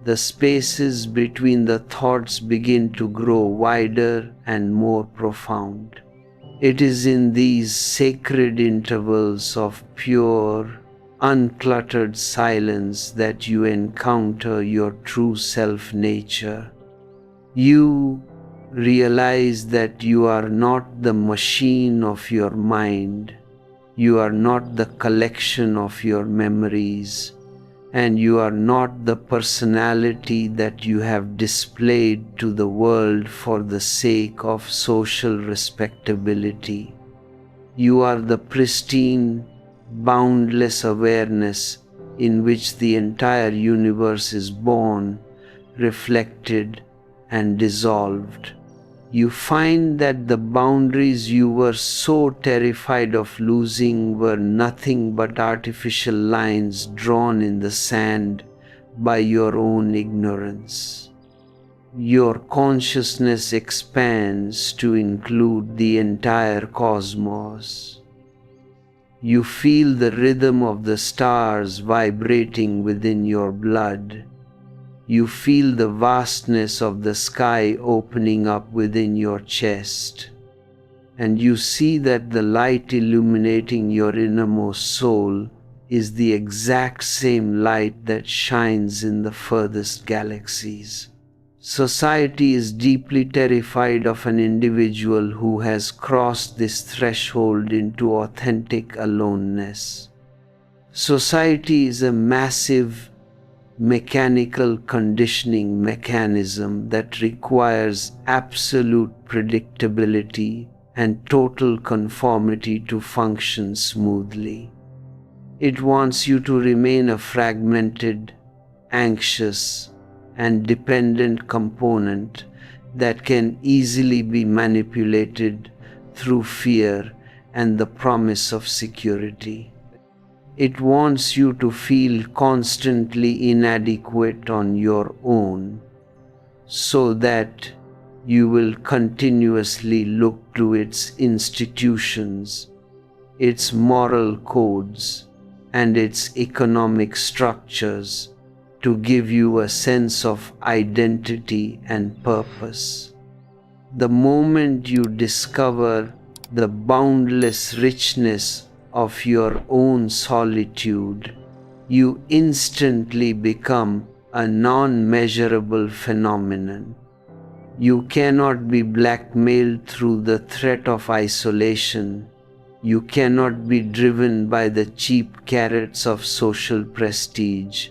the spaces between the thoughts begin to grow wider and more profound. It is in these sacred intervals of pure, uncluttered silence that you encounter your true self-nature. You realize that you are not the machine of your mind, you are not the collection of your memories, and you are not the personality that you have displayed to the world for the sake of social respectability. You are the pristine, boundless awareness in which the entire universe is born, reflected, and dissolved. You find that the boundaries you were so terrified of losing were nothing but artificial lines drawn in the sand by your own ignorance. Your consciousness expands to include the entire cosmos. You feel the rhythm of the stars vibrating within your blood. You feel the vastness of the sky opening up within your chest, and you see that the light illuminating your innermost soul is the exact same light that shines in the furthest galaxies. Society is deeply terrified of an individual who has crossed this threshold into authentic aloneness. Society is a massive mechanical conditioning mechanism that requires absolute predictability and total conformity to function smoothly. It wants you to remain a fragmented, anxious, and dependent component that can easily be manipulated through fear and the promise of security. It wants you to feel constantly inadequate on your own, so that you will continuously look to its institutions, its moral codes, and its economic structures to give you a sense of identity and purpose. The moment you discover the boundless richness of your own solitude, you instantly become a non-measurable phenomenon. You cannot be blackmailed through the threat of isolation. You cannot be driven by the cheap carrots of social prestige,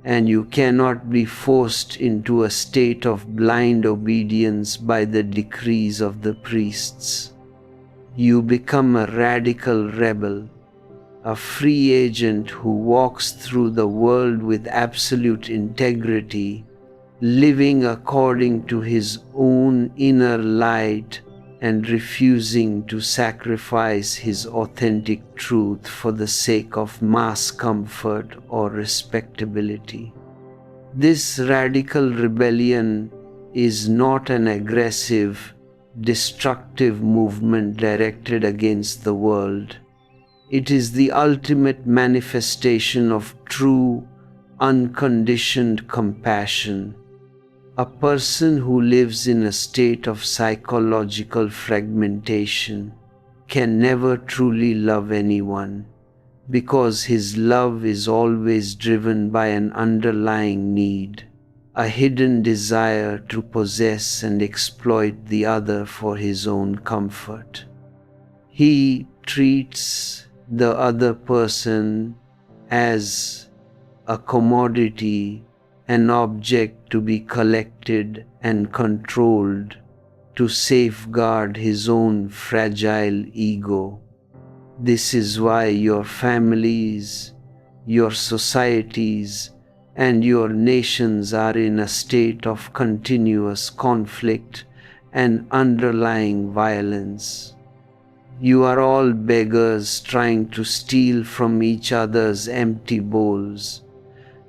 and you cannot be forced into a state of blind obedience by the decrees of the priests. You become a radical rebel, a free agent who walks through the world with absolute integrity, living according to his own inner light and refusing to sacrifice his authentic truth for the sake of mass comfort or respectability. This radical rebellion is not an aggressive, destructive movement directed against the world. It is the ultimate manifestation of true, unconditioned compassion. A person who lives in a state of psychological fragmentation can never truly love anyone, because his love is always driven by an underlying need, a hidden desire to possess and exploit the other for his own comfort. He treats the other person as a commodity, an object to be collected and controlled to safeguard his own fragile ego. This is why your families, your societies, and your nations are in a state of continuous conflict and underlying violence. You are all beggars trying to steal from each other's empty bowls,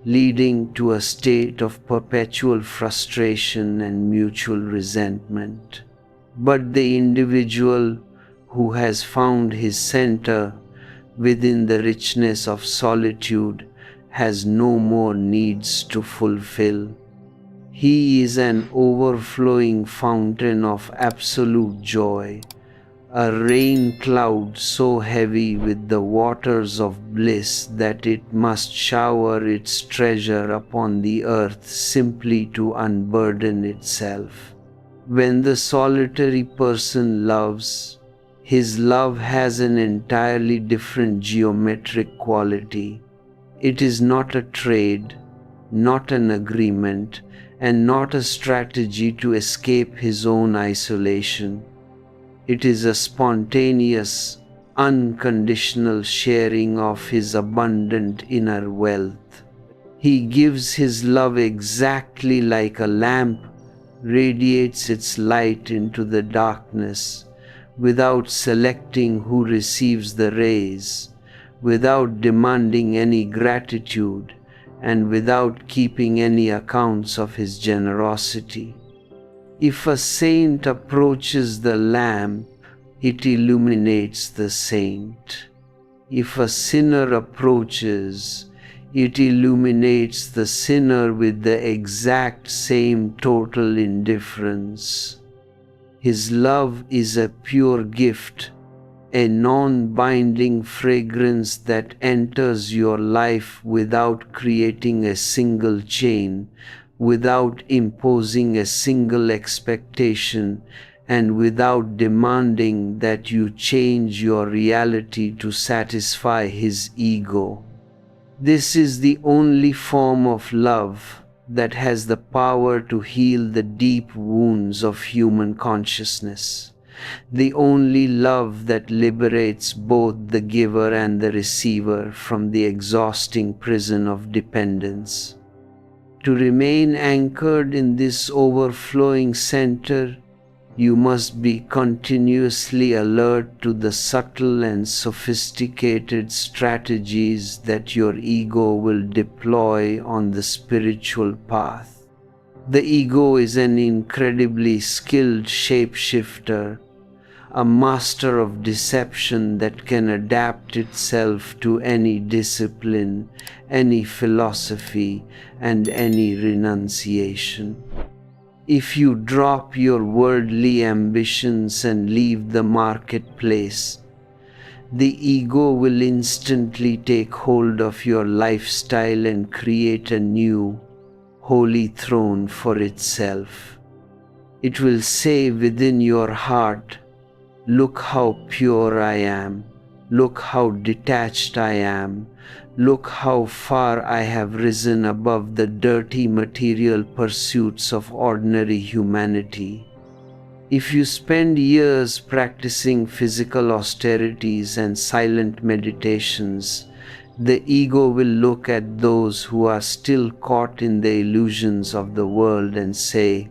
leading to a state of perpetual frustration and mutual resentment. But the individual who has found his center within the richness of solitude has no more needs to fulfill. He is an overflowing fountain of absolute joy, a rain cloud so heavy with the waters of bliss that it must shower its treasure upon the earth simply to unburden itself. When the solitary person loves, his love has an entirely different geometric quality. It is not a trade, not an agreement, and not a strategy to escape his own isolation. It is a spontaneous, unconditional sharing of his abundant inner wealth. He gives his love exactly like a lamp radiates its light into the darkness, without selecting who receives the rays, without demanding any gratitude, and without keeping any accounts of his generosity. If a saint approaches the lamp, it illuminates the saint. If a sinner approaches, it illuminates the sinner with the exact same total indifference. His love is a pure gift, a non-binding fragrance that enters your life without creating a single chain, without imposing a single expectation, and without demanding that you change your reality to satisfy his ego. This is the only form of love that has the power to heal the deep wounds of human consciousness, the only love that liberates both the giver and the receiver from the exhausting prison of dependence. To remain anchored in this overflowing center, you must be continuously alert to the subtle and sophisticated strategies that your ego will deploy on the spiritual path. The ego is an incredibly skilled shapeshifter, a master of deception that can adapt itself to any discipline, any philosophy, and any renunciation. If you drop your worldly ambitions and leave the marketplace, the ego will instantly take hold of your lifestyle and create a new, holy throne for itself. It will say within your heart, "Look how pure I am. Look how detached I am. Look how far I have risen above the dirty material pursuits of ordinary humanity." If you spend years practicing physical austerities and silent meditations, the ego will look at those who are still caught in the illusions of the world and say,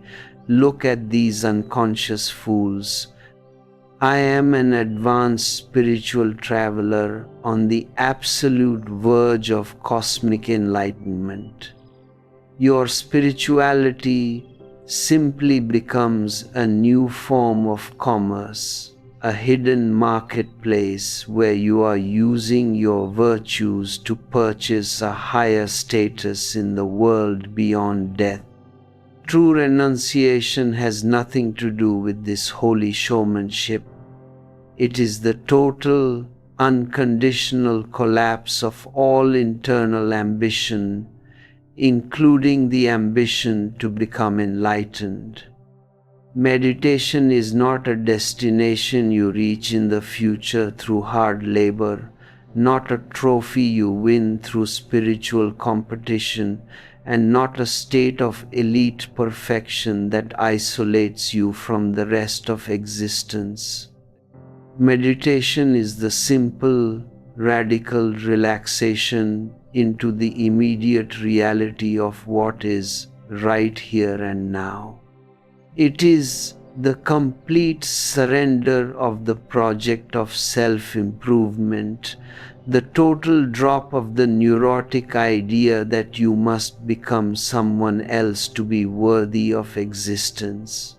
"Look at these unconscious fools. I am an advanced spiritual traveler on the absolute verge of cosmic enlightenment." Your spirituality simply becomes a new form of commerce, a hidden marketplace where you are using your virtues to purchase a higher status in the world beyond death. True renunciation has nothing to do with this holy showmanship. It is the total, unconditional collapse of all internal ambition, including the ambition to become enlightened. Meditation is not a destination you reach in the future through hard labor, not a trophy you win through spiritual competition, and not a state of elite perfection that isolates you from the rest of existence. Meditation is the simple, radical relaxation into the immediate reality of what is right here and now. It is the complete surrender of the project of self-improvement, the total drop of the neurotic idea that you must become someone else to be worthy of existence.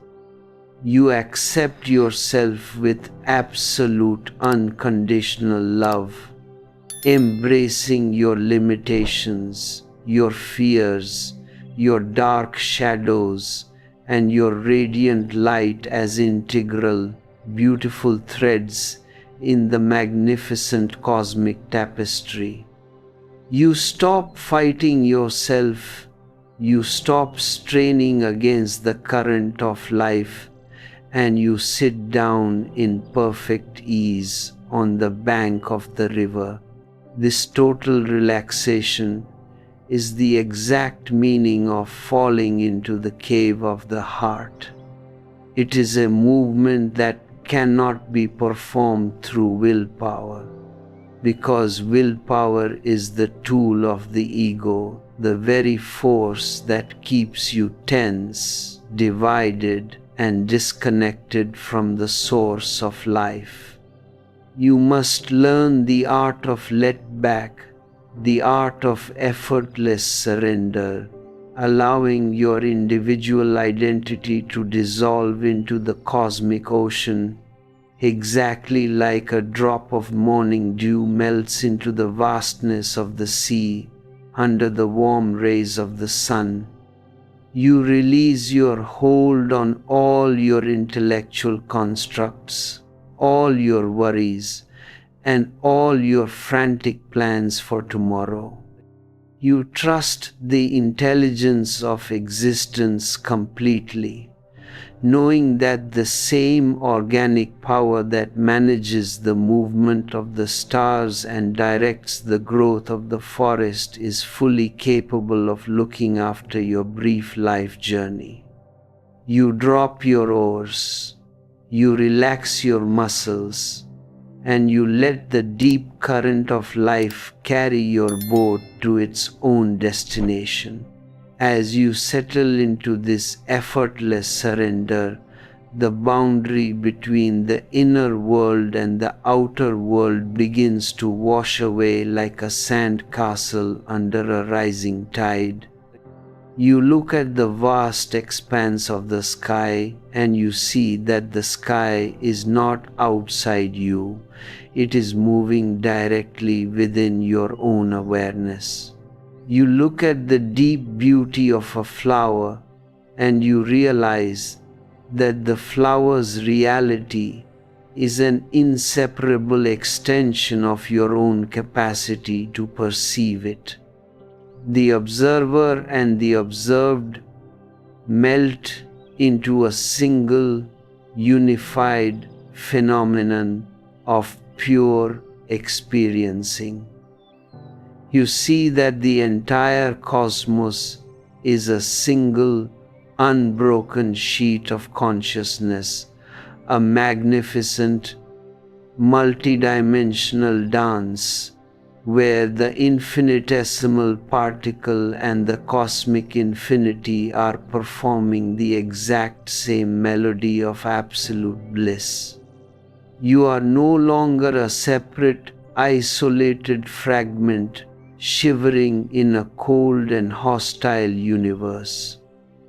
You accept yourself with absolute unconditional love, embracing your limitations, your fears, your dark shadows, and your radiant light as integral, beautiful threads in the magnificent cosmic tapestry. You stop fighting yourself, you stop straining against the current of life, and you sit down in perfect ease on the bank of the river. This total relaxation is the exact meaning of falling into the cave of the heart. It is a movement that cannot be performed through willpower, because willpower is the tool of the ego, the very force that keeps you tense, divided, and disconnected from the source of life. You must learn the art of let back, the art of effortless surrender, allowing your individual identity to dissolve into the cosmic ocean, exactly like a drop of morning dew melts into the vastness of the sea under the warm rays of the sun. You release your hold on all your intellectual constructs, all your worries, and all your frantic plans for tomorrow. You trust the intelligence of existence completely, knowing that the same organic power that manages the movement of the stars and directs the growth of the forest is fully capable of looking after your brief life journey. You drop your oars, you relax your muscles, and you let the deep current of life carry your boat to its own destination. As you settle into this effortless surrender, the boundary between the inner world and the outer world begins to wash away like a sand castle under a rising tide. You look at the vast expanse of the sky and you see that the sky is not outside you, it is moving directly within your own awareness. You look at the deep beauty of a flower and you realize that the flower's reality is an inseparable extension of your own capacity to perceive it. The observer and the observed melt into a single, unified phenomenon of pure experiencing. You see that the entire cosmos is a single, unbroken sheet of consciousness, a magnificent, multidimensional dance where the infinitesimal particle and the cosmic infinity are performing the exact same melody of absolute bliss. You are no longer a separate, isolated fragment shivering in a cold and hostile universe.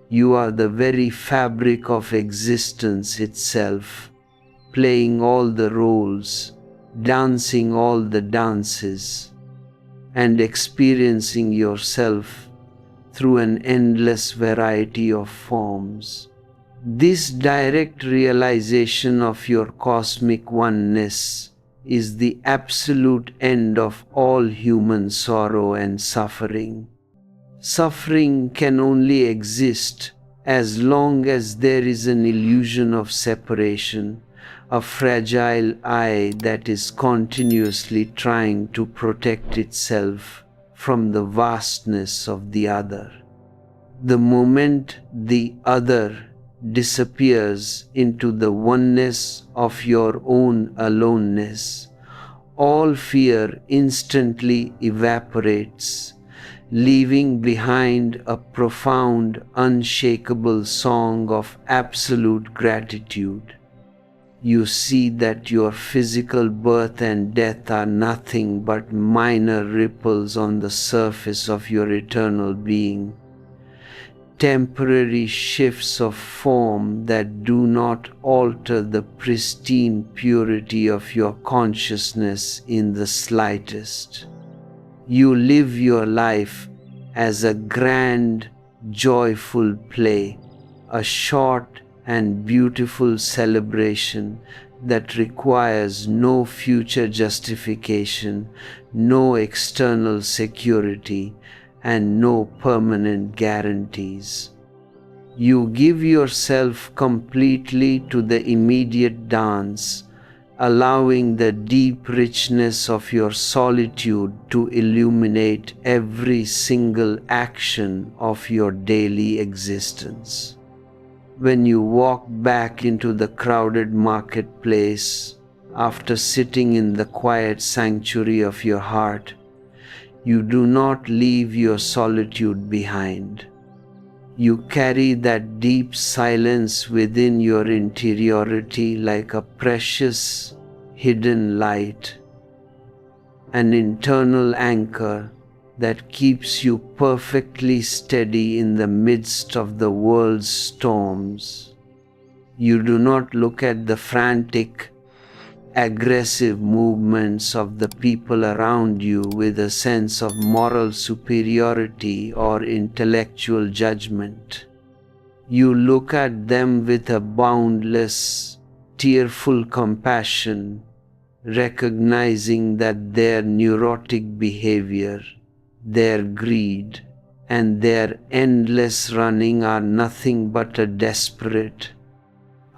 You are the very fabric of existence itself, playing all the roles, dancing all the dances, and experiencing yourself through an endless variety of forms. This direct realization of your cosmic oneness is the absolute end of all human sorrow and suffering. Suffering can only exist as long as there is an illusion of separation, a fragile eye that is continuously trying to protect itself from the vastness of the other. The moment the other disappears into the oneness of your own aloneness, all fear instantly evaporates, leaving behind a profound, unshakable song of absolute gratitude. You see that your physical birth and death are nothing but minor ripples on the surface of your eternal being, temporary shifts of form that do not alter the pristine purity of your consciousness in the slightest. You live your life as a grand, joyful play, a short and beautiful celebration that requires no future justification, no external security, and no permanent guarantees. You give yourself completely to the immediate dance, allowing the deep richness of your solitude to illuminate every single action of your daily existence. When you walk back into the crowded marketplace after sitting in the quiet sanctuary of your heart, you do not leave your solitude behind. You carry that deep silence within your interiority like a precious hidden light, an internal anchor that keeps you perfectly steady in the midst of the world's storms. You do not look at the frantic, aggressive movements of the people around you with a sense of moral superiority or intellectual judgment. You look at them with a boundless, tearful compassion, recognizing that their neurotic behavior, their greed, and their endless running are nothing but a desperate,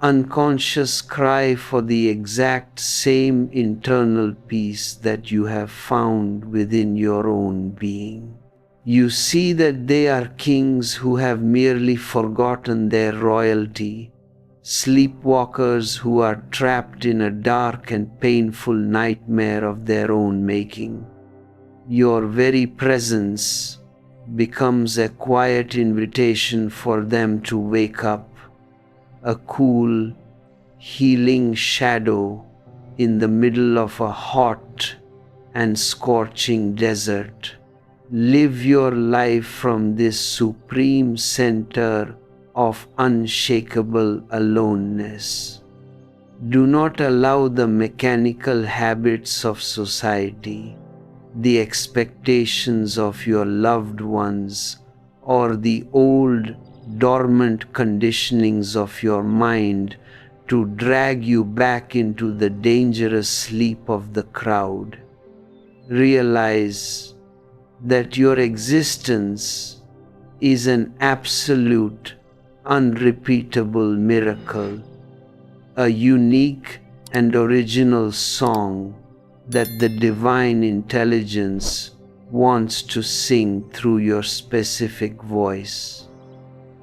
unconscious cry for the exact same internal peace that you have found within your own being. You see that they are kings who have merely forgotten their royalty, sleepwalkers who are trapped in a dark and painful nightmare of their own making. Your very presence becomes a quiet invitation for them to wake up, a cool, healing shadow in the middle of a hot and scorching desert. Live your life from this supreme center of unshakable aloneness. Do not allow the mechanical habits of society, the expectations of your loved ones, or the old dormant conditionings of your mind to drag you back into the dangerous sleep of the crowd. Realize that your existence is an absolute, unrepeatable miracle, a unique and original song that the divine intelligence wants to sing through your specific voice.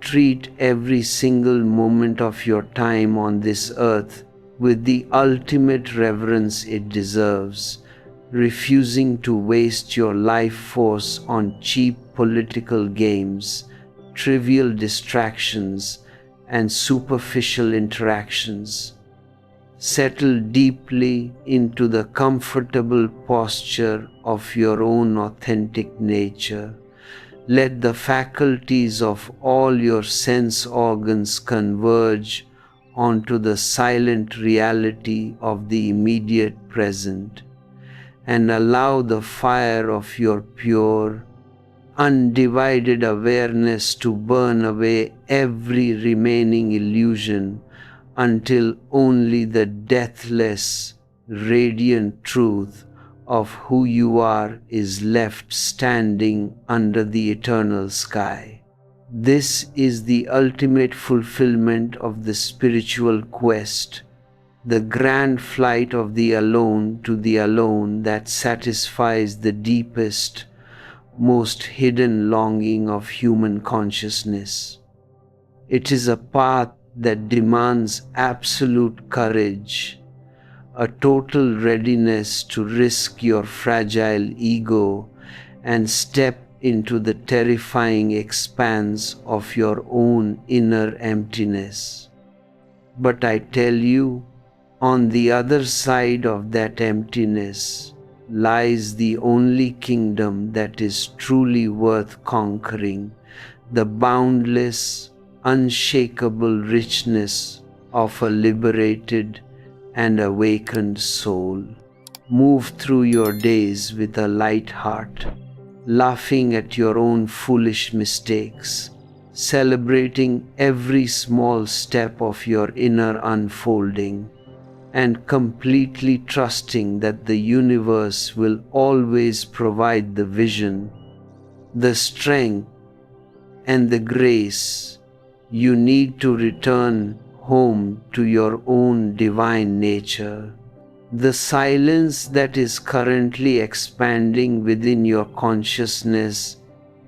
Treat every single moment of your time on this earth with the ultimate reverence it deserves, refusing to waste your life force on cheap political games, trivial distractions, and superficial interactions. Settle deeply into the comfortable posture of your own authentic nature. Let the faculties of all your sense organs converge onto the silent reality of the immediate present, and allow the fire of your pure, undivided awareness to burn away every remaining illusion until only the deathless, radiant truth of who you are is left standing under the eternal sky. This is the ultimate fulfillment of the spiritual quest, the grand flight of the alone to the alone that satisfies the deepest, most hidden longing of human consciousness. It is a path that demands absolute courage, a total readiness to risk your fragile ego and step into the terrifying expanse of your own inner emptiness. But I tell you, on the other side of that emptiness lies the only kingdom that is truly worth conquering, the boundless, unshakable richness of a liberated and awakened soul. Move through your days with a light heart, laughing at your own foolish mistakes, celebrating every small step of your inner unfolding, and completely trusting that the universe will always provide the vision, the strength, and the grace you need to return home to your own divine nature. The silence that is currently expanding within your consciousness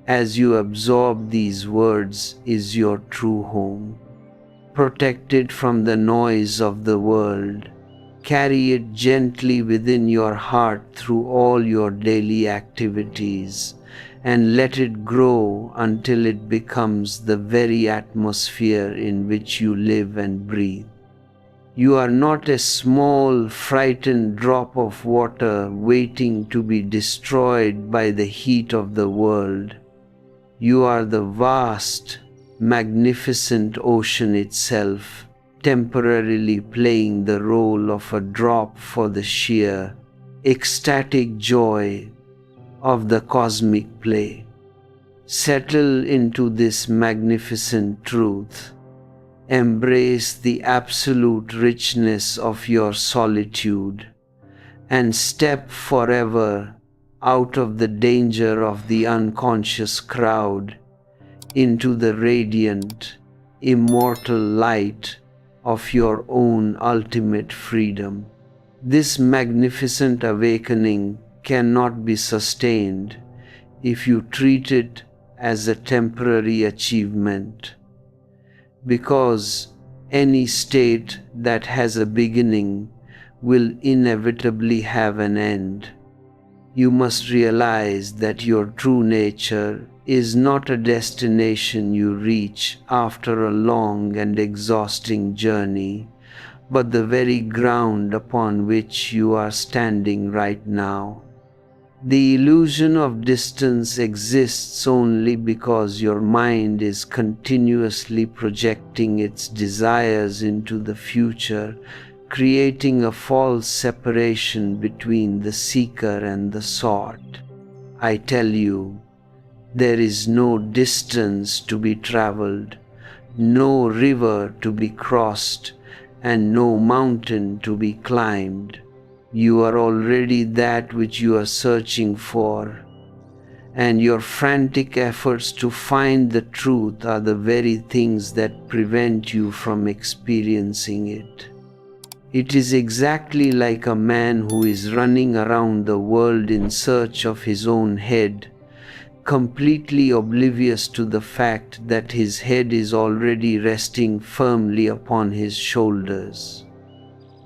as you absorb these words is your true home. Protected from the noise of the world, carry it gently within your heart through all your daily activities, and let it grow until it becomes the very atmosphere in which you live and breathe. You are not a small, frightened drop of water waiting to be destroyed by the heat of the world. You are the vast, magnificent ocean itself, temporarily playing the role of a drop for the sheer, ecstatic joy of the cosmic play. Settle into this magnificent truth. Embrace the absolute richness of your solitude and step forever out of the danger of the unconscious crowd into the radiant, immortal light of your own ultimate freedom. This magnificent awakening cannot be sustained if you treat it as a temporary achievement, because any state that has a beginning will inevitably have an end. You must realize that your true nature is not a destination you reach after a long and exhausting journey, but the very ground upon which you are standing right now. The illusion of distance exists only because your mind is continuously projecting its desires into the future, creating a false separation between the seeker and the sought. I tell you, there is no distance to be traveled, no river to be crossed, and no mountain to be climbed. You are already that which you are searching for, and your frantic efforts to find the truth are the very things that prevent you from experiencing it. It is exactly like a man who is running around the world in search of his own head, completely oblivious to the fact that his head is already resting firmly upon his shoulders.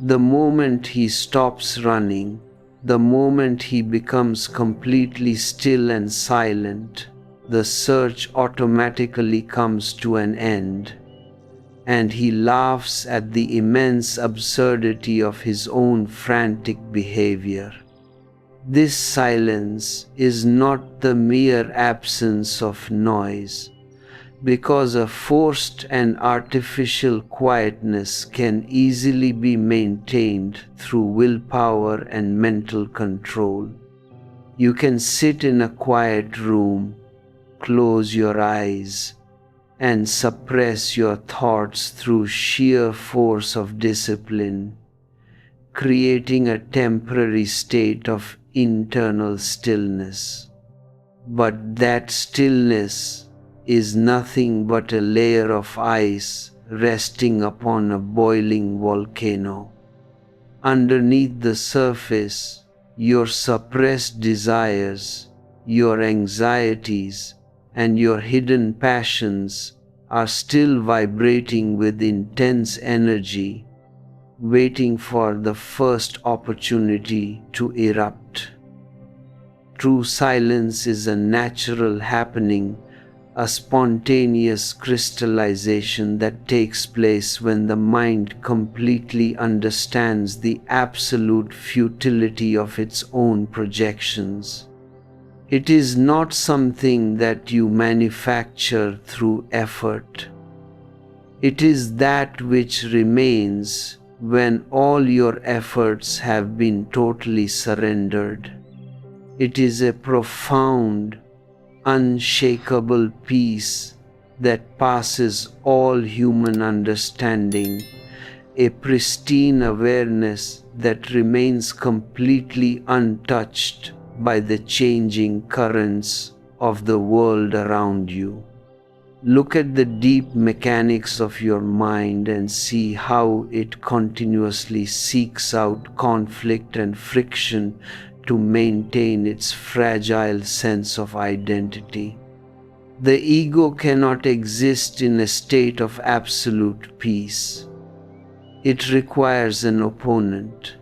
The moment he stops running, the moment he becomes completely still and silent, the search automatically comes to an end, and he laughs at the immense absurdity of his own frantic behavior. This silence is not the mere absence of noise, because a forced and artificial quietness can easily be maintained through willpower and mental control. You can sit in a quiet room, close your eyes, and suppress your thoughts through sheer force of discipline, creating a temporary state of internal stillness. But that stillness is nothing but a layer of ice resting upon a boiling volcano. Underneath the surface, your suppressed desires, your anxieties, and your hidden passions are still vibrating with intense energy, waiting for the first opportunity to erupt. True silence is a natural happening, a spontaneous crystallization that takes place when the mind completely understands the absolute futility of its own projections. It is not something that you manufacture through effort. It is that which remains when all your efforts have been totally surrendered. It is a profound, unshakable peace that passes all human understanding, a pristine awareness that remains completely untouched by the changing currents of the world around you. Look at the deep mechanics of your mind and see how it continuously seeks out conflict and friction to maintain its fragile sense of identity. The ego cannot exist in a state of absolute peace. It requires an opponent,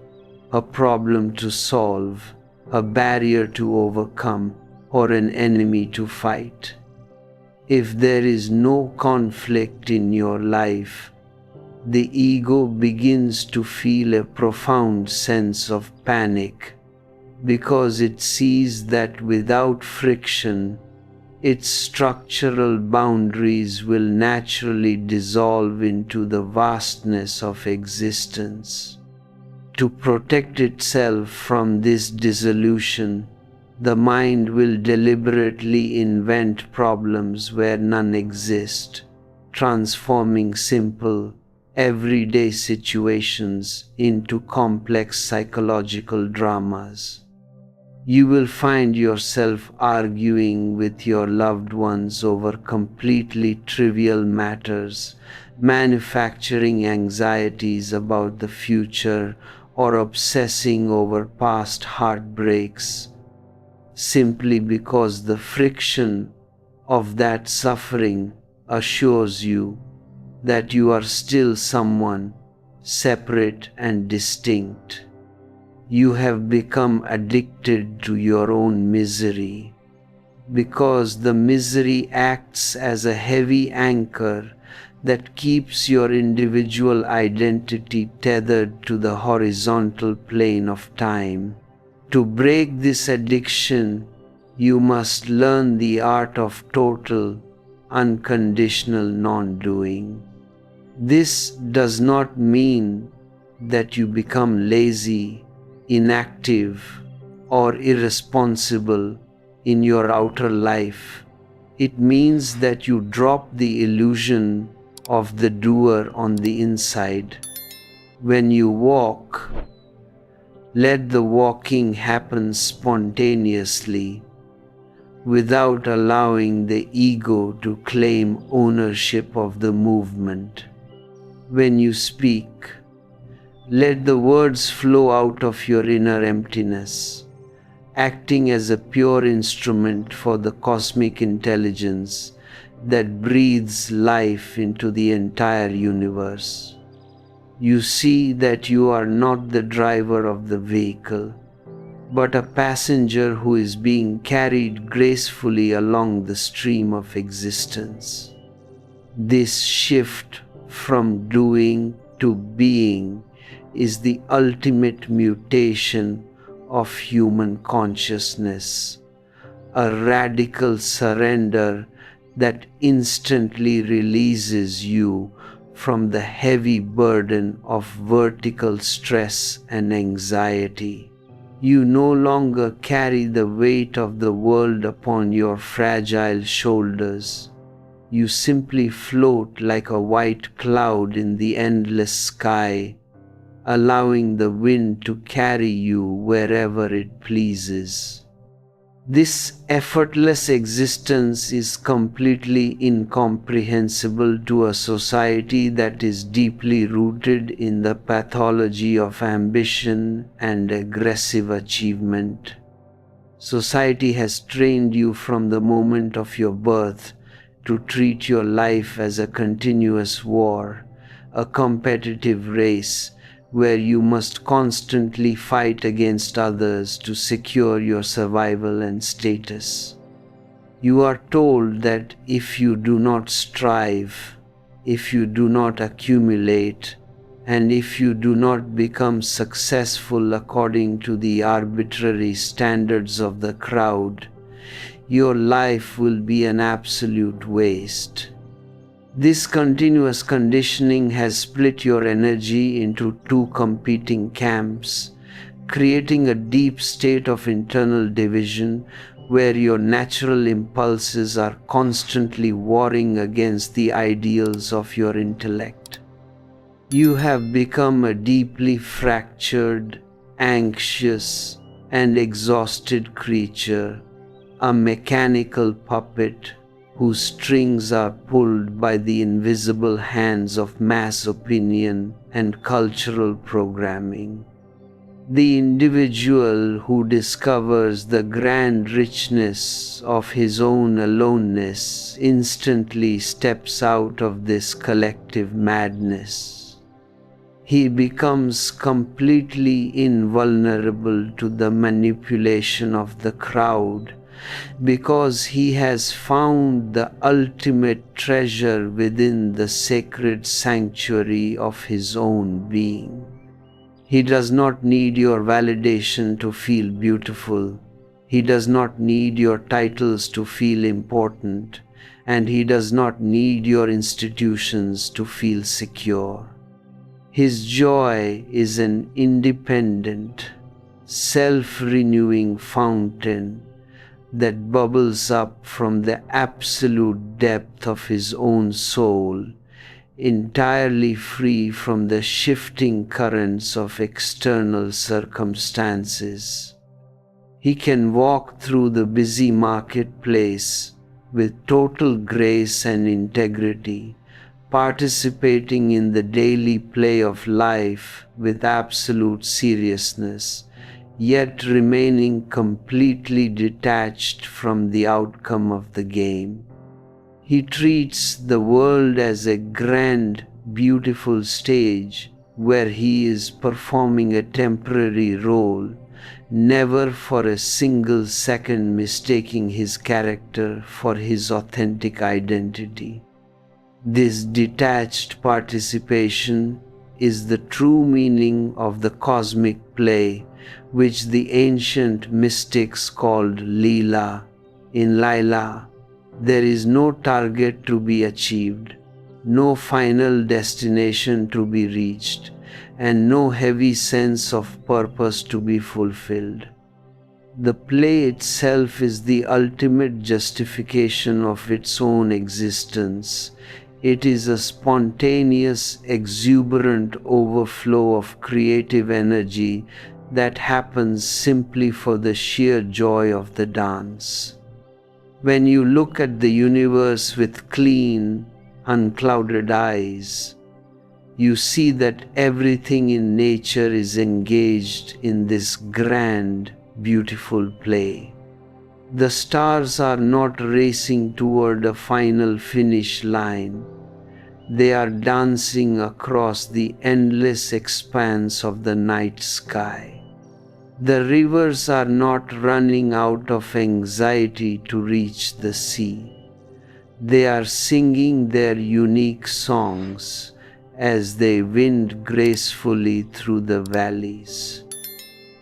a problem to solve, a barrier to overcome, or an enemy to fight. If there is no conflict in your life, the ego begins to feel a profound sense of panic, because it sees that without friction, its structural boundaries will naturally dissolve into the vastness of existence. To protect itself from this dissolution, the mind will deliberately invent problems where none exist, transforming simple, everyday situations into complex psychological dramas. You will find yourself arguing with your loved ones over completely trivial matters, manufacturing anxieties about the future, or obsessing over past heartbreaks, simply because the friction of that suffering assures you that you are still someone separate and distinct. You have become addicted to your own misery, because the misery acts as a heavy anchor that keeps your individual identity tethered to the horizontal plane of time. To break this addiction, you must learn the art of total, unconditional non-doing. This does not mean that you become lazy, inactive, or irresponsible in your outer life. It means that you drop the illusion of the doer on the inside. When you walk, let the walking happen spontaneously, without allowing the ego to claim ownership of the movement. When you speak, let the words flow out of your inner emptiness, acting as a pure instrument for the cosmic intelligence that breathes life into the entire universe. You see that you are not the driver of the vehicle, but a passenger who is being carried gracefully along the stream of existence. This shift from doing to being is the ultimate mutation of human consciousness, a radical surrender that instantly releases you from the heavy burden of vertical stress and anxiety. You no longer carry the weight of the world upon your fragile shoulders. You simply float like a white cloud in the endless sky, allowing the wind to carry you wherever it pleases. This effortless existence is completely incomprehensible to a society that is deeply rooted in the pathology of ambition and aggressive achievement. Society has trained you from the moment of your birth to treat your life as a continuous war, a competitive race where you must constantly fight against others to secure your survival and status. You are told that if you do not strive, if you do not accumulate, and if you do not become successful according to the arbitrary standards of the crowd, your life will be an absolute waste. This continuous conditioning has split your energy into two competing camps, creating a deep state of internal division where your natural impulses are constantly warring against the ideals of your intellect. You have become a deeply fractured, anxious, and exhausted creature, a mechanical puppet whose strings are pulled by the invisible hands of mass opinion and cultural programming. The individual who discovers the grand richness of his own aloneness instantly steps out of this collective madness. He becomes completely invulnerable to the manipulation of the crowd because he has found the ultimate treasure within the sacred sanctuary of his own being. He does not need your validation to feel beautiful. He does not need your titles to feel important, and he does not need your institutions to feel secure. His joy is an independent, self-renewing fountain that bubbles up from the absolute depth of his own soul, entirely free from the shifting currents of external circumstances. He can walk through the busy marketplace with total grace and integrity, participating in the daily play of life with absolute seriousness, yet remaining completely detached from the outcome of the game. He treats the world as a grand, beautiful stage where he is performing a temporary role, never for a single second mistaking his character for his authentic identity. This detached participation is the true meaning of the cosmic play, which the ancient mystics called Leela. In Laila, there is no target to be achieved, no final destination to be reached, and no heavy sense of purpose to be fulfilled. The play itself is the ultimate justification of its own existence. It is a spontaneous, exuberant overflow of creative energy that happens simply for the sheer joy of the dance. When you look at the universe with clean, unclouded eyes, you see that everything in nature is engaged in this grand, beautiful play. The stars are not racing toward a final finish line. They are dancing across the endless expanse of the night sky. The rivers are not running out of anxiety to reach the sea. They are singing their unique songs as they wind gracefully through the valleys.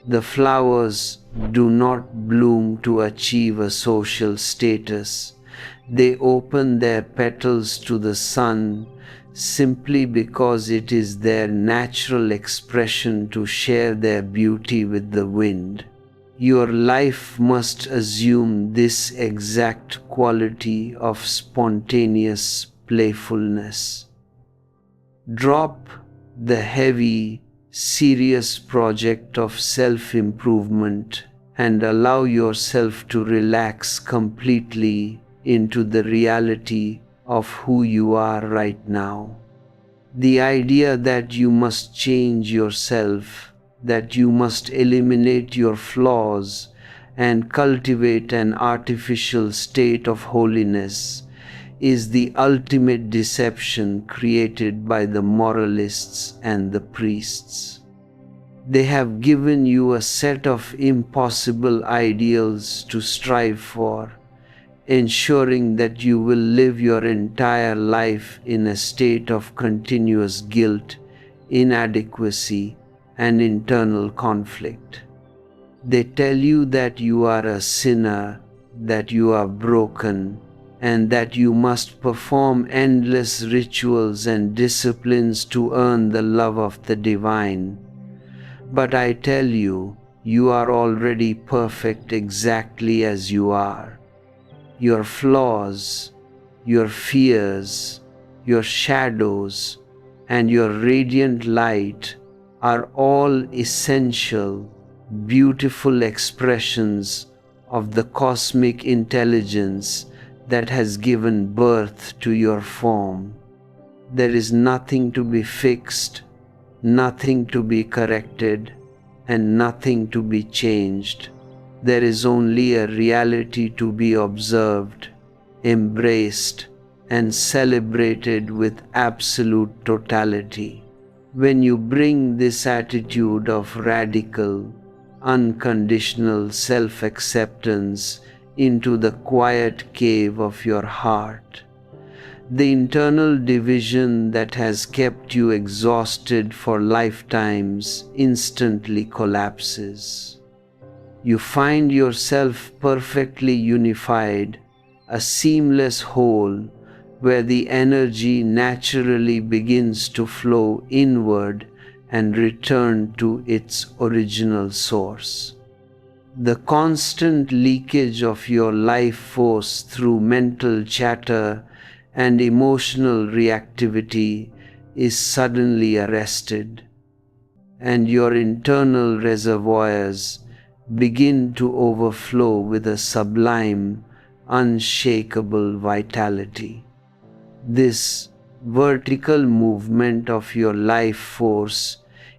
The flowers do not bloom to achieve a social status. They open their petals to the sun simply because it is their natural expression to share their beauty with the wind. Your life must assume this exact quality of spontaneous playfulness. Drop the heavy, serious project of self-improvement and allow yourself to relax completely into the reality of who you are right now. The idea that you must change yourself, that you must eliminate your flaws and cultivate an artificial state of holiness, is the ultimate deception created by the moralists and the priests. They have given you a set of impossible ideals to strive for, ensuring that you will live your entire life in a state of continuous guilt, inadequacy, and internal conflict. They tell you that you are a sinner, that you are broken, and that you must perform endless rituals and disciplines to earn the love of the divine. But I tell you, you are already perfect exactly as you are. Your flaws, your fears, your shadows, and your radiant light are all essential, beautiful expressions of the cosmic intelligence that has given birth to your form. There is nothing to be fixed, nothing to be corrected, and nothing to be changed. There is only a reality to be observed, embraced, and celebrated with absolute totality. When you bring this attitude of radical, unconditional self-acceptance into the quiet cave of your heart, the internal division that has kept you exhausted for lifetimes instantly collapses. You find yourself perfectly unified, a seamless whole, where the energy naturally begins to flow inward and return to its original source. The constant leakage of your life force through mental chatter and emotional reactivity is suddenly arrested, and your internal reservoirs begin to overflow with a sublime, unshakable vitality. This vertical movement of your life force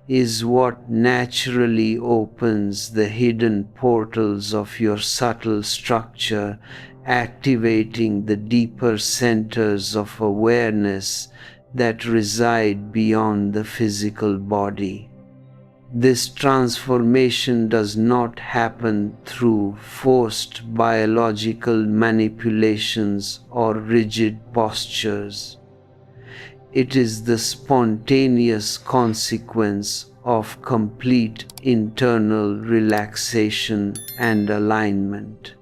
is what naturally opens the hidden portals of your subtle structure, activating the deeper centers of awareness that reside beyond the physical body. This transformation does not happen through forced biological manipulations or rigid postures. It is the spontaneous consequence of complete internal relaxation and alignment.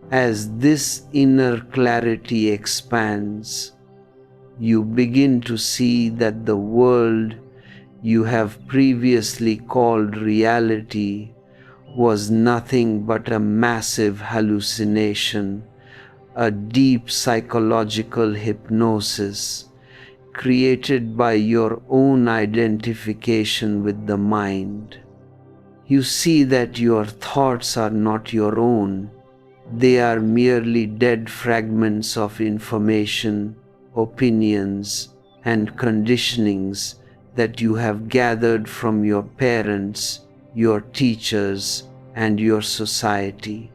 As this inner clarity expands, you begin to see that the world you have previously called reality was nothing but a massive hallucination, a deep psychological hypnosis created by your own identification with the mind. You see that your thoughts are not your own. They are merely dead fragments of information, opinions, and conditionings that you have gathered from your parents, your teachers, and your society.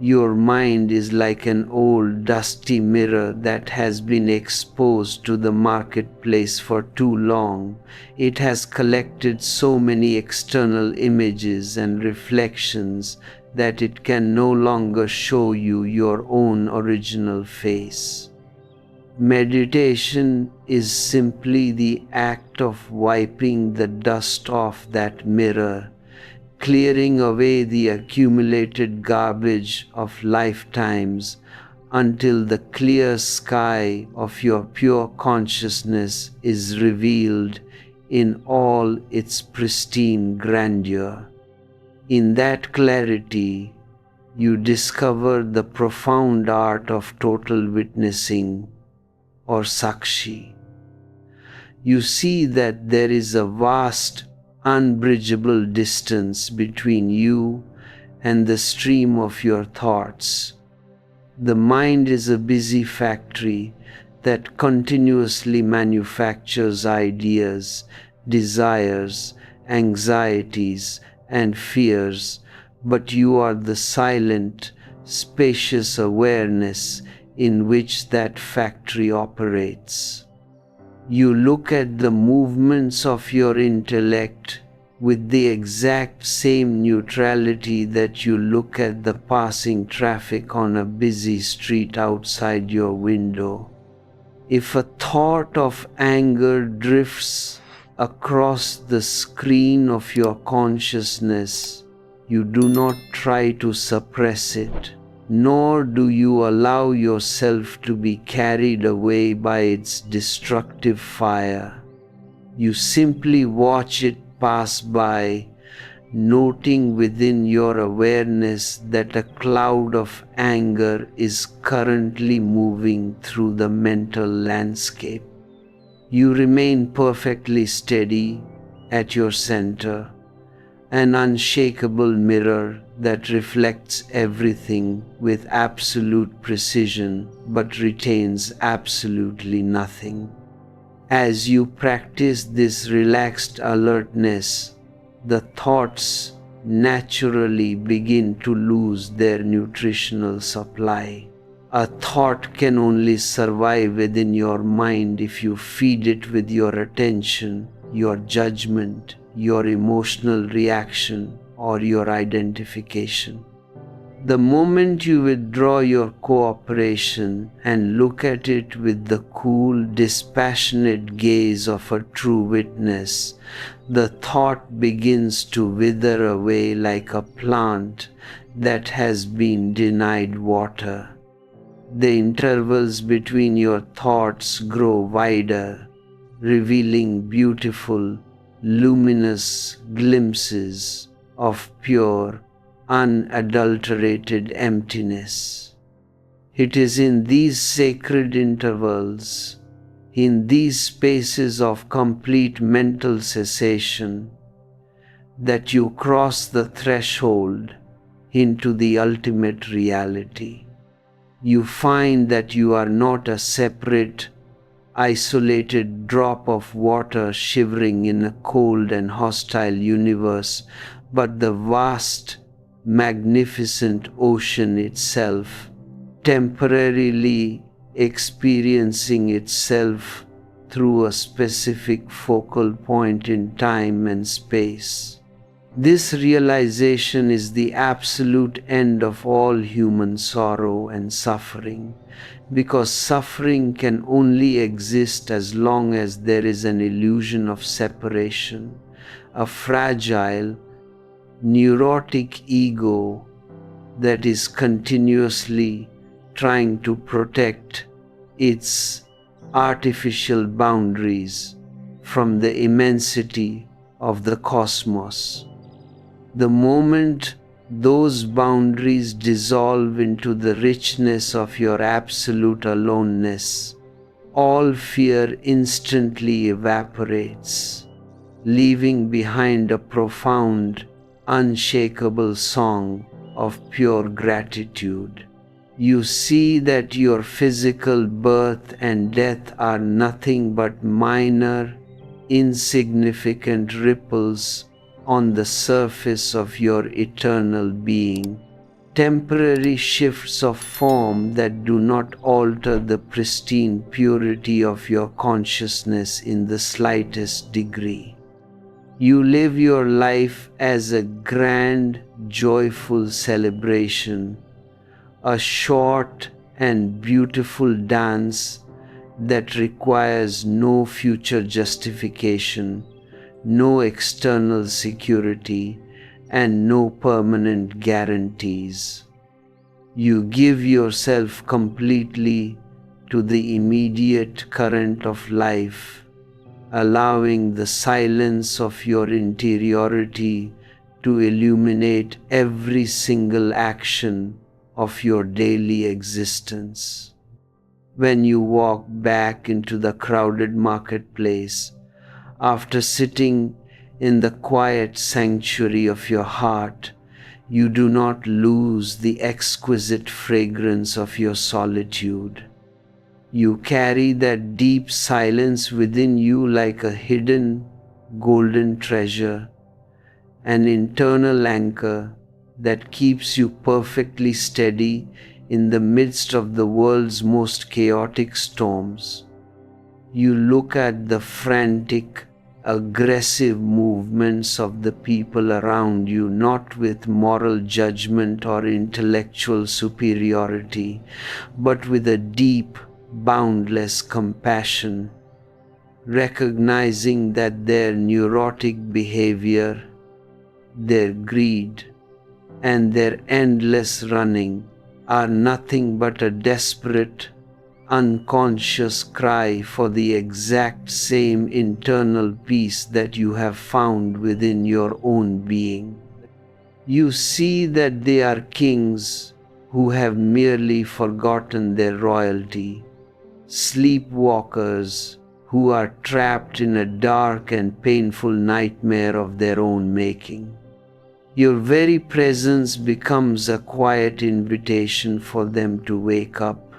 Your mind is like an old dusty mirror that has been exposed to the marketplace for too long. It has collected so many external images and reflections that it can no longer show you your own original face. Meditation is simply the act of wiping the dust off that mirror, clearing away the accumulated garbage of lifetimes until the clear sky of your pure consciousness is revealed in all its pristine grandeur. In that clarity, you discover the profound art of total witnessing, or sakshi. You see that there is a vast, unbridgeable distance between you and the stream of your thoughts. The mind is a busy factory that continuously manufactures ideas, desires, anxieties, and fears, but you are the silent, spacious awareness in which that factory operates. You look at the movements of your intellect with the exact same neutrality that you look at the passing traffic on a busy street outside your window. If a thought of anger drifts across the screen of your consciousness, you do not try to suppress it, nor do you allow yourself to be carried away by its destructive fire. You simply watch it pass by, noting within your awareness that a cloud of anger is currently moving through the mental landscape. You remain perfectly steady at your center, an unshakable mirror that reflects everything with absolute precision but retains absolutely nothing. As you practice this relaxed alertness, the thoughts naturally begin to lose their nutritional supply. A thought can only survive within your mind if you feed it with your attention, your judgment, your emotional reaction, or your identification. The moment you withdraw your cooperation and look at it with the cool, dispassionate gaze of a true witness, the thought begins to wither away like a plant that has been denied water. The intervals between your thoughts grow wider, revealing beautiful, luminous glimpses of pure, unadulterated emptiness. It is in these sacred intervals, in these spaces of complete mental cessation, that you cross the threshold into the ultimate reality. You find that you are not a separate, isolated drop of water shivering in a cold and hostile universe, but the vast, magnificent ocean itself, temporarily experiencing itself through a specific focal point in time and space. This realization is the absolute end of all human sorrow and suffering, because suffering can only exist as long as there is an illusion of separation, a fragile, neurotic ego that is continuously trying to protect its artificial boundaries from the immensity of the cosmos. The moment those boundaries dissolve into the richness of your absolute aloneness, all fear instantly evaporates, leaving behind a profound, unshakable song of pure gratitude. You see that your physical birth and death are nothing but minor, insignificant ripples on the surface of your eternal being, temporary shifts of form that do not alter the pristine purity of your consciousness in the slightest degree. You live your life as a grand, joyful celebration, a short and beautiful dance that requires no future justification, no external security, and no permanent guarantees. You give yourself completely to the immediate current of life, allowing the silence of your interiority to illuminate every single action of your daily existence. When you walk back into the crowded marketplace, after sitting in the quiet sanctuary of your heart, you do not lose the exquisite fragrance of your solitude. You carry that deep silence within you like a hidden golden treasure, an internal anchor that keeps you perfectly steady in the midst of the world's most chaotic storms. You look at the frantic, aggressive movements of the people around you not with moral judgment or intellectual superiority, but with a deep, boundless compassion, recognizing that their neurotic behavior, their greed, and their endless running are nothing but a desperate, unconscious cry for the exact same internal peace that you have found within your own being. You see that they are kings who have merely forgotten their royalty, sleepwalkers who are trapped in a dark and painful nightmare of their own making. Your very presence becomes a quiet invitation for them to wake up,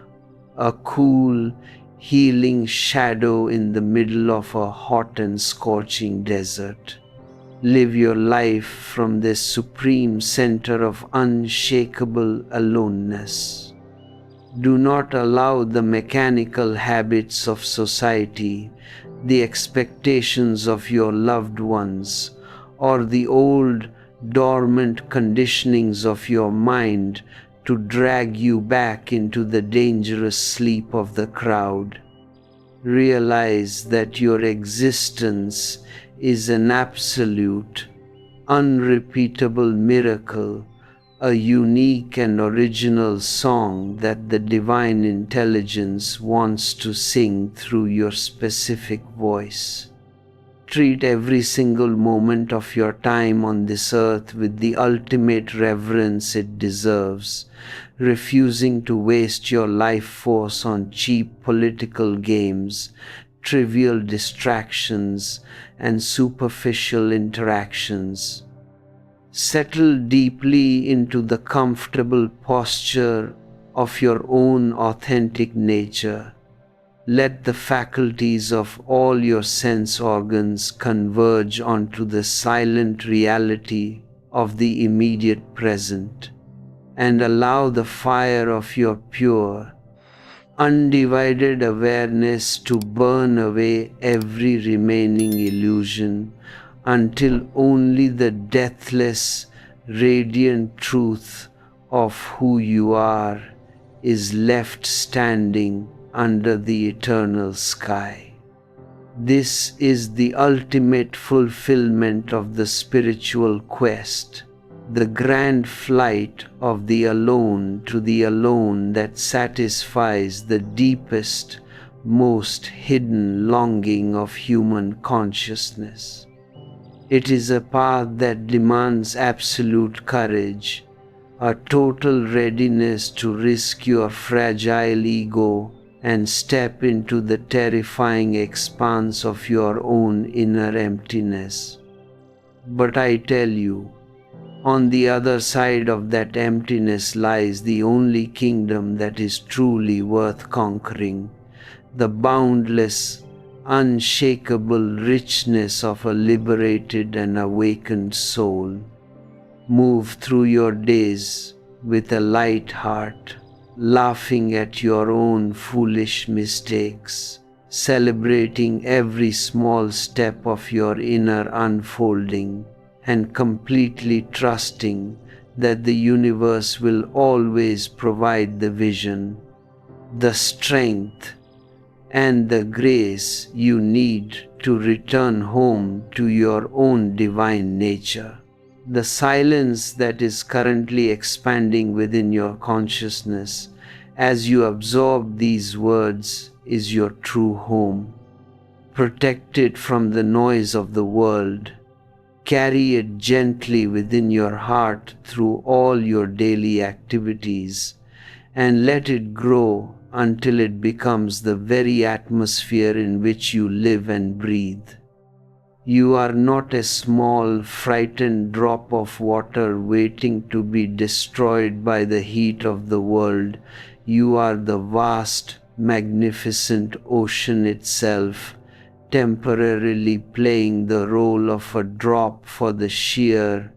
a cool, healing shadow in the middle of a hot and scorching desert. Live your life from this supreme center of unshakable aloneness. Do not allow the mechanical habits of society, the expectations of your loved ones, or the old, dormant conditionings of your mind to drag you back into the dangerous sleep of the crowd. Realize that your existence is an absolute, unrepeatable miracle, a unique and original song that the divine intelligence wants to sing through your specific voice. Treat every single moment of your time on this earth with the ultimate reverence it deserves, refusing to waste your life force on cheap political games, trivial distractions, and superficial interactions. Settle deeply into the comfortable posture of your own authentic nature. Let the faculties of all your sense organs converge onto the silent reality of the immediate present, and allow the fire of your pure, undivided awareness to burn away every remaining illusion until only the deathless, radiant truth of who you are is left standing under the eternal sky. This is the ultimate fulfillment of the spiritual quest, the grand flight of the alone to the alone that satisfies the deepest, most hidden longing of human consciousness. It is a path that demands absolute courage, a total readiness to risk your fragile ego and step into the terrifying expanse of your own inner emptiness. But I tell you, on the other side of that emptiness lies the only kingdom that is truly worth conquering, the boundless, unshakable richness of a liberated and awakened soul. Move through your days with a light heart, laughing at your own foolish mistakes, celebrating every small step of your inner unfolding, and completely trusting that the universe will always provide the vision, the strength, and the grace you need to return home to your own divine nature. The silence that is currently expanding within your consciousness as you absorb these words is your true home. Protect it from the noise of the world. Carry it gently within your heart through all your daily activities, and let it grow until it becomes the very atmosphere in which you live and breathe. You are not a small, frightened drop of water waiting to be destroyed by the heat of the world. You are the vast, magnificent ocean itself, temporarily playing the role of a drop for the sheer,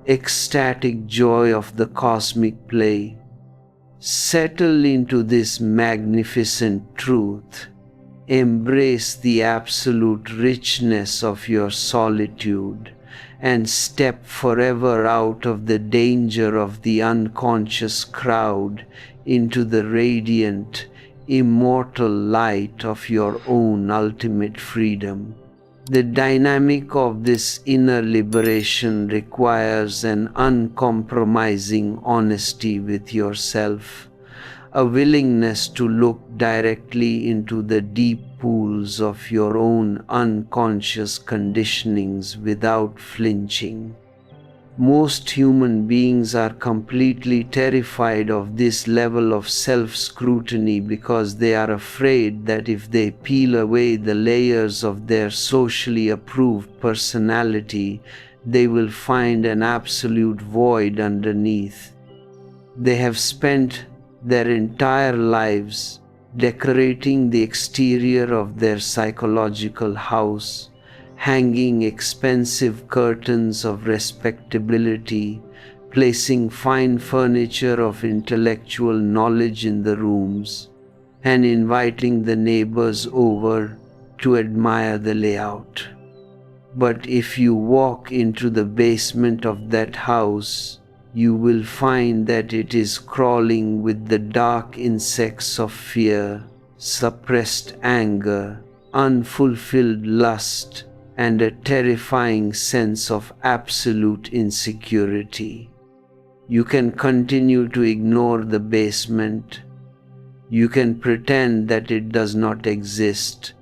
ecstatic joy of the cosmic play. Settle into this magnificent truth. Embrace the absolute richness of your solitude and step forever out of the danger of the unconscious crowd into the radiant, immortal light of your own ultimate freedom. The dynamic of this inner liberation requires an uncompromising honesty with yourself, a willingness to look directly into the deep pools of your own unconscious conditionings without flinching. Most human beings are completely terrified of this level of self-scrutiny because they are afraid that if they peel away the layers of their socially approved personality, they will find an absolute void underneath. They have spent their entire lives decorating the exterior of their psychological house, hanging expensive curtains of respectability, placing fine furniture of intellectual knowledge in the rooms, and inviting the neighbors over to admire the layout. But if you walk into the basement of that house, you will find that it is crawling with the dark insects of fear, suppressed anger, unfulfilled lust, and a terrifying sense of absolute insecurity. You can continue to ignore the basement. You can pretend that it does not exist.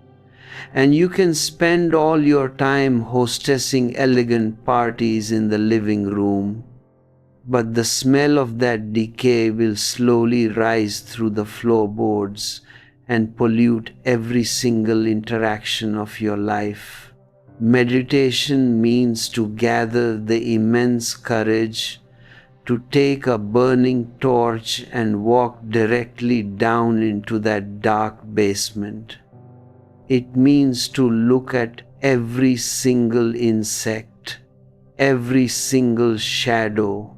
And you can spend all your time hostessing elegant parties in the living room. But the smell of that decay will slowly rise through the floorboards and pollute every single interaction of your life. Meditation means to gather the immense courage to take a burning torch and walk directly down into that dark basement. It means to look at every single insect, every single shadow,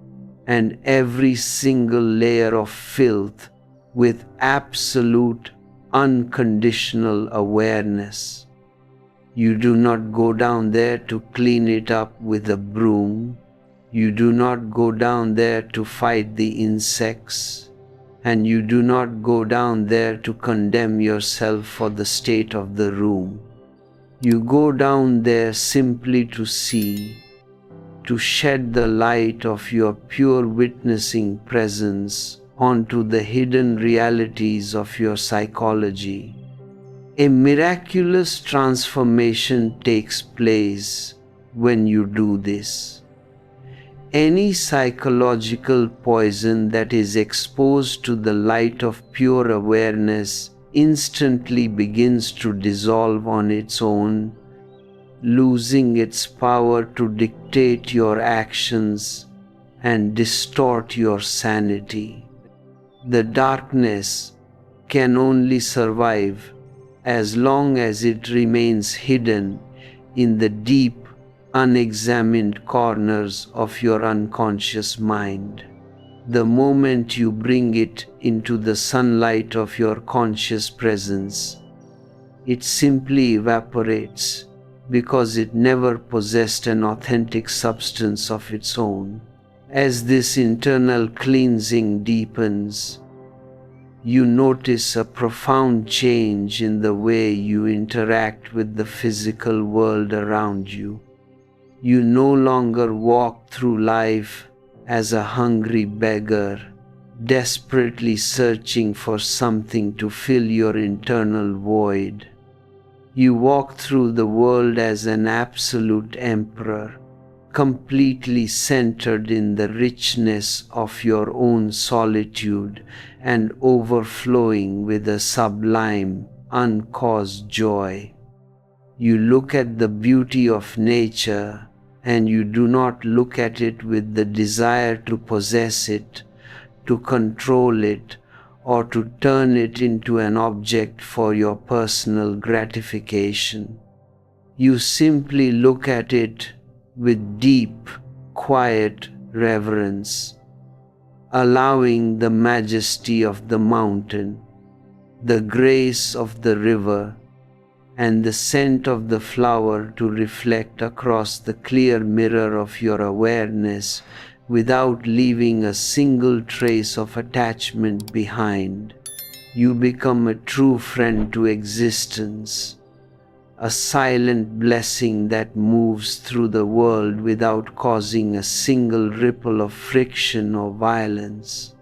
and every single layer of filth with absolute, unconditional awareness. You do not go down there to clean it up with a broom. You do not go down there to fight the insects. And you do not go down there to condemn yourself for the state of the room. You go down there simply to see, to shed the light of your pure witnessing presence onto the hidden realities of your psychology. A miraculous transformation takes place when you do this. Any psychological poison that is exposed to the light of pure awareness instantly begins to dissolve on its own, losing its power to dictate your actions and distort your sanity. The darkness can only survive as long as it remains hidden in the deep, unexamined corners of your unconscious mind. The moment you bring it into the sunlight of your conscious presence, it simply evaporates because it never possessed an authentic substance of its own. As this internal cleansing deepens, you notice a profound change in the way you interact with the physical world around you. You no longer walk through life as a hungry beggar, desperately searching for something to fill your internal void. You walk through the world as an absolute emperor, completely centered in the richness of your own solitude and overflowing with a sublime, uncaused joy. You look at the beauty of nature, and you do not look at it with the desire to possess it, to control it, or to turn it into an object for your personal gratification. You simply look at it with deep, quiet reverence, allowing the majesty of the mountain, the grace of the river, and the scent of the flower to reflect across the clear mirror of your awareness without leaving a single trace of attachment behind. You become a true friend to existence, a silent blessing that moves through the world without causing a single ripple of friction or violence.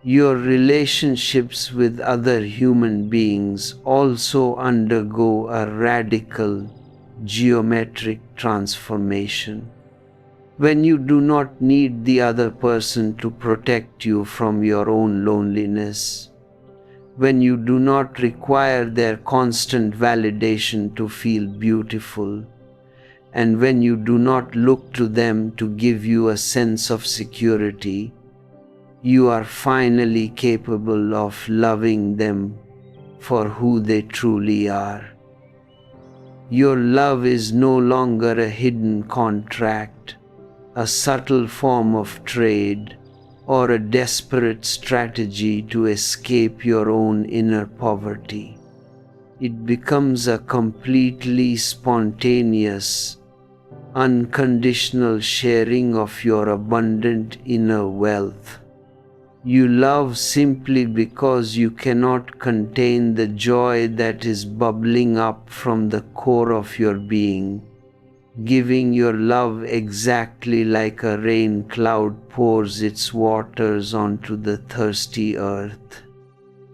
Your relationships with other human beings also undergo a radical, geometric transformation. When you do not need the other person to protect you from your own loneliness, when you do not require their constant validation to feel beautiful, and when you do not look to them to give you a sense of security, you are finally capable of loving them for who they truly are. Your love is no longer a hidden contract, a subtle form of trade, or a desperate strategy to escape your own inner poverty. It becomes a completely spontaneous, unconditional sharing of your abundant inner wealth. You love simply because you cannot contain the joy that is bubbling up from the core of your being, giving your love exactly like a rain cloud pours its waters onto the thirsty earth.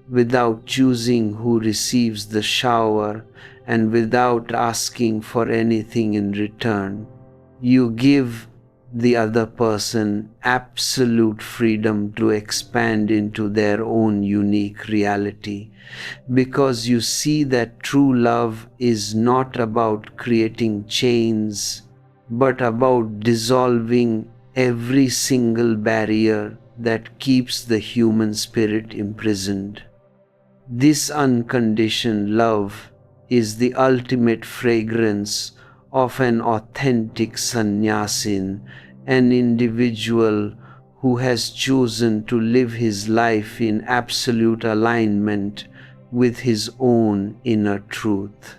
Without choosing who receives the shower and without asking for anything in return, you give the other person absolute freedom to expand into their own unique reality, because you see that true love is not about creating chains, but about dissolving every single barrier that keeps the human spirit imprisoned. This unconditioned love is the ultimate fragrance of an authentic sannyasin, an individual who has chosen to live his life in absolute alignment with his own inner truth.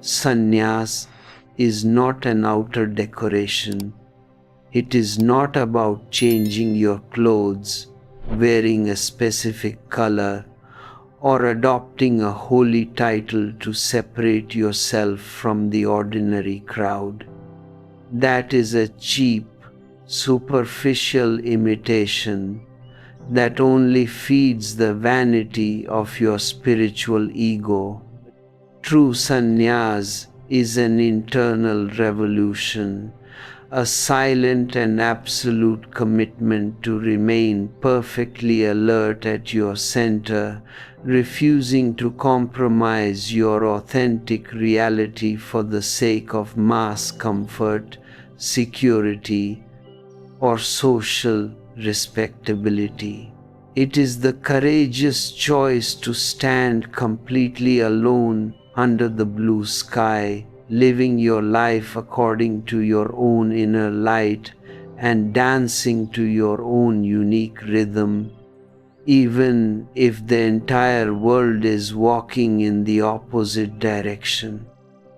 Sannyas is not an outer decoration. It is not about changing your clothes, wearing a specific color, or adopting a holy title to separate yourself from the ordinary crowd. That is a cheap, superficial imitation that only feeds the vanity of your spiritual ego. True sannyas is an internal revolution, a silent and absolute commitment to remain perfectly alert at your center, refusing to compromise your authentic reality for the sake of mass comfort, security, or social respectability. It is the courageous choice to stand completely alone under the blue sky, living your life according to your own inner light and dancing to your own unique rhythm, even if the entire world is walking in the opposite direction.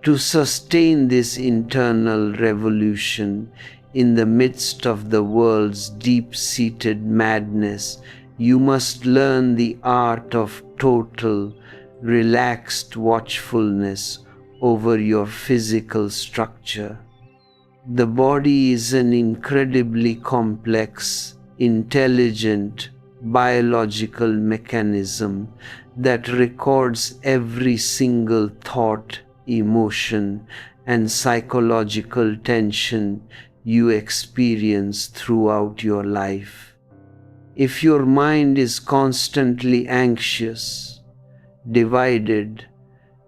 To sustain this internal revolution in the midst of the world's deep-seated madness, you must learn the art of total, relaxed watchfulness over your physical structure. The body is an incredibly complex, intelligent, biological mechanism that records every single thought, emotion, and psychological tension you experience throughout your life. If your mind is constantly anxious, divided,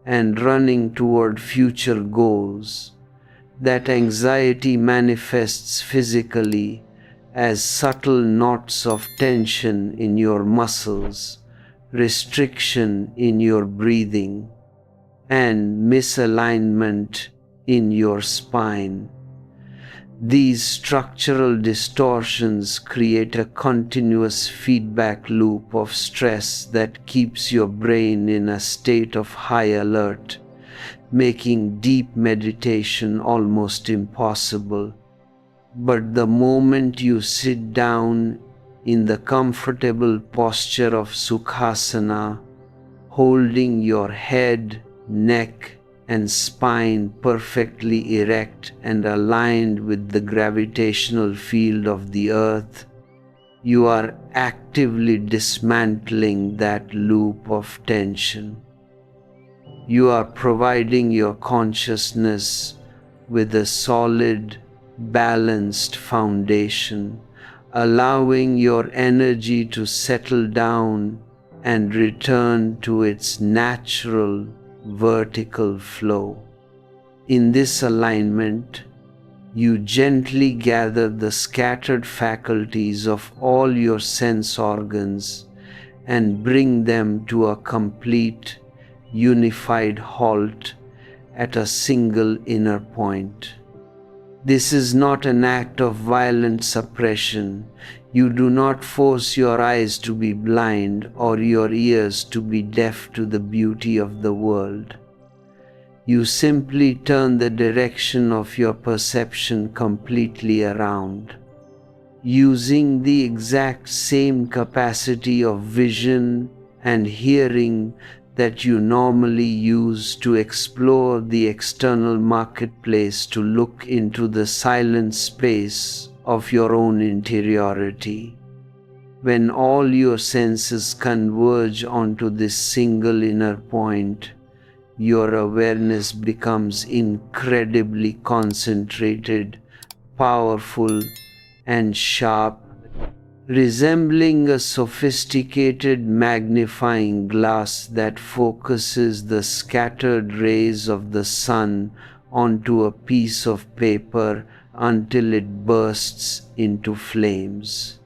and running toward future goals. That anxiety manifests physically as subtle knots of tension in your muscles, restriction in your breathing, and misalignment in your spine. These structural distortions create a continuous feedback loop of stress that keeps your brain in a state of high alert, making deep meditation almost impossible. But the moment you sit down in the comfortable posture of Sukhasana, holding your head, neck, and spine perfectly erect and aligned with the gravitational field of the earth, you are actively dismantling that loop of tension. You are providing your consciousness with a solid, balanced foundation, allowing your energy to settle down and return to its natural vertical flow. In this alignment, you gently gather the scattered faculties of all your sense organs and bring them to a complete, unified halt at a single inner point. This is not an act of violent suppression. You do not force your eyes to be blind or your ears to be deaf to the beauty of the world. You simply turn the direction of your perception completely around. Using the exact same capacity of vision and hearing that you normally use to explore the external marketplace to look into the silent space of your own interiority. When all your senses converge onto this single inner point, your awareness becomes incredibly concentrated, powerful, and sharp, resembling a sophisticated magnifying glass that focuses the scattered rays of the sun onto a piece of paper until it bursts into flames.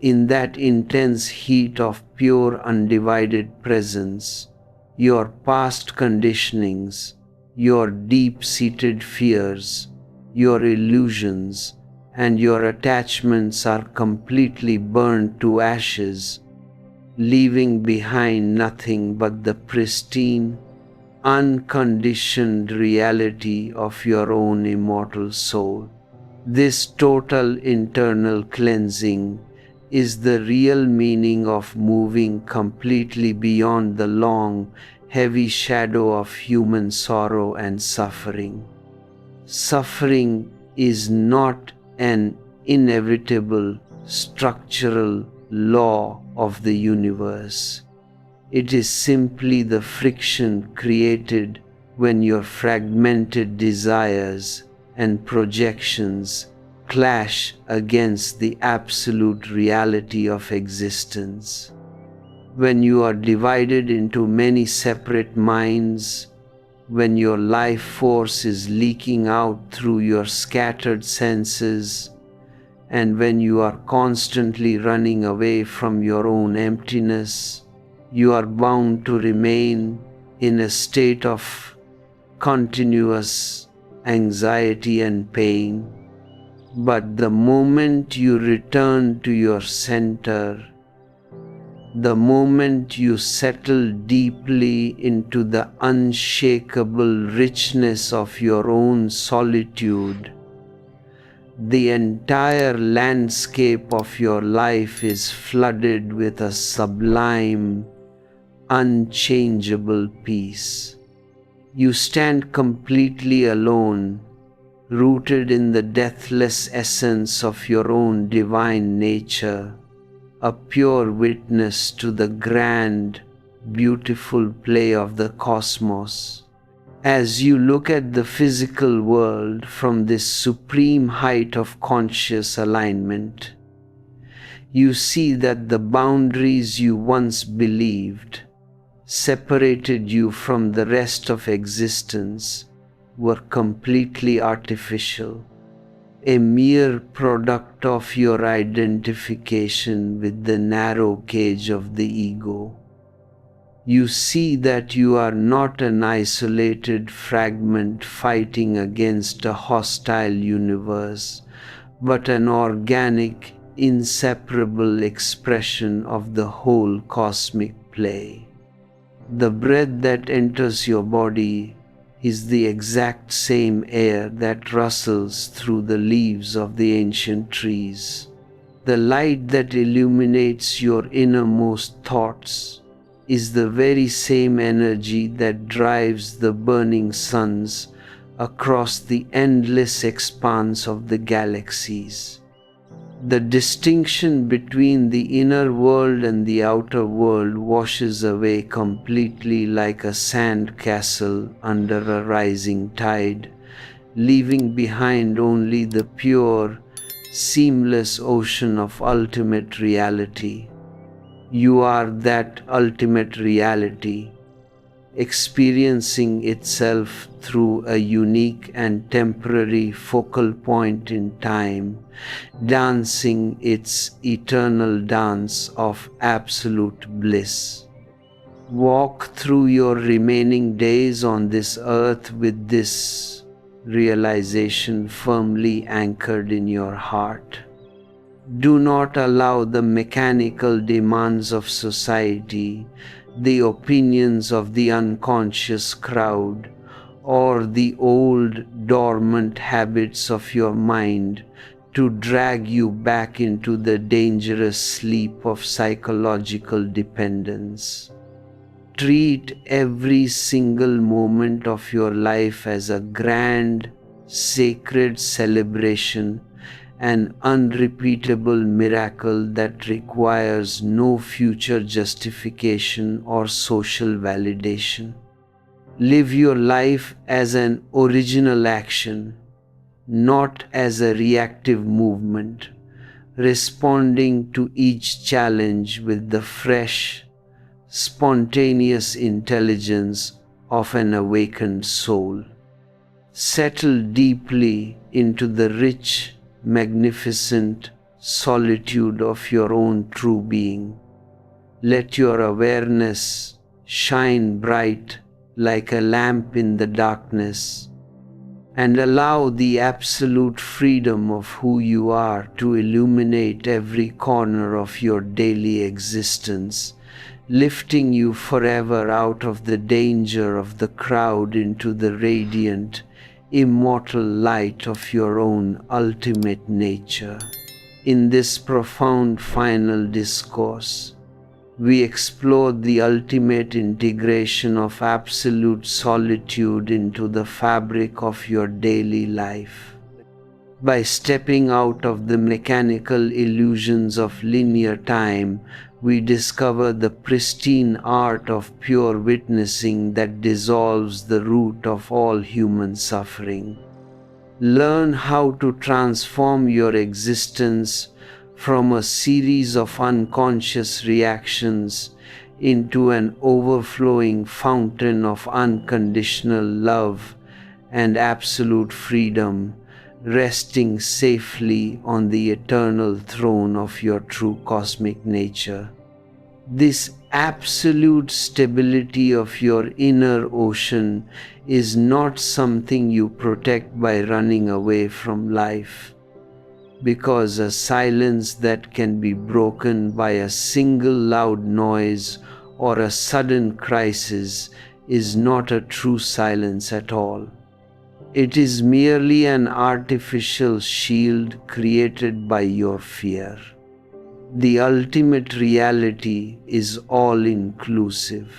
In that intense heat of pure undivided presence, your past conditionings, your deep-seated fears, your illusions, and your attachments are completely burned to ashes, leaving behind nothing but the pristine, unconditioned reality of your own immortal soul. This total internal cleansing is the real meaning of moving completely beyond the long, heavy shadow of human sorrow and suffering. Suffering is not an inevitable structural law of the universe. It is simply the friction created when your fragmented desires and projections clash against the absolute reality of existence. When you are divided into many separate minds, when your life force is leaking out through your scattered senses, and when you are constantly running away from your own emptiness, you are bound to remain in a state of continuous anxiety and pain. But the moment you return to your center, the moment you settle deeply into the unshakable richness of your own solitude, the entire landscape of your life is flooded with a sublime, unchangeable peace. You stand completely alone, rooted in the deathless essence of your own divine nature, a pure witness to the grand, beautiful play of the cosmos. As you look at the physical world from this supreme height of conscious alignment, you see that the boundaries you once believed, separated you from the rest of existence, were completely artificial, a mere product of your identification with the narrow cage of the ego. You see that you are not an isolated fragment fighting against a hostile universe, but an organic, inseparable expression of the whole cosmic play. The breath that enters your body is the exact same air that rustles through the leaves of the ancient trees. The light that illuminates your innermost thoughts is the very same energy that drives the burning suns across the endless expanse of the galaxies. The distinction between the inner world and the outer world washes away completely like a sand castle under a rising tide, leaving behind only the pure, seamless ocean of ultimate reality. You are that ultimate reality, experiencing itself through a unique and temporary focal point in time, dancing its eternal dance of absolute bliss. Walk through your remaining days on this earth with this realization firmly anchored in your heart. Do not allow the mechanical demands of society, the opinions of the unconscious crowd, or the old dormant habits of your mind to drag you back into the dangerous sleep of psychological dependence. Treat every single moment of your life as a grand, sacred celebration, an unrepeatable miracle that requires no future justification or social validation. Live your life as an original action, not as a reactive movement, responding to each challenge with the fresh, spontaneous intelligence of an awakened soul. Settle deeply into the rich, magnificent solitude of your own true being. Let your awareness shine bright like a lamp in the darkness, and allow the absolute freedom of who you are to illuminate every corner of your daily existence, lifting you forever out of the danger of the crowd into the radiant, immortal light of your own ultimate nature. In this profound final discourse, we explored the ultimate integration of absolute solitude into the fabric of your daily life. By stepping out of the mechanical illusions of linear time, we discover the pristine art of pure witnessing that dissolves the root of all human suffering. Learn how to transform your existence from a series of unconscious reactions into an overflowing fountain of unconditional love and absolute freedom, resting safely on the eternal throne of your true cosmic nature. This absolute stability of your inner ocean is not something you protect by running away from life, because a silence that can be broken by a single loud noise or a sudden crisis is not a true silence at all. It is merely an artificial shield created by your fear. The ultimate reality is all-inclusive.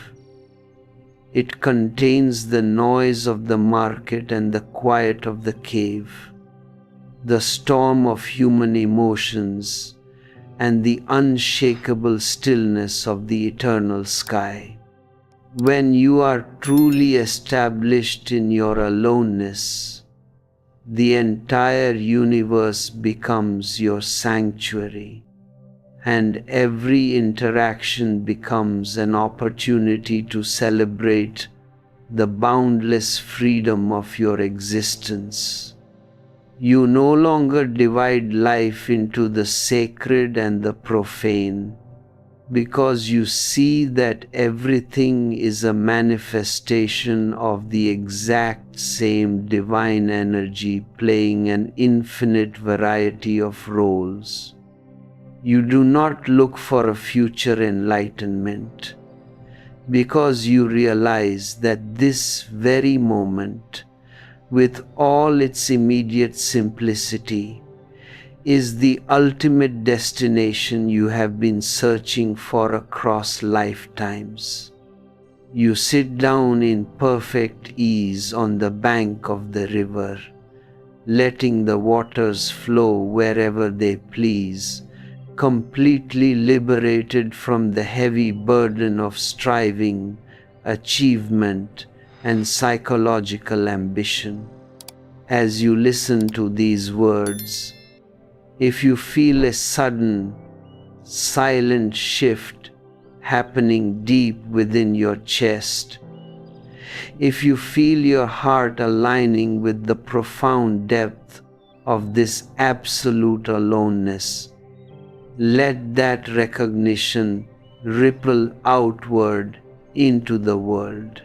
It contains the noise of the market and the quiet of the cave, the storm of human emotions, and the unshakable stillness of the eternal sky. When you are truly established in your aloneness, the entire universe becomes your sanctuary. and every interaction becomes an opportunity to celebrate the boundless freedom of your existence. You no longer divide life into the sacred and the profane, because you see that everything is a manifestation of the exact same divine energy playing an infinite variety of roles. You do not look for a future enlightenment, because you realize that this very moment, with all its immediate simplicity, is the ultimate destination you have been searching for across lifetimes. You sit down in perfect ease on the bank of the river, letting the waters flow wherever they please, completely liberated from the heavy burden of striving, achievement, and psychological ambition. As you listen to these words, if you feel a sudden, silent shift happening deep within your chest, if you feel your heart aligning with the profound depth of this absolute aloneness, let that recognition ripple outward into the world.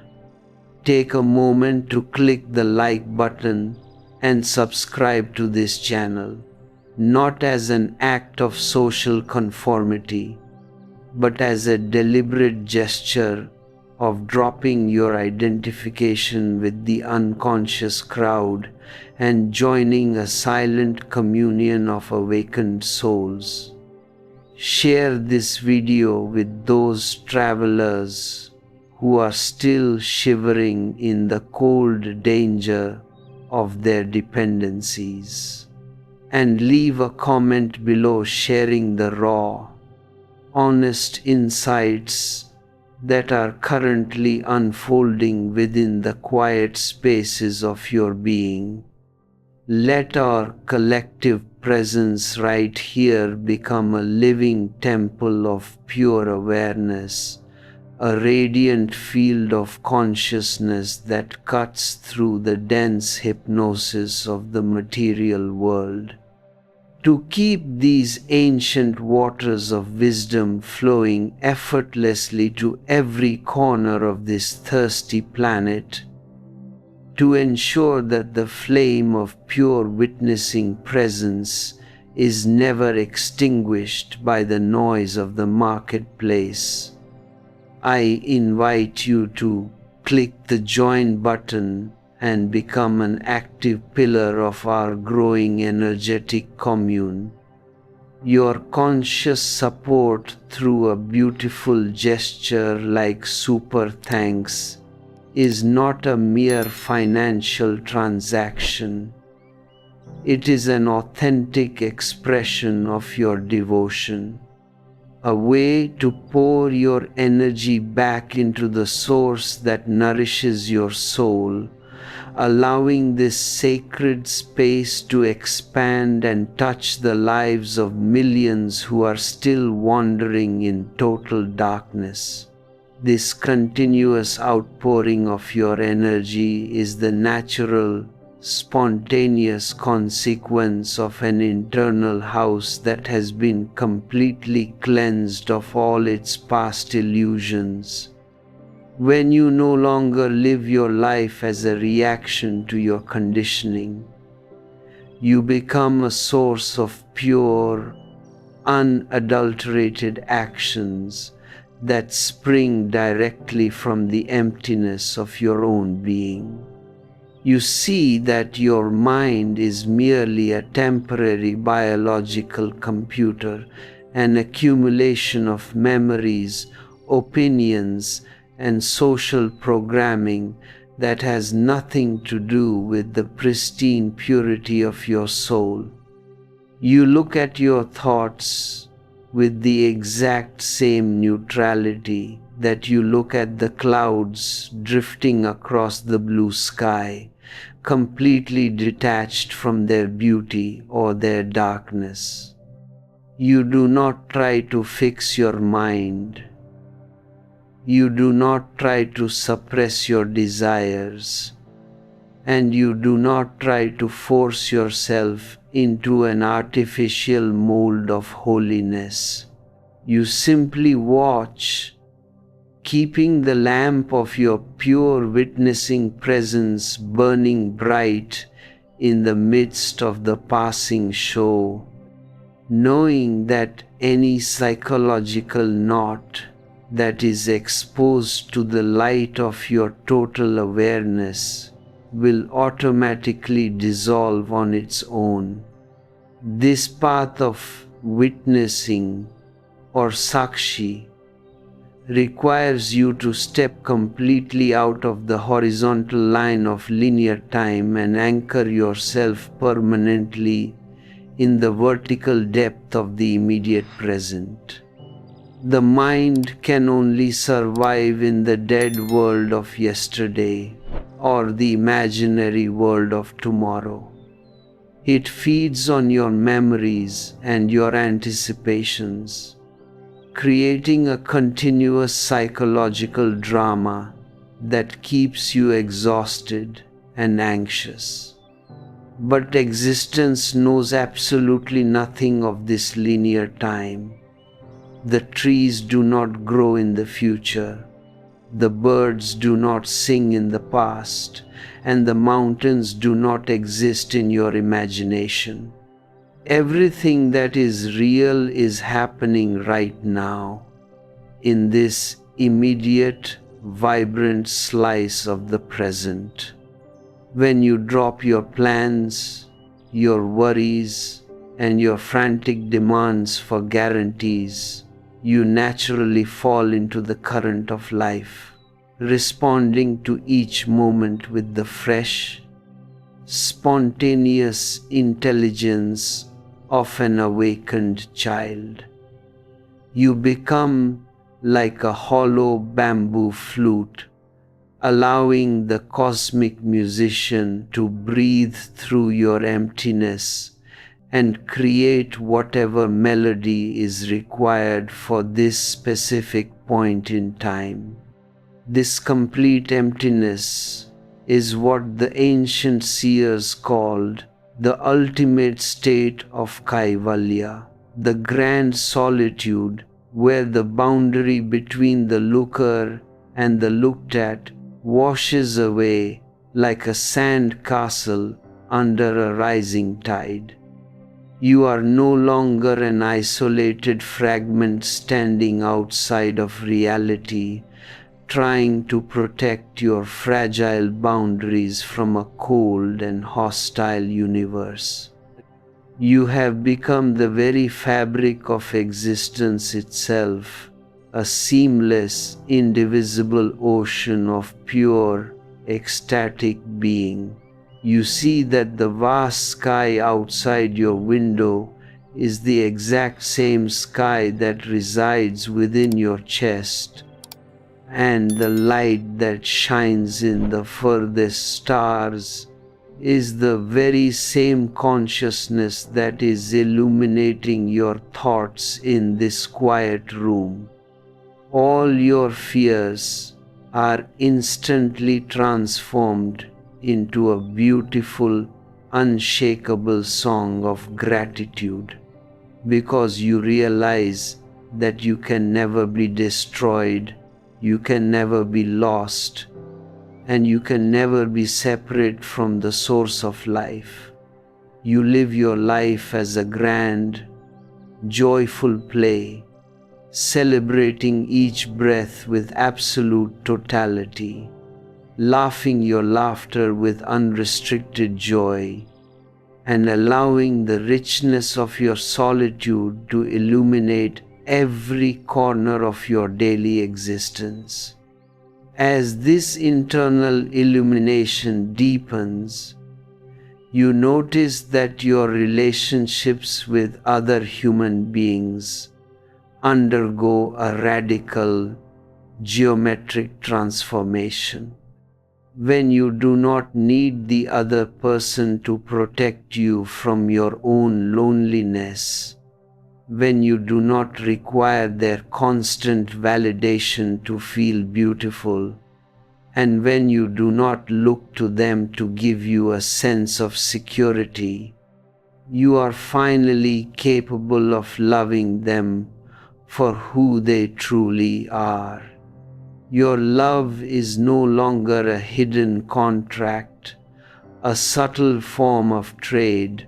Take a moment to click the like button and subscribe to this channel, not as an act of social conformity, but as a deliberate gesture of dropping your identification with the unconscious crowd and joining a silent communion of awakened souls. Share this video with those travelers who are still shivering in the cold danger of their dependencies, and leave a comment below sharing the raw, honest insights that are currently unfolding within the quiet spaces of your being. Let our collective presence right here become a living temple of pure awareness, a radiant field of consciousness that cuts through the dense hypnosis of the material world. To keep these ancient waters of wisdom flowing effortlessly to every corner of this thirsty planet, to ensure that the flame of pure witnessing presence is never extinguished by the noise of the marketplace, I invite you to click the join button and become an active pillar of our growing energetic commune. Your conscious support through a beautiful gesture like super thanks is not a mere financial transaction. It is an authentic expression of your devotion, a way to pour your energy back into the source that nourishes your soul, allowing this sacred space to expand and touch the lives of millions who are still wandering in total darkness. This continuous outpouring of your energy is the natural, spontaneous consequence of an internal house that has been completely cleansed of all its past illusions. When you no longer live your life as a reaction to your conditioning, you become a source of pure, unadulterated actions that spring directly from the emptiness of your own being. You see that your mind is merely a temporary biological computer, an accumulation of memories, opinions, and social programming that has nothing to do with the pristine purity of your soul. You look at your thoughts with the exact same neutrality that you look at the clouds drifting across the blue sky, completely detached from their beauty or their darkness. You do not try to fix your mind. You do not try to suppress your desires. And you do not try to force yourself into an artificial mold of holiness. You simply watch, keeping the lamp of your pure witnessing presence burning bright in the midst of the passing show, knowing that any psychological knot that is exposed to the light of your total awareness will automatically dissolve on its own. This path of witnessing, or sakshi, requires you to step completely out of the horizontal line of linear time and anchor yourself permanently in the vertical depth of the immediate present. The mind can only survive in the dead world of yesterday or the imaginary world of tomorrow. It feeds on your memories and your anticipations, creating a continuous psychological drama that keeps you exhausted and anxious. But existence knows absolutely nothing of this linear time. The trees do not grow in the future, the birds do not sing in the past, and the mountains do not exist in your imagination. Everything that is real is happening right now, in this immediate, vibrant slice of the present. When you drop your plans, your worries, and your frantic demands for guarantees, you naturally fall into the current of life, responding to each moment with the fresh, spontaneous intelligence of an awakened child. You become like a hollow bamboo flute, allowing the cosmic musician to breathe through your emptiness and create whatever melody is required for this specific point in time. This complete emptiness is what the ancient seers called the ultimate state of Kaivalya, the grand solitude where the boundary between the looker and the looked at washes away like a sand castle under a rising tide. You are no longer an isolated fragment standing outside of reality, trying to protect your fragile boundaries from a cold and hostile universe. You have become the very fabric of existence itself, a seamless, indivisible ocean of pure, ecstatic being. You see that the vast sky outside your window is the exact same sky that resides within your chest, and the light that shines in the furthest stars is the very same consciousness that is illuminating your thoughts in this quiet room. All your fears are instantly transformed into a beautiful, unshakable song of gratitude, because you realize that you can never be destroyed, you can never be lost, and you can never be separate from the source of life. You live your life as a grand, joyful play, celebrating each breath with absolute totality, laughing your laughter with unrestricted joy, and allowing the richness of your solitude to illuminate every corner of your daily existence. As this internal illumination deepens, you notice that your relationships with other human beings undergo a radical, geometric transformation. When you do not need the other person to protect you from your own loneliness, when you do not require their constant validation to feel beautiful, and when you do not look to them to give you a sense of security, you are finally capable of loving them for who they truly are. Your love is no longer a hidden contract, a subtle form of trade,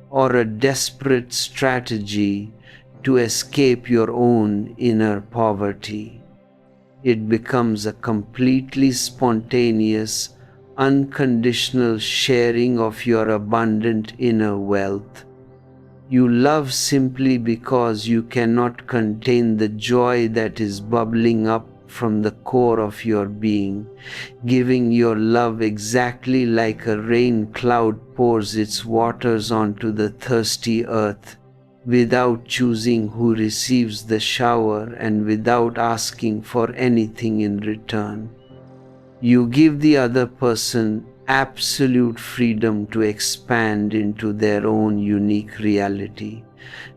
or a desperate strategy to escape your own inner poverty. It becomes a completely spontaneous, unconditional sharing of your abundant inner wealth. You love simply because you cannot contain the joy that is bubbling up from the core of your being, giving your love exactly like a rain cloud pours its waters onto the thirsty earth, without choosing who receives the shower and without asking for anything in return. You give the other person absolute freedom to expand into their own unique reality,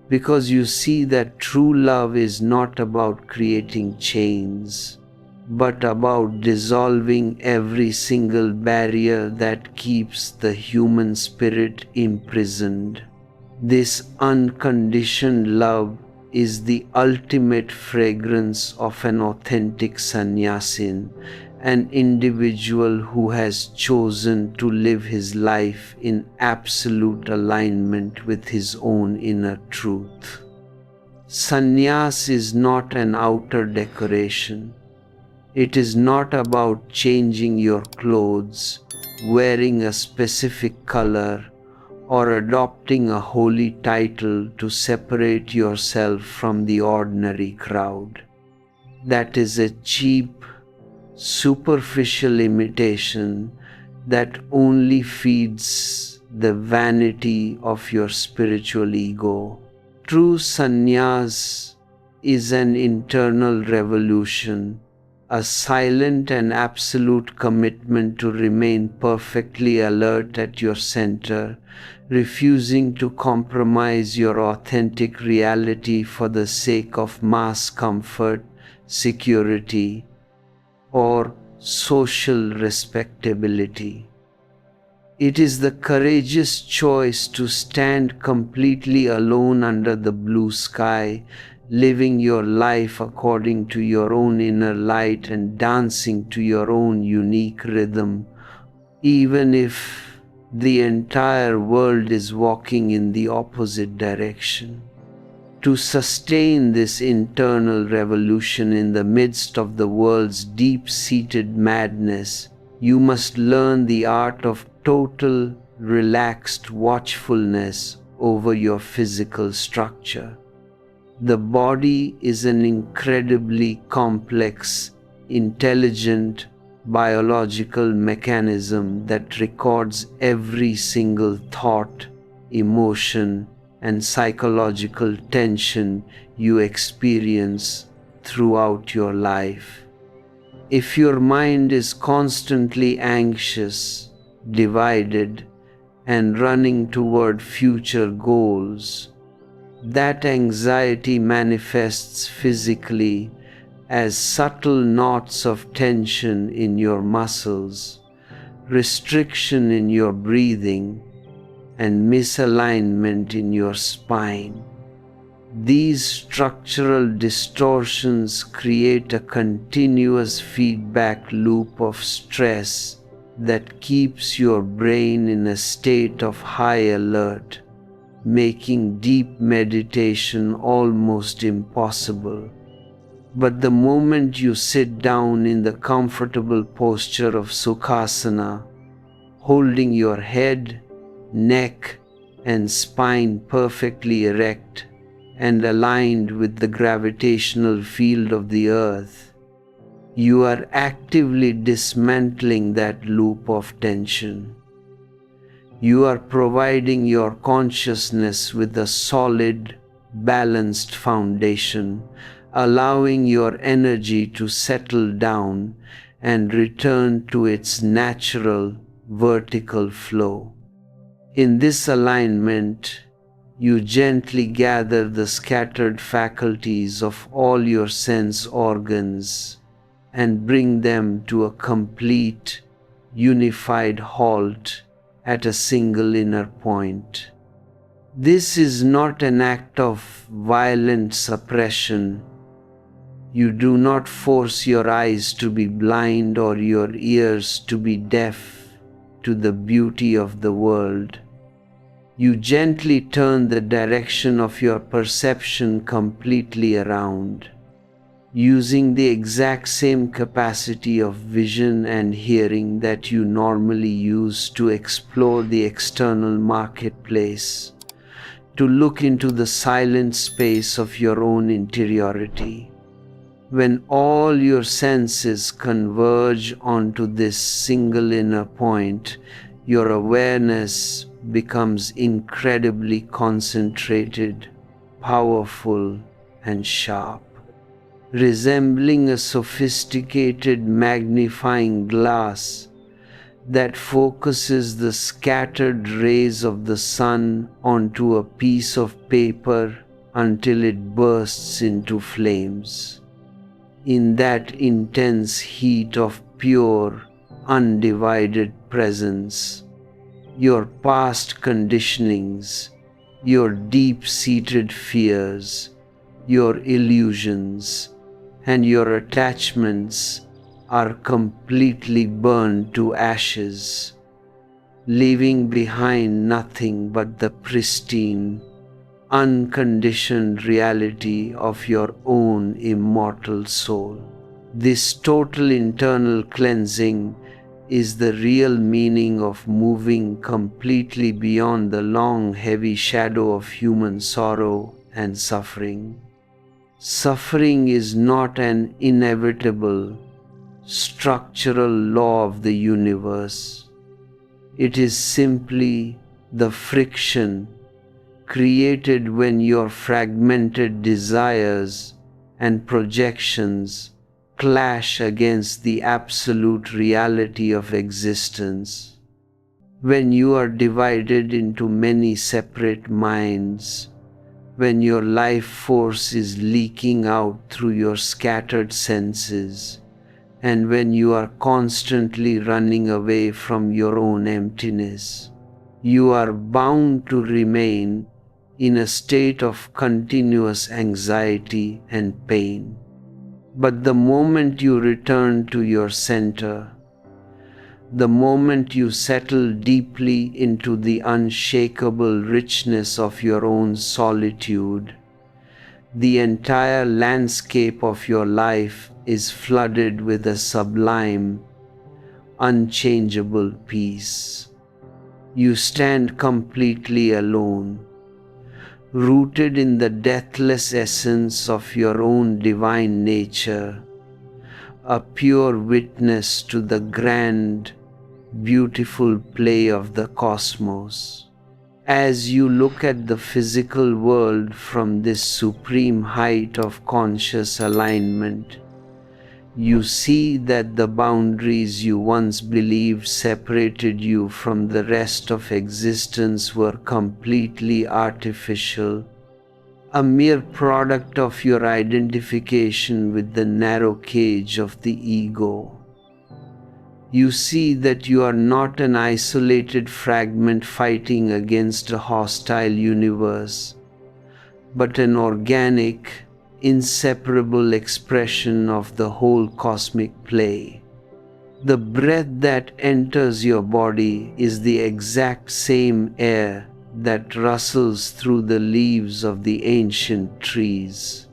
because you see that true love is not about creating chains, but about dissolving every single barrier that keeps the human spirit imprisoned. This unconditioned love is the ultimate fragrance of an authentic sannyasin, an individual who has chosen to live his life in absolute alignment with his own inner truth. Sannyas is not an outer decoration. It is not about changing your clothes, wearing a specific color, or adopting a holy title to separate yourself from the ordinary crowd. That is a cheap, superficial imitation that only feeds the vanity of your spiritual ego. True sannyas is an internal revolution, a silent and absolute commitment to remain perfectly alert at your center, refusing to compromise your authentic reality for the sake of mass comfort, security, or social respectability. It is the courageous choice to stand completely alone under the blue sky, living your life according to your own inner light and dancing to your own unique rhythm, even if the entire world is walking in the opposite direction. To sustain this internal revolution in the midst of the world's deep-seated madness, you must learn the art of total, relaxed watchfulness over your physical structure. The body is an incredibly complex, intelligent, biological mechanism that records every single thought, emotion, and psychological tension you experience throughout your life. If your mind is constantly anxious, divided, and running toward future goals, that anxiety manifests physically as subtle knots of tension in your muscles, restriction in your breathing, and misalignment in your spine. These structural distortions create a continuous feedback loop of stress that keeps your brain in a state of high alert, making deep meditation almost impossible. But the moment you sit down in the comfortable posture of Sukhasana, holding your head, neck, and spine perfectly erect and aligned with the gravitational field of the earth, you are actively dismantling that loop of tension. You are providing your consciousness with a solid, balanced foundation, allowing your energy to settle down and return to its natural, vertical flow. In this alignment, You gently gather the scattered faculties of all your sense organs and bring them to a complete, unified halt at a single inner point. This is not an act of violent suppression. You do not force your eyes to be blind or your ears to be deaf to the beauty of the world. You gently turn the direction of your perception completely around, using the exact same capacity of vision and hearing that you normally use to explore the external marketplace, to look into the silent space of your own interiority. When all your senses converge onto this single inner point, your awareness becomes incredibly concentrated, powerful, and sharp. Resembling a sophisticated magnifying glass that focuses the scattered rays of the sun onto a piece of paper until it bursts into flames. In that intense heat of pure, undivided presence, your past conditionings, your deep-seated fears, your illusions, and your attachments are completely burned to ashes, leaving behind nothing but the pristine, unconditioned reality of your own immortal soul. This total internal cleansing is the real meaning of moving completely beyond the long, heavy shadow of human sorrow and suffering. Suffering is not an inevitable, structural law of the universe. It is simply the friction created when your fragmented desires and projections clash against the absolute reality of existence. When you are divided into many separate minds, when your life force is leaking out through your scattered senses, and when you are constantly running away from your own emptiness, you are bound to remain in a state of continuous anxiety and pain. But the moment you return to your center, the moment you settle deeply into the unshakable richness of your own solitude, the entire landscape of your life is flooded with a sublime, unchangeable peace. You stand completely alone, rooted in the deathless essence of your own divine nature, a pure witness to the grand, beautiful play of the cosmos. As you look at the physical world from this supreme height of conscious alignment, you see that the boundaries you once believed separated you from the rest of existence were completely artificial, a mere product of your identification with the narrow cage of the ego. You see that you are not an isolated fragment fighting against a hostile universe, but an organic, inseparable expression of the whole cosmic play. The breath that enters your body is the exact same air that rustles through the leaves of the ancient trees.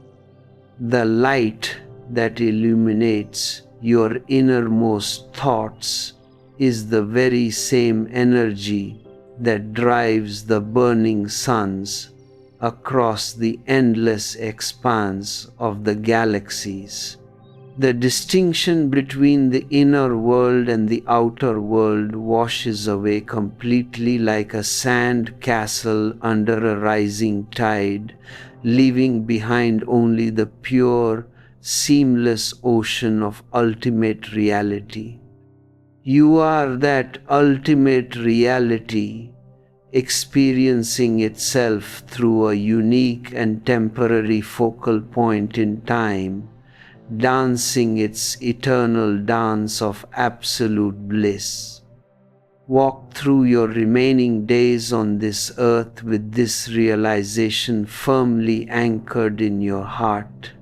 The light that illuminates your innermost thoughts is the very same energy that drives the burning suns across the endless expanse of the galaxies. The distinction between the inner world and the outer world washes away completely like a sand castle under a rising tide, leaving behind only the pure, seamless ocean of ultimate reality. You are that ultimate reality, experiencing itself through a unique and temporary focal point in time, dancing its eternal dance of absolute bliss. Walk through your remaining days on this earth with this realization firmly anchored in your heart.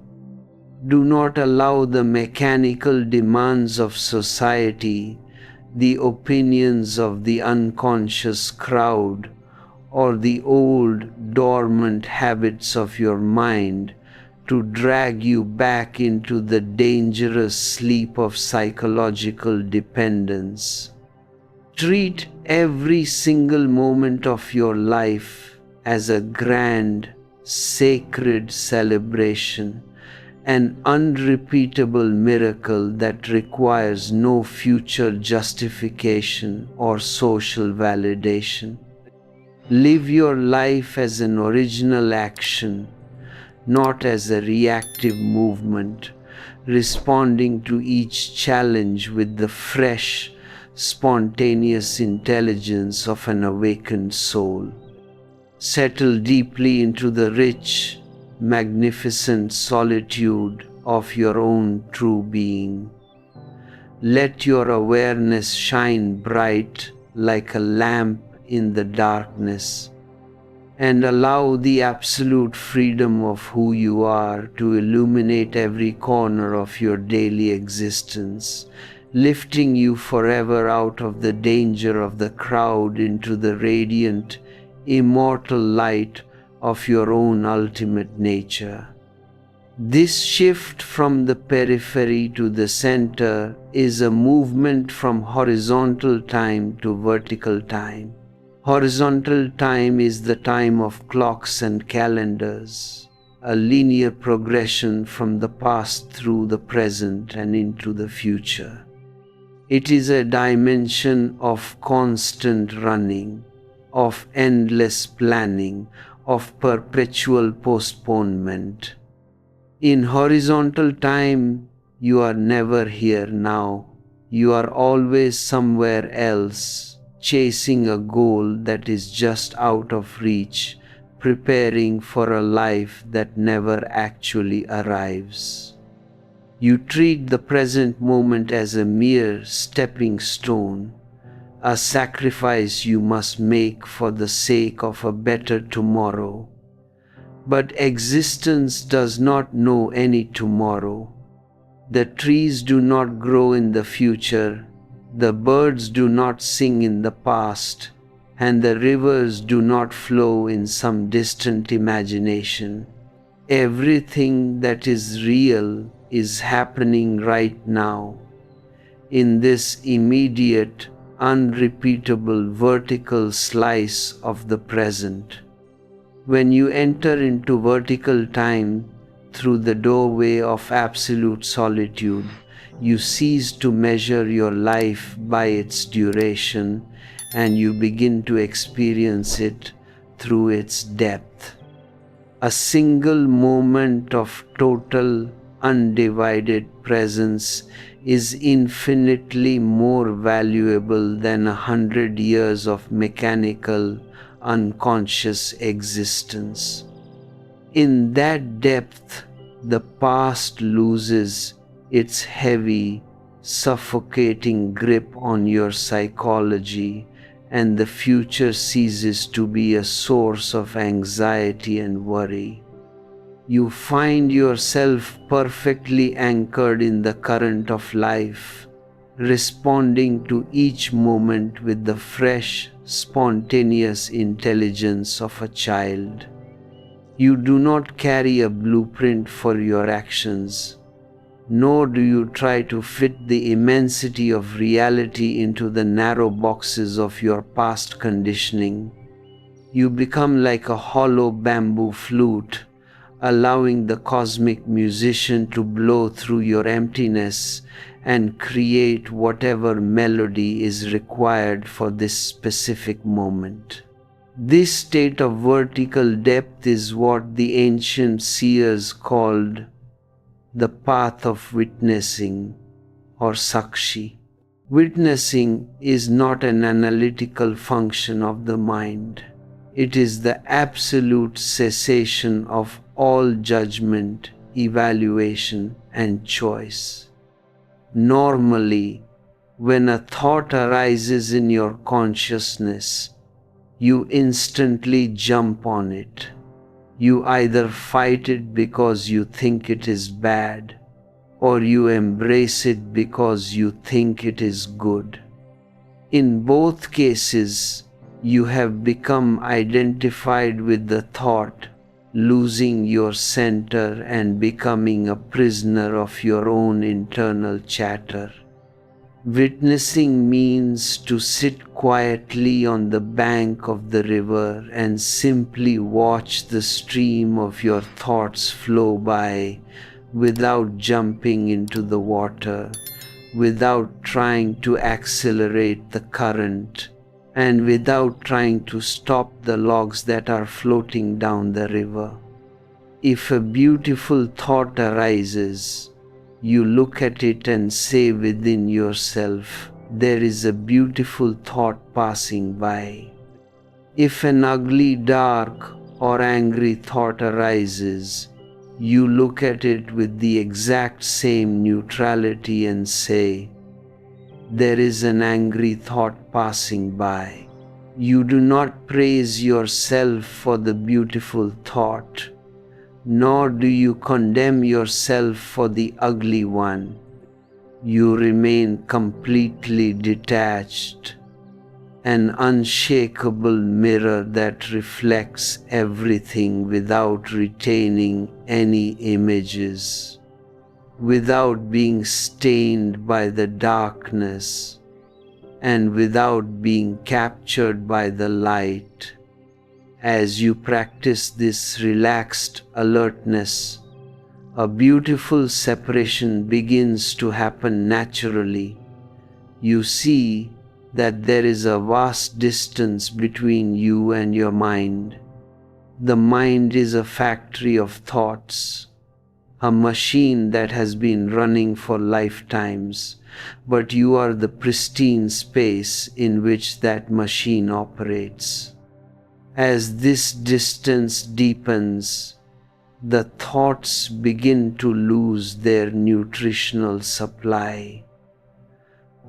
Do not allow the mechanical demands of society, the opinions of the unconscious crowd, or the old dormant habits of your mind to drag you back into the dangerous sleep of psychological dependence. Treat every single moment of your life as a grand, sacred celebration, an unrepeatable miracle that requires no future justification or social validation. Live your life as an original action, not as a reactive movement, responding to each challenge with the fresh, spontaneous intelligence of an awakened soul. Settle deeply into the rich, magnificent solitude of your own true being. Let your awareness shine bright like a lamp in the darkness, and allow the absolute freedom of who you are to illuminate every corner of your daily existence, lifting you forever out of the danger of the crowd into the radiant, immortal light of your own ultimate nature. This shift from the periphery to the center is a movement from horizontal time to vertical time. Horizontal time is the time of clocks and calendars, a linear progression from the past through the present and into the future. It is a dimension of constant running, of endless planning, of perpetual postponement. In horizontal time, you are never here now. You are always somewhere else, chasing a goal that is just out of reach, preparing for a life that never actually arrives. You treat the present moment as a mere stepping stone, a sacrifice you must make for the sake of a better tomorrow. But existence does not know any tomorrow. The trees do not grow in the future, the birds do not sing in the past, and the rivers do not flow in some distant imagination. Everything that is real is happening right now, in this immediate, unrepeatable vertical slice of the present. When you enter into vertical time through the doorway of absolute solitude, you cease to measure your life by its duration, and you begin to experience it through its depth. A single moment of total, undivided presence is infinitely more valuable than 100 years of mechanical, unconscious existence. In that depth, the past loses its heavy, suffocating grip on your psychology, and the future ceases to be a source of anxiety and worry. You find yourself perfectly anchored in the current of life, responding to each moment with the fresh, spontaneous intelligence of a child. You do not carry a blueprint for your actions, nor do you try to fit the immensity of reality into the narrow boxes of your past conditioning. You become like a hollow bamboo flute, allowing the cosmic musician to blow through your emptiness and create whatever melody is required for this specific moment. This state of vertical depth is what the ancient seers called the path of witnessing, or sakshi. Witnessing is not an analytical function of the mind. It is the absolute cessation of all judgment, evaluation, and choice. Normally, when a thought arises in your consciousness, you instantly jump on it. You either fight it because you think it is bad, or you embrace it because you think it is good. In both cases, you have become identified with the thought, losing your center and becoming a prisoner of your own internal chatter. Witnessing means to sit quietly on the bank of the river and simply watch the stream of your thoughts flow by without jumping into the water, without trying to accelerate the current, and without trying to stop the logs that are floating down the river. If a beautiful thought arises, you look at it and say within yourself, "There is a beautiful thought passing by." If an ugly, dark, or angry thought arises, you look at it with the exact same neutrality and say, "There is an angry thought passing by." You do not praise yourself for the beautiful thought, nor do you condemn yourself for the ugly one. You remain completely detached, an unshakable mirror that reflects everything without retaining any images, without being stained by the darkness, and without being captured by the light. As you practice this relaxed alertness, a beautiful separation begins to happen naturally. You see that there is a vast distance between you and your mind. The mind is a factory of thoughts, a machine that has been running for lifetimes, but you are the pristine space in which that machine operates. As this distance deepens, the thoughts begin to lose their nutritional supply.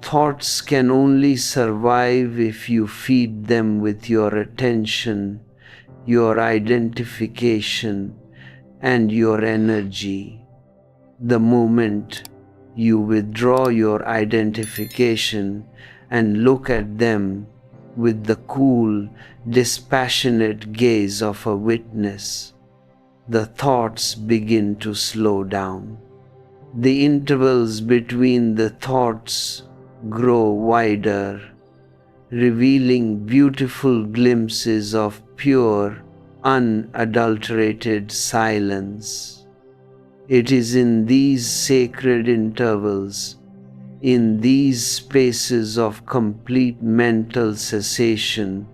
Thoughts can only survive if you feed them with your attention, your identification, and your energy. The moment you withdraw your identification and look at them with the cool, dispassionate gaze of a witness, the thoughts begin to slow down. The intervals between the thoughts grow wider, revealing beautiful glimpses of pure, unadulterated silence. It is in these sacred intervals, in these spaces of complete mental cessation,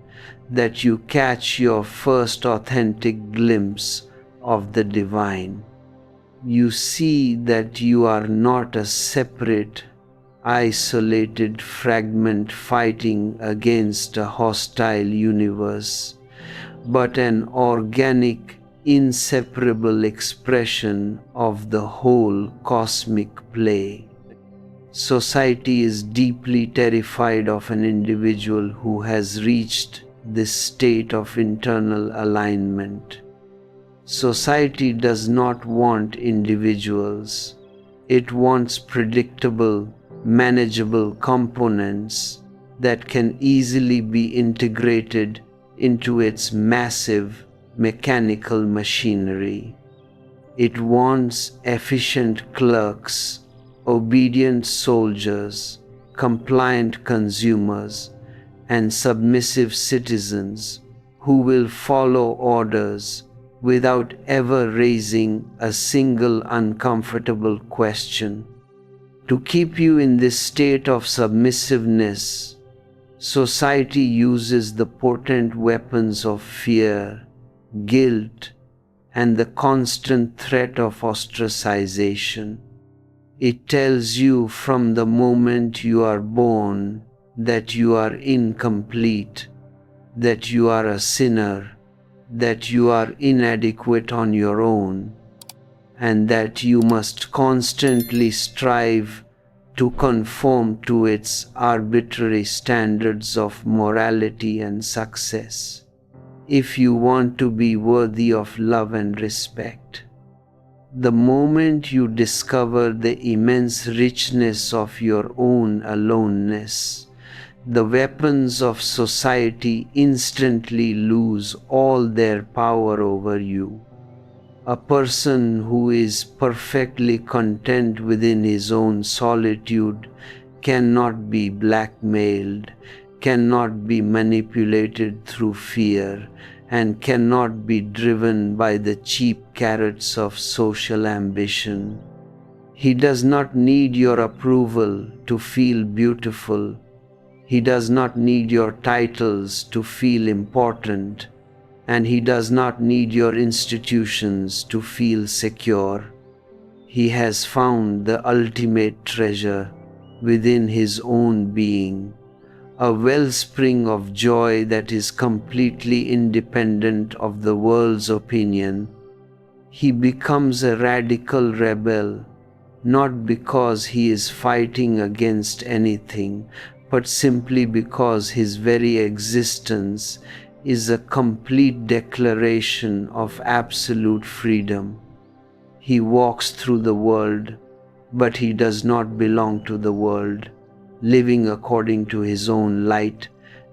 that you catch your first authentic glimpse of the divine. You see that you are not a separate, isolated fragment fighting against a hostile universe, but an organic, inseparable expression of the whole cosmic play. Society is deeply terrified of an individual who has reached this state of internal alignment. Society does not want individuals. It wants predictable, manageable components that can easily be integrated into its massive mechanical machinery. It wants efficient clerks, obedient soldiers, compliant consumers, and submissive citizens who will follow orders without ever raising a single uncomfortable question. To keep you in this state of submissiveness, society uses the potent weapons of fear, guilt, and the constant threat of ostracization. It tells you from the moment you are born that you are incomplete, that you are a sinner, that you are inadequate on your own, and that you must constantly strive to conform to its arbitrary standards of morality and success, if you want to be worthy of love and respect. The moment you discover the immense richness of your own aloneness, the weapons of society instantly lose all their power over you. A person who is perfectly content within his own solitude cannot be blackmailed, cannot be manipulated through fear, and cannot be driven by the cheap carrots of social ambition. He does not need your approval to feel beautiful. He does not need your titles to feel important, and he does not need your institutions to feel secure. He has found the ultimate treasure within his own being, a wellspring of joy that is completely independent of the world's opinion. He becomes a radical rebel, not because he is fighting against anything, but simply because his very existence is a complete declaration of absolute freedom. He walks through the world, but he does not belong to the world, living according to his own light,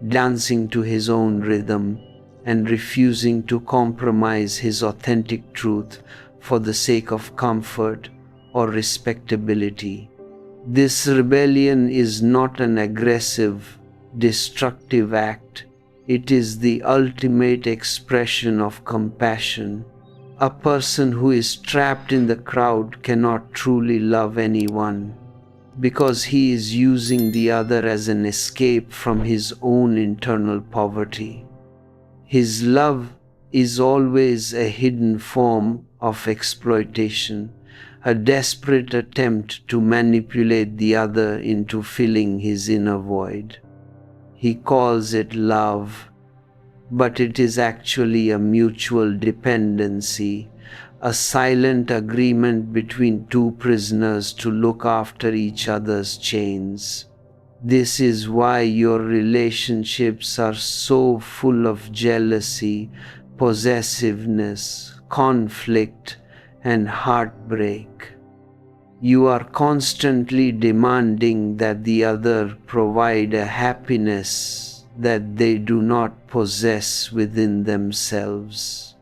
dancing to his own rhythm, and refusing to compromise his authentic truth for the sake of comfort or respectability. This rebellion is not an aggressive, destructive act. It is the ultimate expression of compassion. A person who is trapped in the crowd cannot truly love anyone, because he is using the other as an escape from his own internal poverty. His love is always a hidden form of exploitation, a desperate attempt to manipulate the other into filling his inner void. He calls it love, but it is actually a mutual dependency, a silent agreement between two prisoners to look after each other's chains. This is why your relationships are so full of jealousy, possessiveness, conflict, and heartbreak. You are constantly demanding that the other provide a happiness that they do not possess within themselves,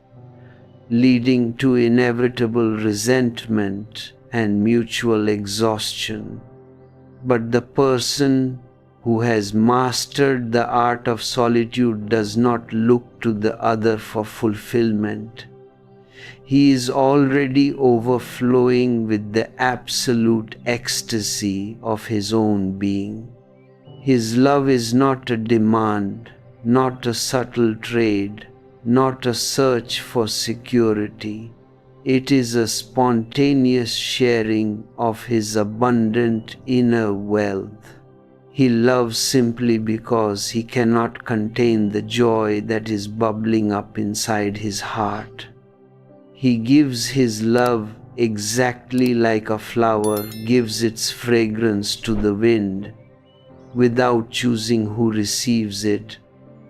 leading to inevitable resentment and mutual exhaustion. But the person who has mastered the art of solitude does not look to the other for fulfillment. He is already overflowing with the absolute ecstasy of his own being. His love is not a demand, not a subtle trade, not a search for security. It is a spontaneous sharing of his abundant inner wealth. He loves simply because he cannot contain the joy that is bubbling up inside his heart. He gives his love exactly like a flower gives its fragrance to the wind, without choosing who receives it,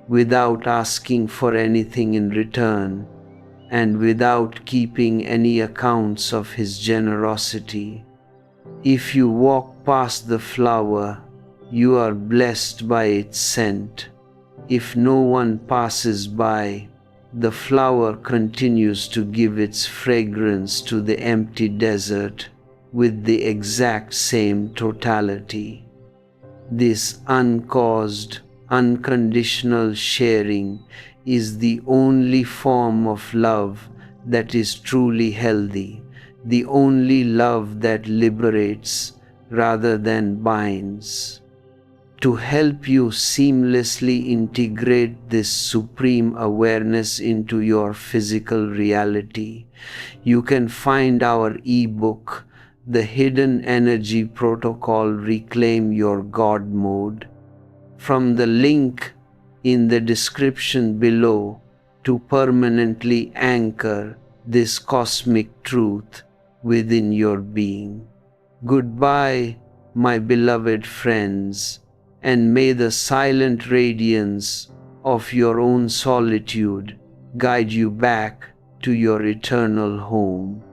without asking for anything in return, and without keeping any accounts of his generosity. If you walk past the flower, you are blessed by its scent. If no one passes by, the flower continues to give its fragrance to the empty desert with the exact same totality. This uncaused, unconditional sharing is the only form of love that is truly healthy, the only love that liberates rather than binds. To help you seamlessly integrate this supreme awareness into your physical reality, you can find our ebook, the hidden energy protocol Reclaim Your God mode from the link in the description below to permanently anchor this cosmic truth within your being. Goodbye, my beloved friends, and may the silent radiance of your own solitude guide you back to your eternal home.